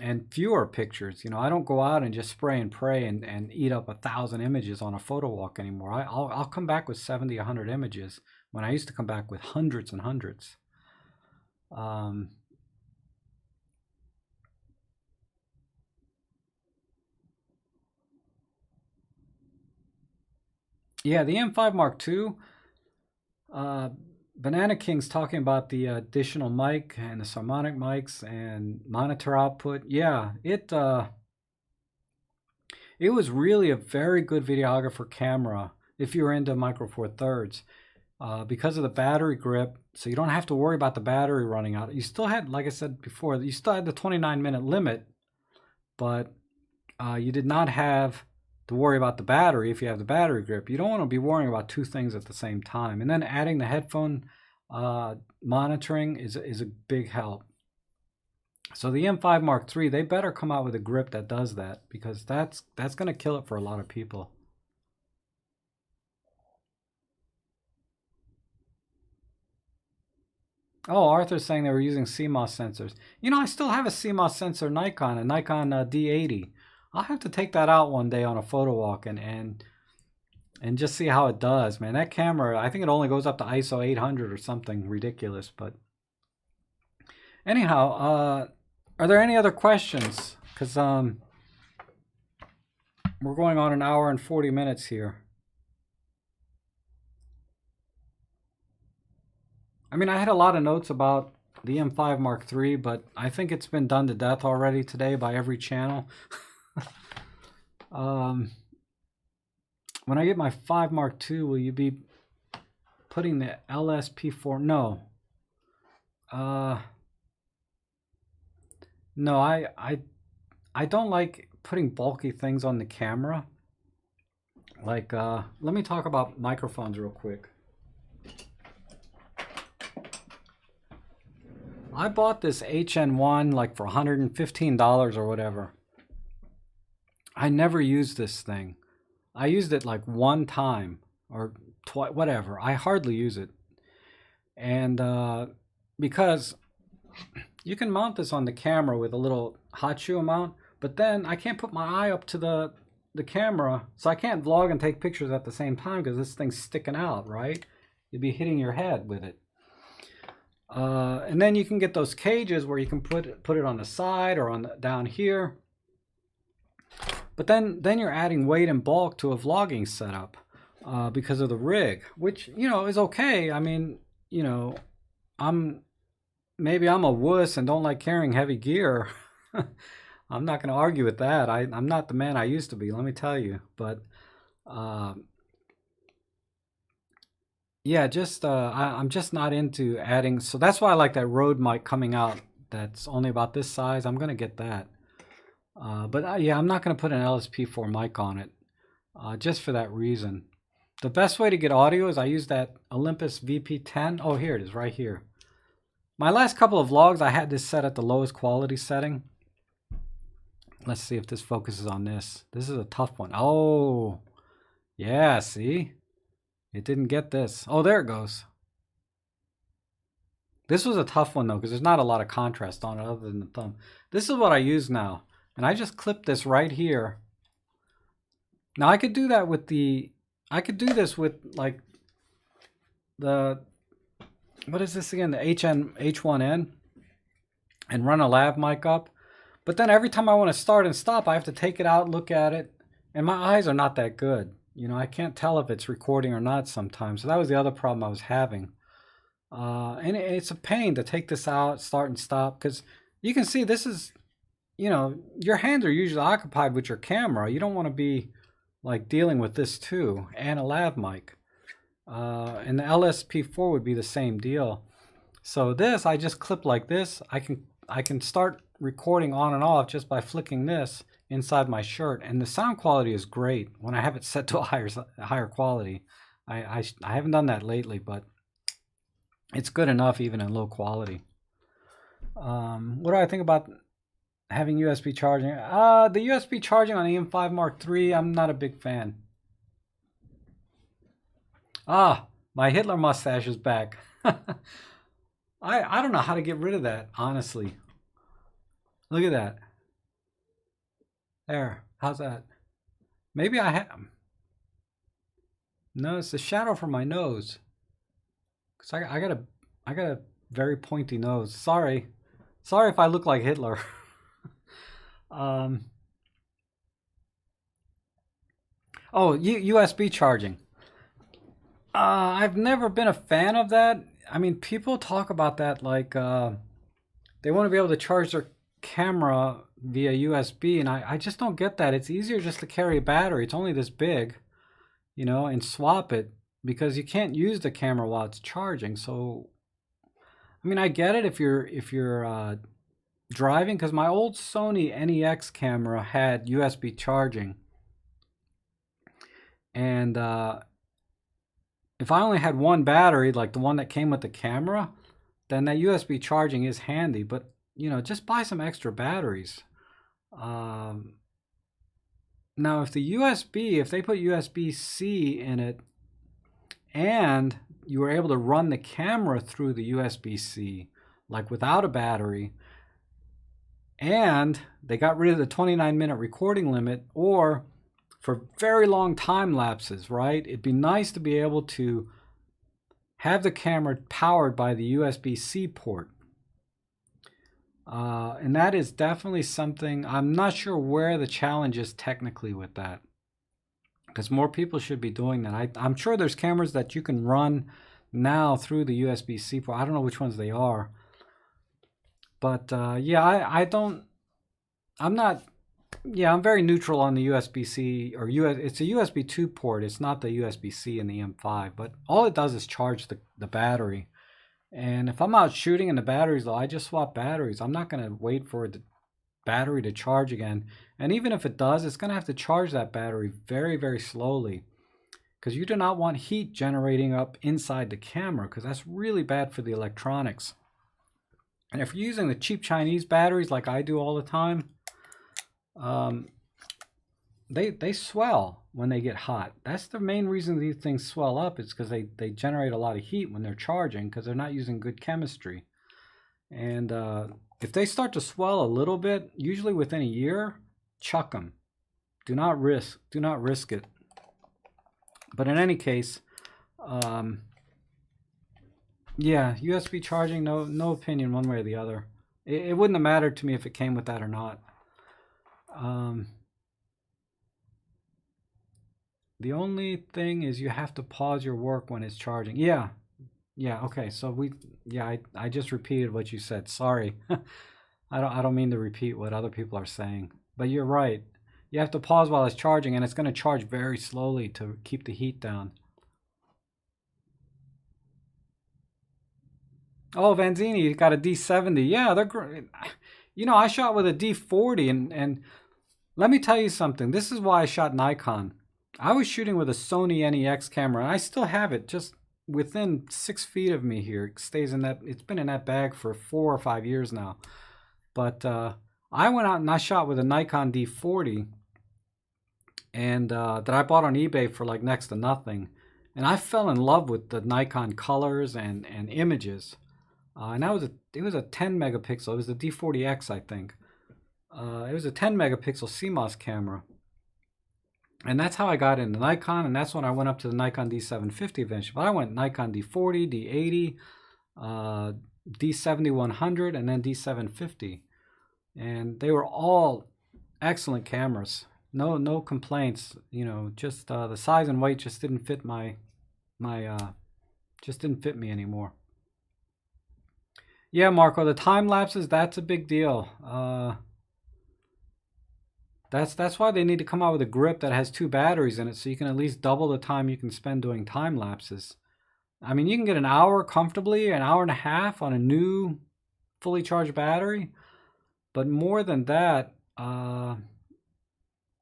And fewer pictures. You know, I don't go out and just spray and pray and eat up 1,000 images on a photo walk anymore. I'll come back with 70, 100 images when I used to come back with hundreds and hundreds. Yeah, the M5 Mark II. Banana King's talking about the additional mic and the harmonic mics and monitor output. Yeah, it was really a very good videographer camera if you're into Micro Four Thirds because of the battery grip. So you don't have to worry about the battery running out. You still had, like I said before, you still had the 29-minute limit, but you did not have to worry about the battery if you have the battery grip. You don't want to be worrying about two things at the same time. And then adding the headphone monitoring is a big help. So the M5 Mark III, they better come out with a grip that does that because that's going to kill it for a lot of people. Oh, Arthur's saying they were using CMOS sensors. You know, I still have a CMOS sensor Nikon, a Nikon D80. I'll have to take that out one day on a photo walk and just see how it does, man. That camera, I think it only goes up to ISO 800 or something ridiculous. But anyhow, are there any other questions? Because we're going on 1 hour and 40 minutes here. I mean, I had a lot of notes about the M5 Mark III, but I think it's been done to death already today by every channel. When I get my 5 Mark II, will you be putting the LSP4. No. No, I don't like putting bulky things on the camera. Like, let me talk about microphones real quick. I bought this HN1 like for $115 or whatever. I never used this thing. I used it like one time or twice, whatever. I hardly use it. And because you can mount this on the camera with a little hot shoe mount, but then I can't put my eye up to the camera, so I can't vlog and take pictures at the same time because this thing's sticking out, right? You'd be hitting your head with it. And then you can get those cages where you can put it on the side or on down here. But then you're adding weight and bulk to a vlogging setup because of the rig, which, you know, is okay. I mean, you know, maybe I'm a wuss and don't like carrying heavy gear. I'm not going to argue with that. I'm not the man I used to be, let me tell you. But yeah, just I'm just not into adding. So that's why I like that Rode mic coming out. That's only about this size. I'm going to get that. But yeah, I'm not going to put an LSP4 mic on it just for that reason. The best way to get audio is I use that Olympus VP10. Oh, here it is right here. My last couple of vlogs, I had this set at the lowest quality setting. Let's see if this focuses on this. This is a tough one. Oh, yeah, see? It didn't get this. Oh, there it goes. This was a tough one, though, because there's not a lot of contrast on it other than the thumb. This is what I use now. And I just clipped this right here. Now, I could do that with the... I could do this with, like, the... What is this again? The H1N. And run a lav mic up. But then every time I want to start and stop, I have to take it out, look at it. And my eyes are not that good. You know, I can't tell if it's recording or not sometimes. So that was the other problem I was having. And it's a pain to take this out, start and stop. Because you can see this is, you know, your hands are usually occupied with your camera. You don't want to be like dealing with this too. And a lav mic. And the LSP4 would be the same deal. So this, I just clip like this. I can start recording on and off just by flicking this inside my shirt, and the sound quality is great when I have it set to a higher quality. I haven't done that lately, but it's good enough even in low quality. What do I think about having USB charging? The USB charging on the E-M5 Mark III, I'm not a big fan. Ah, my Hitler mustache is back. I don't know how to get rid of that, honestly. Look at that. There. How's that? Maybe I have. No, it's the shadow from my nose. Cause I got a very pointy nose. Sorry if I look like Hitler. Oh, USB charging. I've never been a fan of that. I mean, people talk about that like they want to be able to charge their camera via USB, and I just don't get that. It's easier just to carry a battery. It's only this big, you know, and swap it because you can't use the camera while it's charging. So, I mean, I get it if you're driving, because my old Sony NEX camera had USB charging, and if I only had one battery, like the one that came with the camera, then that USB charging is handy. But, you know, just buy some extra batteries. Now, if they put USB-C in it, and you were able to run the camera through the USB-C, like without a battery, and they got rid of the 29-minute recording limit, or for very long time lapses, right? It'd be nice to be able to have the camera powered by the USB-C port. And that is definitely something, I'm not sure where the challenge is technically with that, because more people should be doing that. I'm sure there's cameras that you can run now through the USB-C port. I don't know which ones they are. But yeah, I'm not Yeah, I'm very neutral on the USB-C or US. It's a USB 2 port. It's not the USB-C in the M5, but all it does is charge the battery. And if I'm out shooting and the battery's low, I just swap batteries. I'm not going to wait for the battery to charge again. And even if it does, it's going to have to charge that battery very, very slowly, because you do not want heat generating up inside the camera, because that's really bad for the electronics. And if you're using the cheap Chinese batteries like I do all the time, they swell when they get hot. That's the main reason these things swell up, is because they generate a lot of heat when they're charging, because they're not using good chemistry. And if they start to swell a little bit, usually within a year, chuck them. Do not risk it. But in any case, yeah, USB charging, no opinion one way or the other. It wouldn't have mattered to me if it came with that or not. The only thing is you have to pause your work when it's charging. Yeah, okay. So I just repeated what you said. Sorry. I don't mean to repeat what other people are saying, but you're right. You have to pause while it's charging, and it's going to charge very slowly to keep the heat down. Oh, Vanzini got a D70. Yeah, they're great. You know, I shot with a D40, and let me tell you something. This is why I shot Nikon. I was shooting with a Sony NEX camera, and I still have it just within 6 feet of me here. It stays in that. It's been in that bag for 4 or 5 years now. But I went out and I shot with a Nikon D40, and that I bought on eBay for like next to nothing. And I fell in love with the Nikon colors and images. And it was a 10 megapixel. It was the D40X, I think. It was a 10 megapixel CMOS camera. And that's how I got into Nikon, and that's when I went up to the Nikon D750 eventually. But I went Nikon D40, D80, D7100, and then D750. And they were all excellent cameras. No complaints. You know, just the size and weight just didn't fit just didn't fit me anymore. Yeah, Marco, the time lapses, that's a big deal. That's why they need to come out with a grip that has 2 batteries in it, so you can at least double the time you can spend doing time lapses. I mean, you can get an hour comfortably, an hour and a half on a new fully charged battery, but more than that,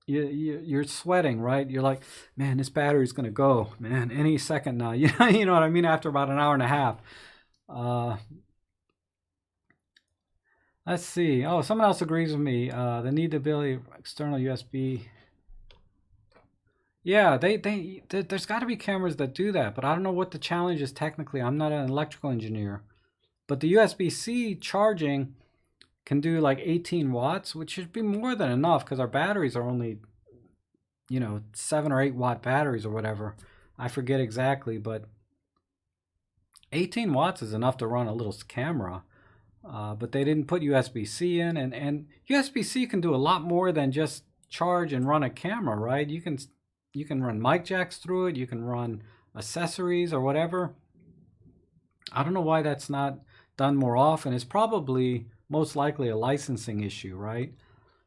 you're sweating, right? You're like, man, this battery's gonna go, man, any second now. You know what I mean? After about an hour and a half. Let's see. Oh, someone else agrees with me. The need to build external USB. Yeah, there's got to be cameras that do that, but I don't know what the challenge is technically. I'm not an electrical engineer. But the USB-C charging can do like 18 watts, which should be more than enough, because our batteries are only, 7 or 8 watt batteries or whatever. I forget exactly, but 18 watts is enough to run a little camera. But they didn't put USB-C in, and USB-C can do a lot more than just charge and run a camera, right? You can run mic jacks through it. You can run accessories or whatever. I don't know why that's not done more often. It's probably most likely a licensing issue, right?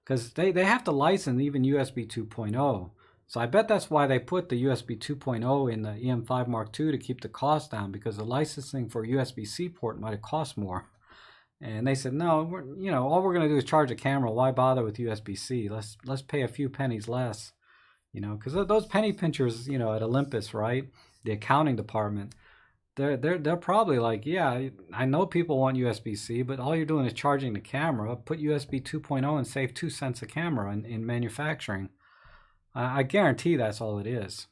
Because they have to license even USB 2.0. So I bet that's why they put the USB 2.0 in the E-M5 Mark II, to keep the cost down, because the licensing for USB-C port might have cost more. And they said, no, all we're going to do is charge a camera. Why bother with USB-C? Let's pay a few pennies less, because those penny pinchers, at Olympus, right? The accounting department, they're probably like, yeah, I know people want USB-C, but all you're doing is charging the camera. Put USB 2.0 and save 2 cents a camera in manufacturing. I guarantee that's all it is.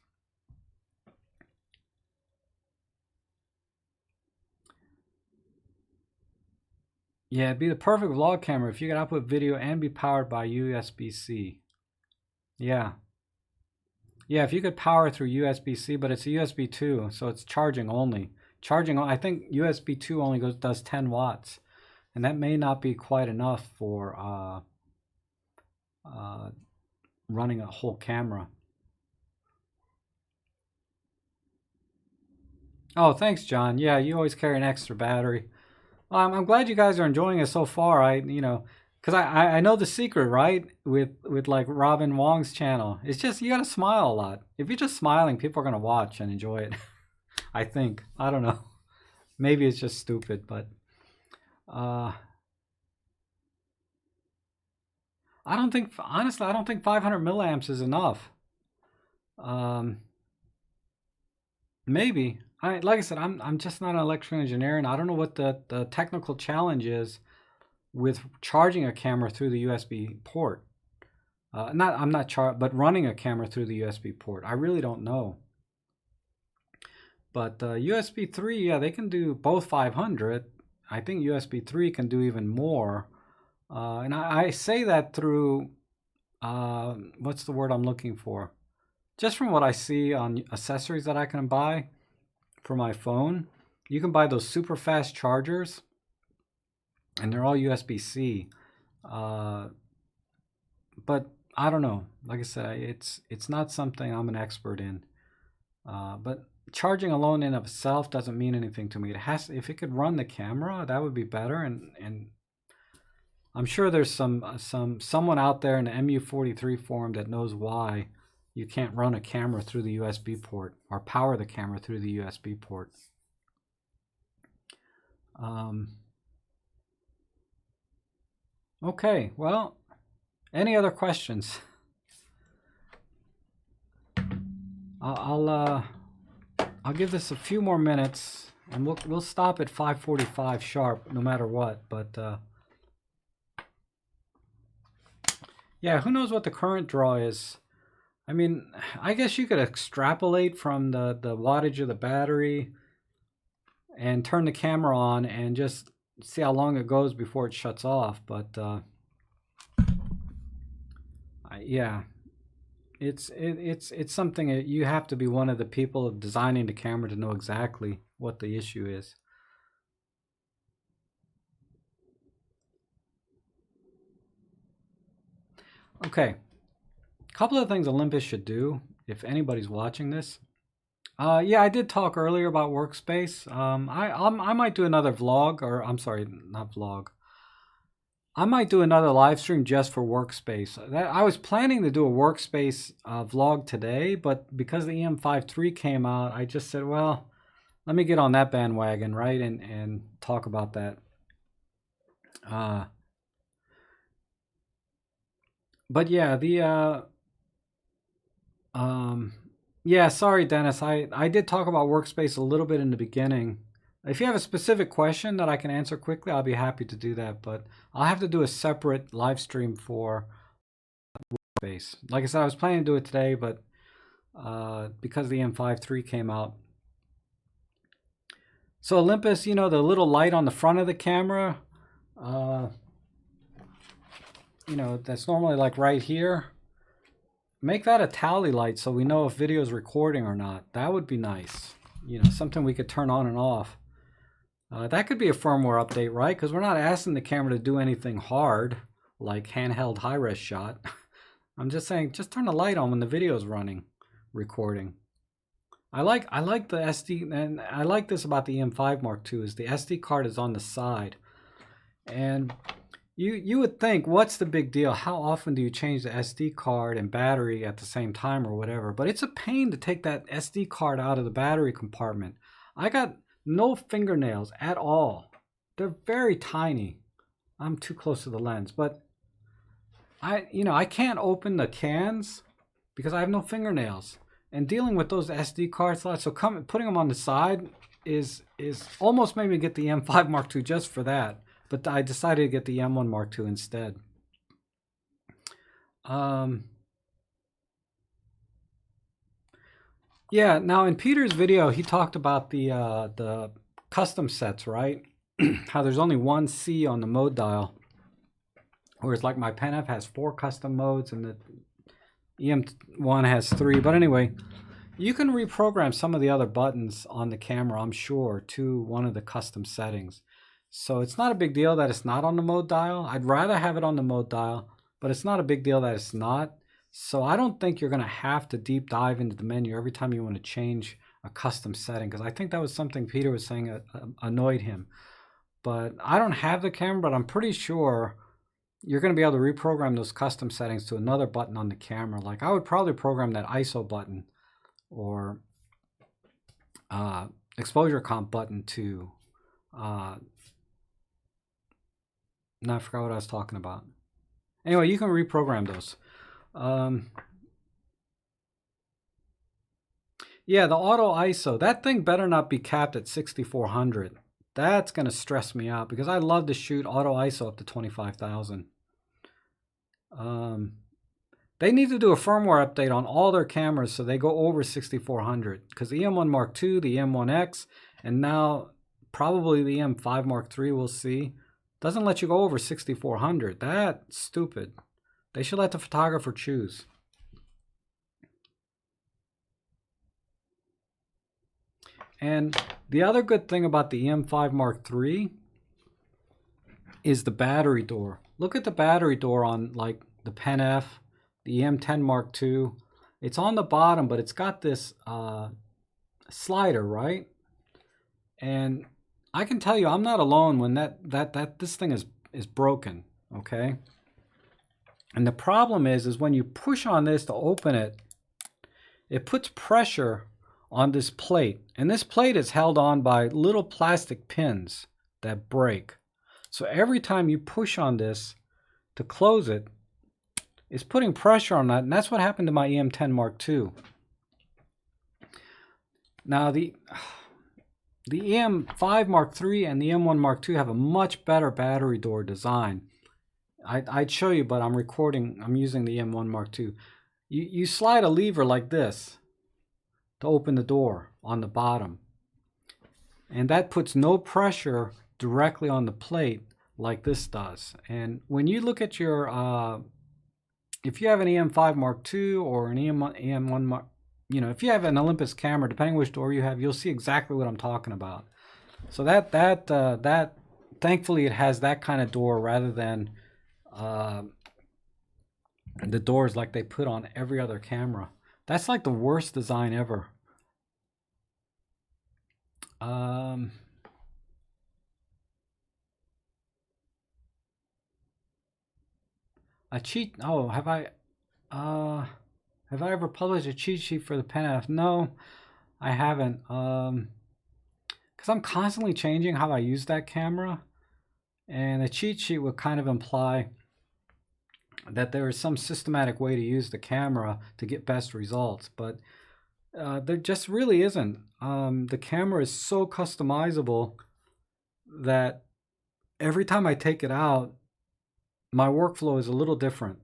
Yeah, it'd be the perfect vlog camera if you could output video and be powered by USB-C. Yeah. Yeah, if you could power through USB-C, but it's a USB 2, so it's charging only. I think USB 2 only does 10 watts, and that may not be quite enough for running a whole camera. Oh, thanks, John. Yeah, you always carry an extra battery. I'm glad you guys are enjoying it so far. Because I know the secret, right? With like Robin Wong's channel. It's just you gotta smile a lot. If you're just smiling, people are gonna watch and enjoy it. I think. I don't know. Maybe it's just stupid, but uh, I don't think honestly I don't think 500 milliamps is enough. Um, Maybe. Like I said, I'm just not an electrical engineer, and I don't know what the technical challenge is with charging a camera through the USB port. I'm not but running a camera through the USB port. I really don't know. But USB 3, yeah, they can do both 500. I think USB 3 can do even more. And I say that through, what's the word I'm looking for? Just from what I see on accessories that I can buy for my phone. You can buy those super fast chargers, and they're all USB-C. But I don't know. Like I said, it's not something I'm an expert in. But charging alone in of itself doesn't mean anything to me. It has, if it could run the camera, that would be better. And I'm sure there's someone out there in the MU43 forum that knows why you can't run a camera through the USB port or power the camera through the USB port. Okay, well, any other questions? I'll give this a few more minutes, and we'll stop at 5:45 sharp, no matter what. But yeah, who knows what the current draw is? I mean, I guess you could extrapolate from the wattage of the battery and turn the camera on and just see how long it goes before it shuts off. But yeah, it's something that you have to be one of the people designing the camera to know exactly what the issue is. Okay, a couple of things Olympus should do if anybody's watching this. Yeah, I did talk earlier about Workspace. I might do another vlog, or I'm sorry, not vlog. I might do another live stream just for Workspace. I was planning to do a Workspace vlog today, but because the E-M5 III came out, I just said, well, let me get on that bandwagon, right, and talk about that. But yeah, yeah, sorry, Dennis. I did talk about Workspace a little bit in the beginning. If you have a specific question that I can answer quickly, I'll be happy to do that. But I'll have to do a separate live stream for Workspace. Like I said, I was planning to do it today, but because the E-M5 III came out. So Olympus, you know, the little light on the front of the camera, you know, that's normally like right here. Make that a tally light so we know if video is recording or not. That would be nice. You know, something we could turn on and off. That could be a firmware update, right? Because we're not asking the camera to do anything hard, like handheld high-res shot. I'm just saying, just turn the light on when the video is running, recording. I like the SD, and I like this about the E-M5 Mark II, is the SD card is on the side. And you would think, what's the big deal? How often do you change the SD card and battery at the same time or whatever? But it's a pain to take that SD card out of the battery compartment. I got no fingernails at all. They're very tiny. I'm too close to the lens, but I can't open the cans because I have no fingernails. And dealing with those SD card slots, so putting them on the side is almost made me get the E-M5 Mark II just for that. But I decided to get the M1 Mark II instead. Yeah, now in Peter's video, he talked about the custom sets, right? How there's only one C on the mode dial. Whereas like my Pen F has 4 custom modes and the EM1 has 3. But anyway, you can reprogram some of the other buttons on the camera, I'm sure, to one of the custom settings. So it's not a big deal that it's not on the mode dial. I'd rather have it on the mode dial, but it's not a big deal that it's not. So I don't think you're going to have to deep dive into the menu every time you want to change a custom setting, because I think that was something Peter was saying annoyed him. But I don't have the camera, but I'm pretty sure you're going to be able to reprogram those custom settings to another button on the camera. Like I would probably program that ISO button or exposure comp button to, no, I forgot what I was talking about. Anyway, you can reprogram those. Yeah, the auto ISO, that thing better not be capped at 6400. That's going to stress me out because I love to shoot auto ISO up to 25,000. They need to do a firmware update on all their cameras so they go over 6400, because the E-M1 Mark II, the E-M1X, and now probably the E-M5 Mark III, we'll see, doesn't let you go over 6400. That's stupid. They should let the photographer choose. And the other good thing about the E-M5 Mark III is the battery door. Look at the battery door on like the Pen F, the E-M10 Mark II. It's on the bottom, but it's got this slider, right? And I can tell you, I'm not alone when this thing is broken, okay? And the problem is when you push on this to open it, it puts pressure on this plate. And this plate is held on by little plastic pins that break. So every time you push on this to close it, it's putting pressure on that. And that's what happened to my E-M10 Mark II. Now the E-M5 Mark III and the E-M1 Mark II have a much better battery door design. I'd show you, but I'm using the E-M1 Mark II. You slide a lever like this to open the door on the bottom. And that puts no pressure directly on the plate like this does. And when you look at your, if you have an E-M5 Mark II or an E-M1 Mark, you know, if you have an Olympus camera, depending which door you have, you'll see exactly what I'm talking about. So that thankfully it has that kind of door rather than the doors like they put on every other camera. That's like the worst design ever. A cheat? Oh, have I ever published a cheat sheet for the Pen F? No, I haven't. Because I'm constantly changing how I use that camera, and a cheat sheet would kind of imply that there is some systematic way to use the camera to get best results, but there just really isn't. The camera is so customizable that every time I take it out, my workflow is a little different,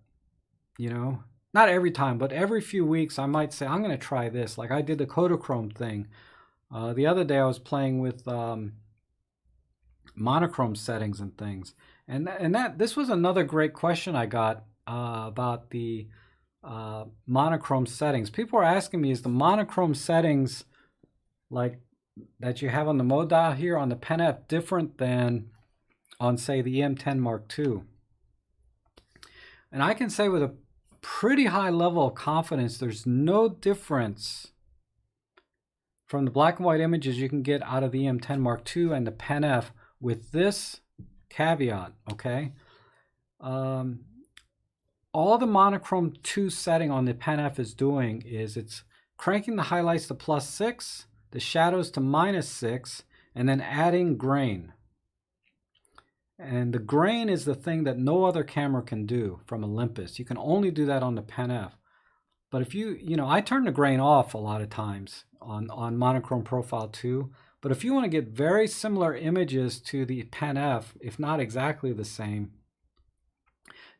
you know? Not every time, but every few weeks I might say, I'm going to try this. Like I did the Kodachrome thing. The other day I was playing with monochrome settings and things. And this was another great question I got about the monochrome settings. People are asking me, is the monochrome settings like that you have on the mode dial here on the Pen F different than on, say, the E-M10 Mark II? And I can say with a pretty high level of confidence, there's no difference from the black and white images you can get out of the E-M10 Mark II and the Pen F, with this caveat, okay? All the monochrome 2 setting on the Pen F is doing is it's cranking the highlights to +6, the shadows to -6, and then adding grain. And the grain is the thing that no other camera can do from Olympus. You can only do that on the Pen F. But if you know, I turn the grain off a lot of times on monochrome profile 2. But if you want to get very similar images to the Pen F, if not exactly the same,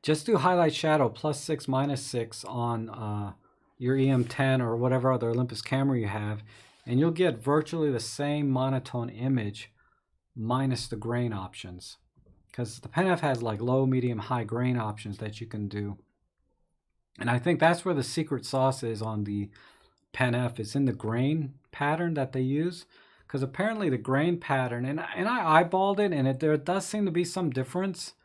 just do highlight shadow +6, -6 on your E-M10 or whatever other Olympus camera you have, and you'll get virtually the same monotone image minus the grain options. Because the Pen F has like low, medium, high grain options that you can do. And I think that's where the secret sauce is on the Pen F. It's in the grain pattern that they use. Because apparently the grain pattern, and I eyeballed it, and there does seem to be some difference.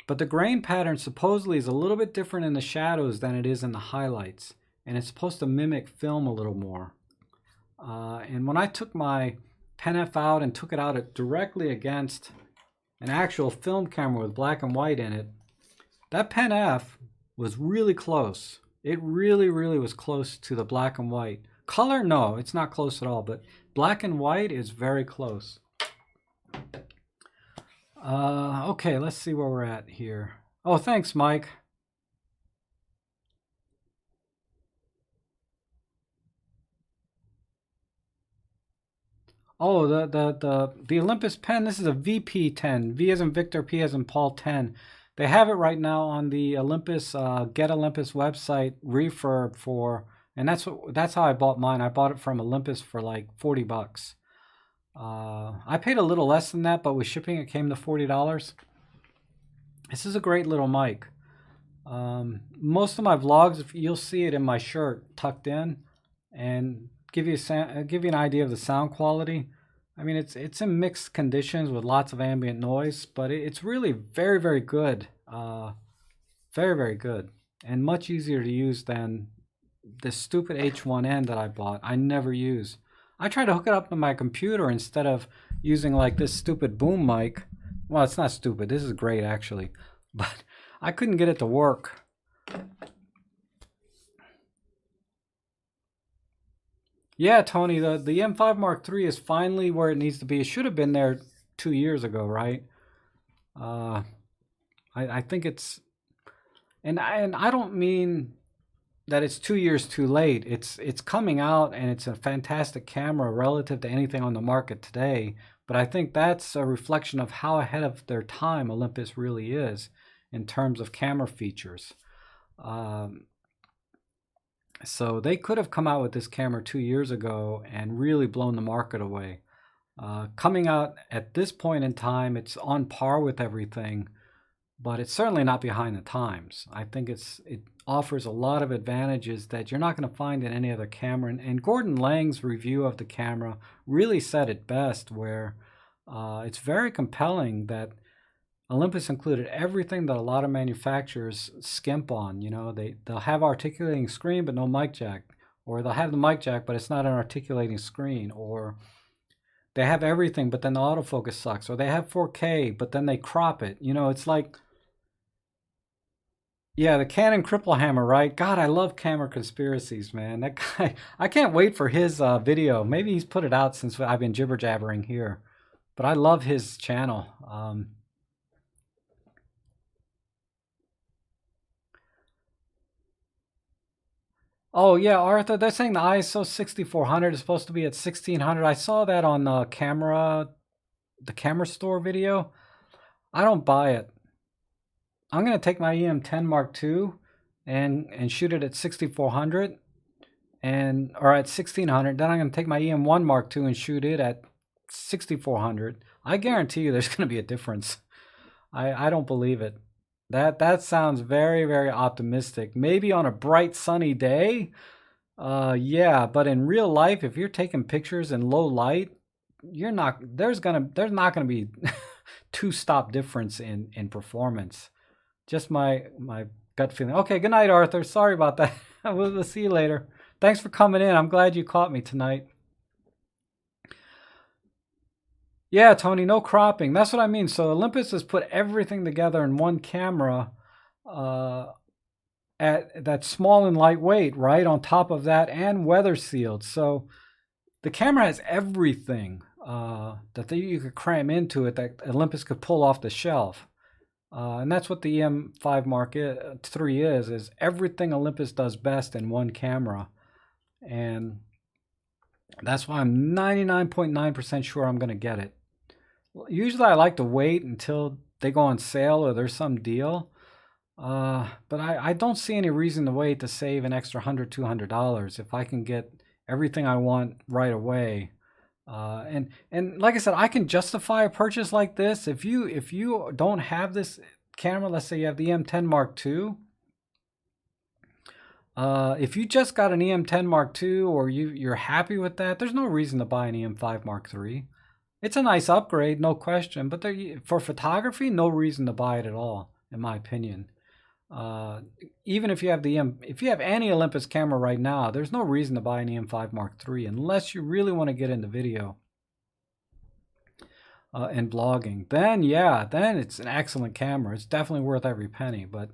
But the grain pattern supposedly is a little bit different in the shadows than it is in the highlights. And it's supposed to mimic film a little more. And when I took my Pen F out and took it out directly against an actual film camera with black and white in it, That Pen F was really close. It really, really was close to the black and white. Color, no, it's not close at all, but black and white is very close. Okay, let's see where we're at here. Oh, thanks, Mike. Oh, the Olympus pen, this is a VP10. V as in Victor, P as in Paul 10. They have it right now on the Olympus Get Olympus website refurb for, and that's how I bought mine. I bought it from Olympus for like 40 bucks. I paid a little less than that, but with shipping it came to $40. This is a great little mic. Most of my vlogs, you'll see it in my shirt tucked in, and give you an idea of the sound quality. I mean, it's in mixed conditions with lots of ambient noise, but it's really very, very good. Very, very good, and much easier to use than this stupid H1N that I bought. I never use. I try to hook it up to my computer instead of using like this stupid boom mic. Well, it's not stupid. This is great actually, but I couldn't get it to work. Yeah, Tony, the M5 Mark III is finally where it needs to be. It should have been there 2 years ago, right? Uh, I think it's, and I don't mean that it's 2 years too late. It's coming out and it's a fantastic camera relative to anything on the market today. But I think that's a reflection of how ahead of their time Olympus really is in terms of camera features. So they could have come out with this camera 2 years ago and really blown the market away. Coming out at this point in time, it's on par with everything, but it's certainly not behind the times. I think it offers a lot of advantages that you're not going to find in any other camera. And Gordon Lang's review of the camera really said it best, where it's very compelling that Olympus included everything that a lot of manufacturers skimp on. You know, they'll have articulating screen but no mic jack, or they'll have the mic jack but it's not an articulating screen, or they have everything but then the autofocus sucks, or they have 4K but then they crop it. You know, it's like, yeah, the Canon cripple hammer, right? God, I love camera conspiracies, man. That guy, I can't wait for his video. Maybe he's put it out since I've been jibber jabbering here, but I love his channel. Oh yeah, Arthur, they're saying the ISO 6400 is supposed to be at 1600. I saw that on the camera store video. I don't buy it. I'm gonna take my EM10 Mark II and shoot it at 6400 or at 1600. Then I'm gonna take my EM1 Mark II and shoot it at 6400. I guarantee you there's gonna be a difference. I don't believe it. That sounds very, very optimistic. Maybe on a bright sunny day, yeah, but in real life, if you're taking pictures in low light, there's not gonna be two-stop difference in performance. Just my gut feeling. Okay, good night, Arthur. Sorry about that. We'll see you later. Thanks for coming in. I'm glad you caught me tonight. Yeah, Tony, no cropping. That's what I mean. So Olympus has put everything together in one camera that's small and lightweight, right? On top of that, and weather sealed. So the camera has everything that you could cram into it that Olympus could pull off the shelf. And that's what the EM5 Mark III is everything Olympus does best in one camera. And that's why I'm 99.9% sure I'm going to get it. Usually I like to wait until they go on sale or there's some deal. But I don't see any reason to wait to save an extra $100, $200 if I can get everything I want right away. And like I said, I can justify a purchase like this. If you don't have this camera, let's say you have the EM10 Mark II. If you just got an EM10 Mark II or you're happy with that, there's no reason to buy an EM5 Mark III. It's a nice upgrade, no question, but for photography, no reason to buy it at all, in my opinion. Even if you have any Olympus camera right now, there's no reason to buy an EM5 Mark III unless you really want to get into video and blogging. Then it's an excellent camera. It's definitely worth every penny. But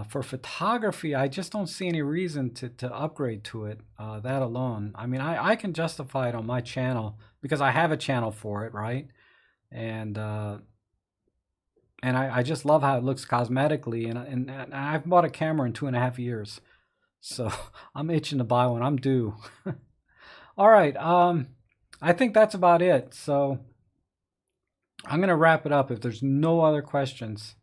For photography, I just don't see any reason to upgrade to it, that alone. I mean, I can justify it on my channel because I have a channel for it, right? And I just love how it looks cosmetically, and I've bought a camera in 2.5 years, so I'm itching to buy one. I'm due. All right, I think that's about it. So I'm gonna wrap it up if there's no other questions.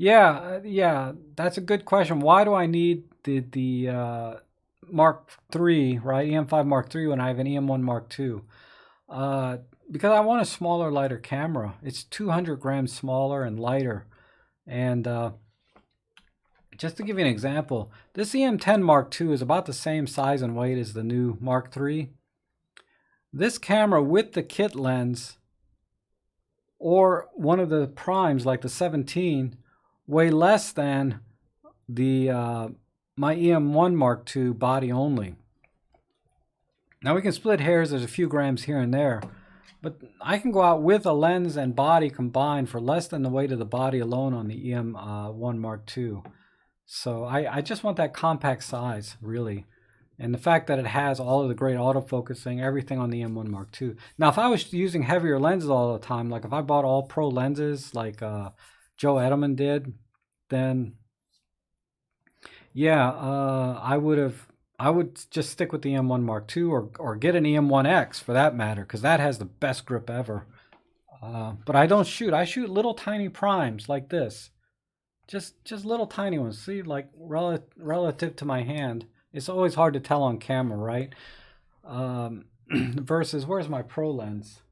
Yeah, that's a good question. Why do I need the Mark III, right? EM5 Mark III when I have an EM1 Mark II? Uh, because I want a smaller, lighter camera. It's 200 grams smaller and lighter. And just to give you an example, this EM10 Mark II is about the same size and weight as the new Mark III. This camera with the kit lens or one of the primes like the 17 weigh less than the my EM1 Mark II body only. Now we can split hairs, there's a few grams here and there, but I can go out with a lens and body combined for less than the weight of the body alone on the EM1 Mark II. So I just want that compact size, really. And the fact that it has all of the great autofocusing, everything on the M1 Mark II. Now, if I was using heavier lenses all the time, like if I bought all pro lenses like Joe Edelman did, then yeah, I would just stick with the M1 Mark II or get an EM1X for that matter, because that has the best grip ever. But I don't shoot. I shoot little tiny primes like this. Just little tiny ones. See, like relative to my hand. It's always hard to tell on camera, right? Versus, where's my pro lens?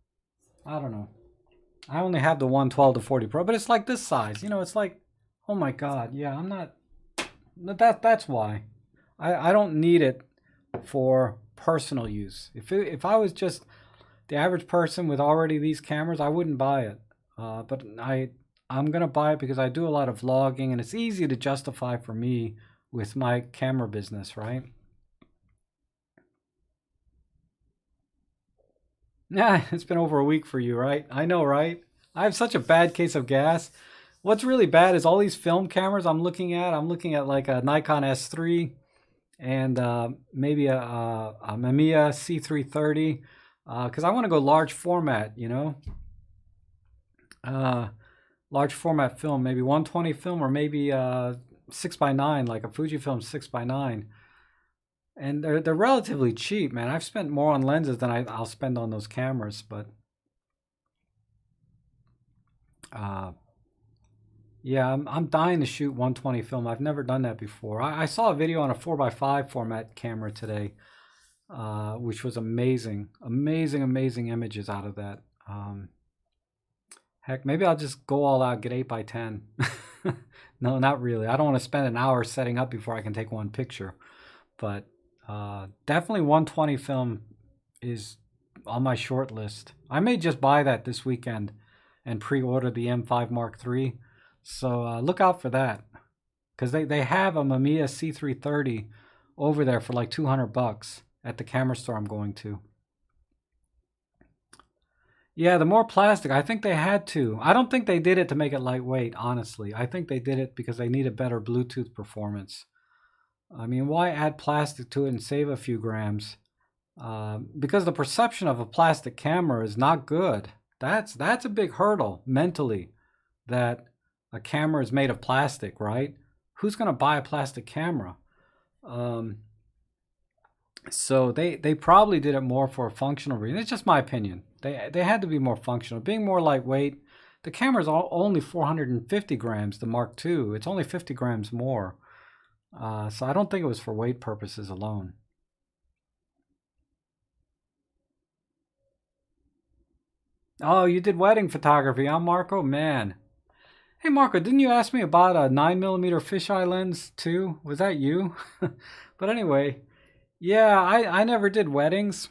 I don't know. I only have the 112 to 40 Pro, but it's like this size. You know, it's like, oh my God. Yeah, I'm not, that's why. I don't need it for personal use. If I was just the average person with already these cameras, I wouldn't buy it. But I'm going to buy it because I do a lot of vlogging and it's easy to justify for me with my camera business, right? Yeah, it's been over a week for you, right? I know, right? I have such a bad case of gas. What's really bad is all these film cameras I'm looking at. I'm looking at like a Nikon S3 and maybe a Mamiya C330 because I want to go large format, you know? Large format film, maybe 120 film or maybe 6x9, like a Fujifilm 6x9. And they're relatively cheap, man. I've spent more on lenses than I'll spend on those cameras, but yeah, I'm dying to shoot 120 film. I've never done that before. I saw a video on a 4x5 format camera today, which was amazing. Amazing images out of that. Heck, maybe I'll just go all out, get 8x10. No, not really. I don't want to spend an hour setting up before I can take one picture. But definitely 120 film is on my short list. I may just buy that this weekend and pre-order the M5 Mark III. So look out for that. Because they have a Mamiya C330 over there for like $200 at the camera store I'm going to. Yeah, the more plastic, I think they had to. I don't think they did it to make it lightweight, honestly. I think they did it because they needed better Bluetooth performance. I mean, why add plastic to it and save a few grams? Because the perception of a plastic camera is not good. That's a big hurdle mentally, that a camera is made of plastic, right? Who's going to buy a plastic camera? So they probably did it more for a functional reason. It's just my opinion. They had to be more functional. Being more lightweight, the camera's only 450 grams, the Mark II. It's only 50 grams more. So I don't think it was for weight purposes alone. Oh, you did wedding photography, huh, Marco? Man. Hey, Marco, didn't you ask me about a 9mm fisheye lens too? Was that you? But anyway, yeah, I never did weddings.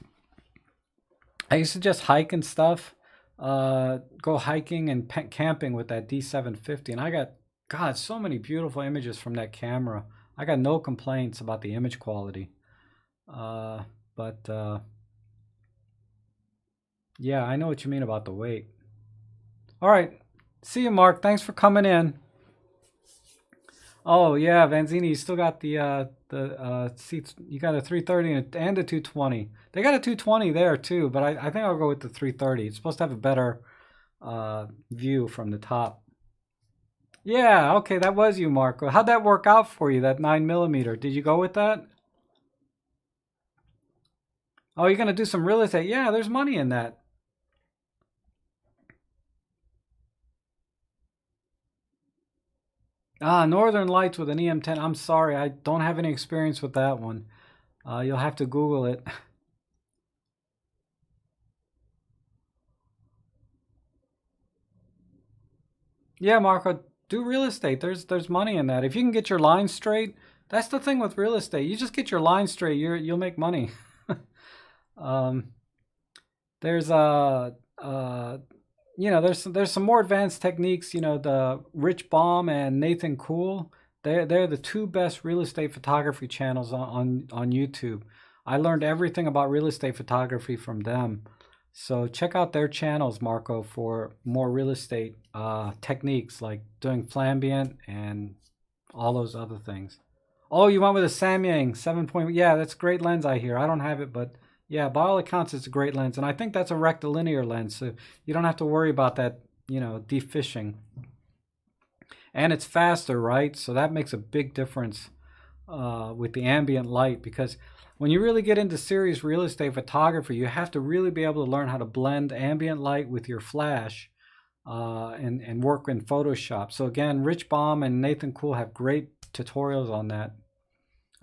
I used to just hike and stuff. Go hiking and camping with that D750. And I got, God, so many beautiful images from that camera. I got no complaints about the image quality. But yeah, I know what you mean about the weight. All right. See you, Mark. Thanks for coming in. Oh yeah, Vanzini, you still got the seats. You got a 330 and a 220. They got a 220 there too, but I think I'll go with the 330. It's supposed to have a better view from the top. Yeah, okay, that was you, Marco. How'd that work out for you? That 9mm? Did you go with that? Oh, you're gonna do some real estate? Yeah, there's money in that. Ah, Northern Lights with an EM10. I'm sorry, I don't have any experience with that one. You'll have to Google it. Yeah, Marco, do real estate. There's money in that. If you can get your lines straight, that's the thing with real estate. You just get your lines straight, you'll make money. um, there's there's some more advanced techniques. The Rich Baum and Nathan Cool. They're the two best real estate photography channels on YouTube. I learned everything about real estate photography from them. So check out their channels, Marco, for more real estate techniques like doing flambient and all those other things. Oh, you went with a Samyang 7 point. Yeah, that's a great lens I hear. I don't have it, but yeah, by all accounts, it's a great lens. And I think that's a rectilinear lens, so you don't have to worry about that, defishing. And it's faster, right? So that makes a big difference with the ambient light, because when you really get into serious real estate photography, you have to really be able to learn how to blend ambient light with your flash and work in Photoshop. So again, Rich Baum and Nathan Cool have great tutorials on that.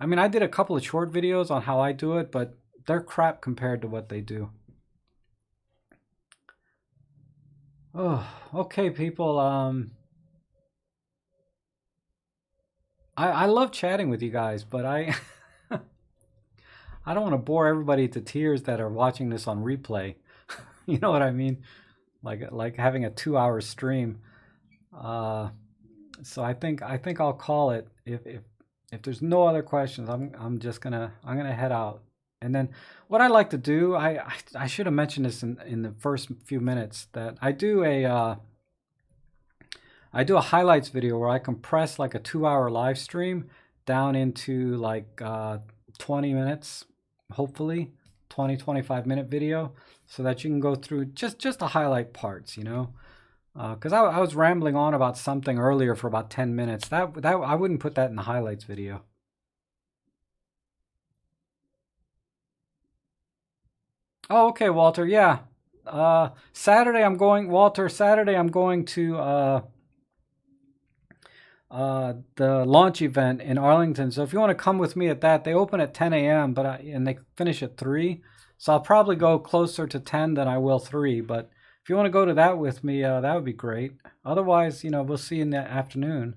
I mean, I did a couple of short videos on how I do it, but they're crap compared to what they do. Oh, okay, people. I love chatting with you guys, but I don't want to bore everybody to tears that are watching this on replay. You know what I mean? Like having a 2-hour stream. Uh, so I think I'll call it. If there's no other questions, I'm gonna head out. And then what I like to do, I should have mentioned this in the first few minutes, that I do a highlights video where I compress like a 2-hour live stream down into like 20 minutes, hopefully 20-25 minute video, so that you can go through just the highlight parts, because I was rambling on about something earlier for about 10 minutes. That I wouldn't put that in the highlights video. Oh, okay, Walter. Yeah. Saturday I'm going, Walter. Saturday I'm going to the launch event in Arlington. So if you want to come with me at that, they open at 10 a.m. and they finish at 3. So I'll probably go closer to 10 than I will 3. But if you want to go to that with me, that would be great. Otherwise, we'll see you in the afternoon.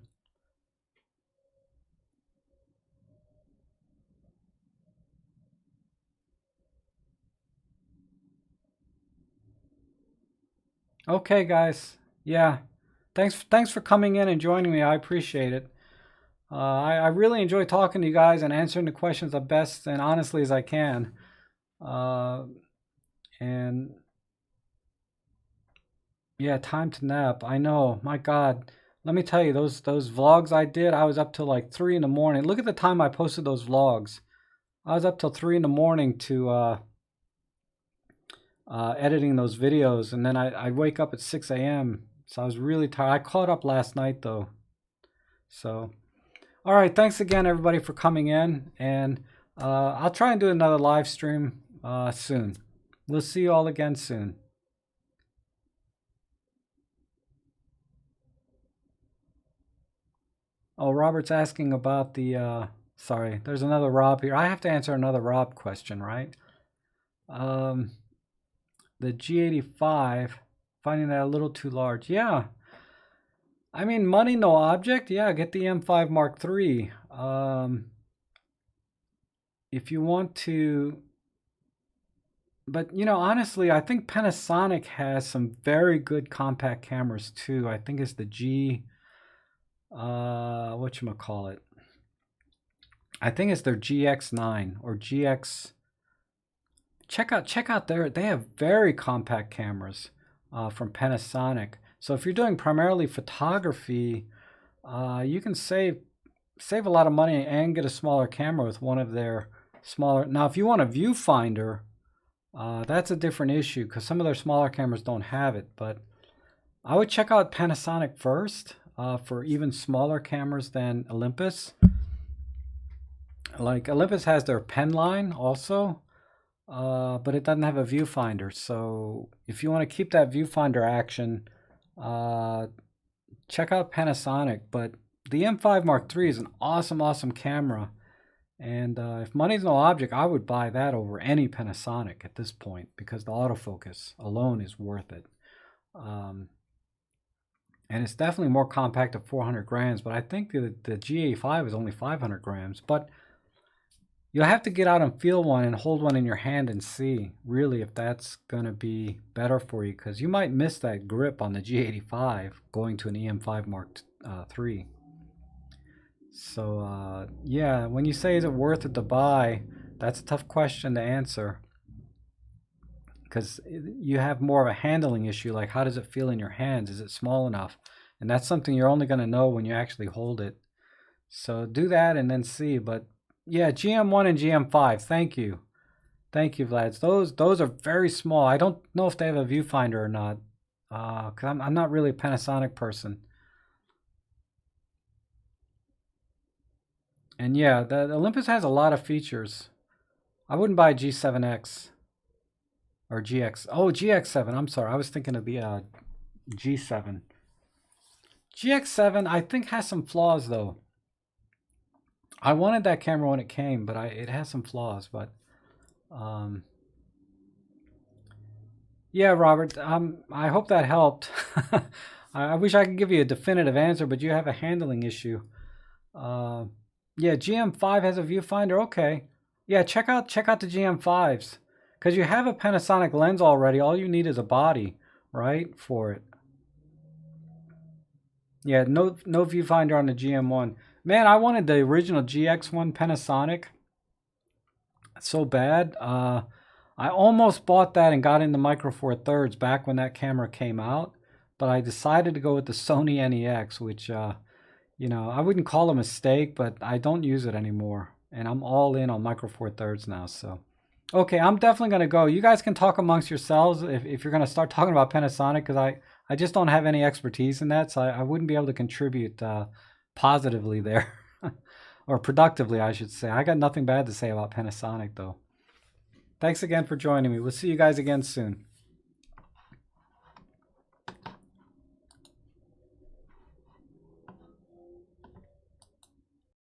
Okay, guys. Yeah. Thanks for coming in and joining me. I appreciate it. I really enjoy talking to you guys and answering the questions the best and honestly as I can. Uh, and yeah, time to nap. I know. My God. Let me tell you, those vlogs I did, I was up till like 3 in the morning. Look at the time I posted those vlogs. I was up till 3 in the morning to editing those videos, and then I'd wake up at 6 a.m. So I was really tired. I caught up last night though. So, all right. Thanks again, everybody, for coming in, and I'll try and do another live stream soon. We'll see you all again soon. Oh, Robert's asking about the. Sorry, there's another Rob here. I have to answer another Rob question, right? Um, the G85, finding that a little too large. Yeah. I mean, money, no object. Yeah, get the M5 Mark III. If you want to, but honestly, I think Panasonic has some very good compact cameras too. I think it's the whatchamacallit. I think it's their GX9 or GX. Check out they have very compact cameras from Panasonic. So if you're doing primarily photography, you can save a lot of money and get a smaller camera with one of their smaller. Now, if you want a viewfinder, that's a different issue because some of their smaller cameras don't have it. But I would check out Panasonic first for even smaller cameras than Olympus. Like Olympus has their pen line also, but it doesn't have a viewfinder. So if you want to keep that viewfinder action, check out Panasonic. But the M5 Mark III is an awesome camera. And if money's no object, I would buy that over any Panasonic at this point because the autofocus alone is worth it. And it's definitely more compact at 400 grams, but I think the G85 is only 500 grams. But you'll have to get out and feel one and hold one in your hand and see really if that's going to be better for you, because you might miss that grip on the G85 going to an E-M5 Mark III. So yeah, when you say is it worth it to buy, that's a tough question to answer because you have more of a handling issue, like how does it feel in your hands? Is it small enough? And that's something you're only going to know when you actually hold it. So do that and then see. But yeah, GM1 and GM5, thank you, Vlads. Those are very small. I don't know if they have a viewfinder or not, because I'm not really a Panasonic person. And yeah, the Olympus has a lot of features. I wouldn't buy G7X or GX. Oh, GX7. I'm sorry. I was thinking of the G7. GX7 I think has some flaws though. I wanted that camera when it came, but it has some flaws. But yeah, Robert. I hope that helped. I wish I could give you a definitive answer, but you have a handling issue. Yeah, GM5 has a viewfinder. Okay. Yeah, check out the GM5s because you have a Panasonic lens already. All you need is a body, right, for it. Yeah, no viewfinder on the GM1. Man, I wanted the original GX1 Panasonic so bad. I almost bought that and got into Micro Four Thirds back when that camera came out, but I decided to go with the Sony NEX, which you know, I wouldn't call a mistake, but I don't use it anymore. And I'm all in on Micro Four Thirds now. So, okay, I'm definitely going to go. You guys can talk amongst yourselves if you're going to start talking about Panasonic, because I just don't have any expertise in that. So I wouldn't be able to contribute positively there. Or productively, I should say. I got nothing bad to say about Panasonic, though. Thanks again for joining me. We'll see you guys again soon.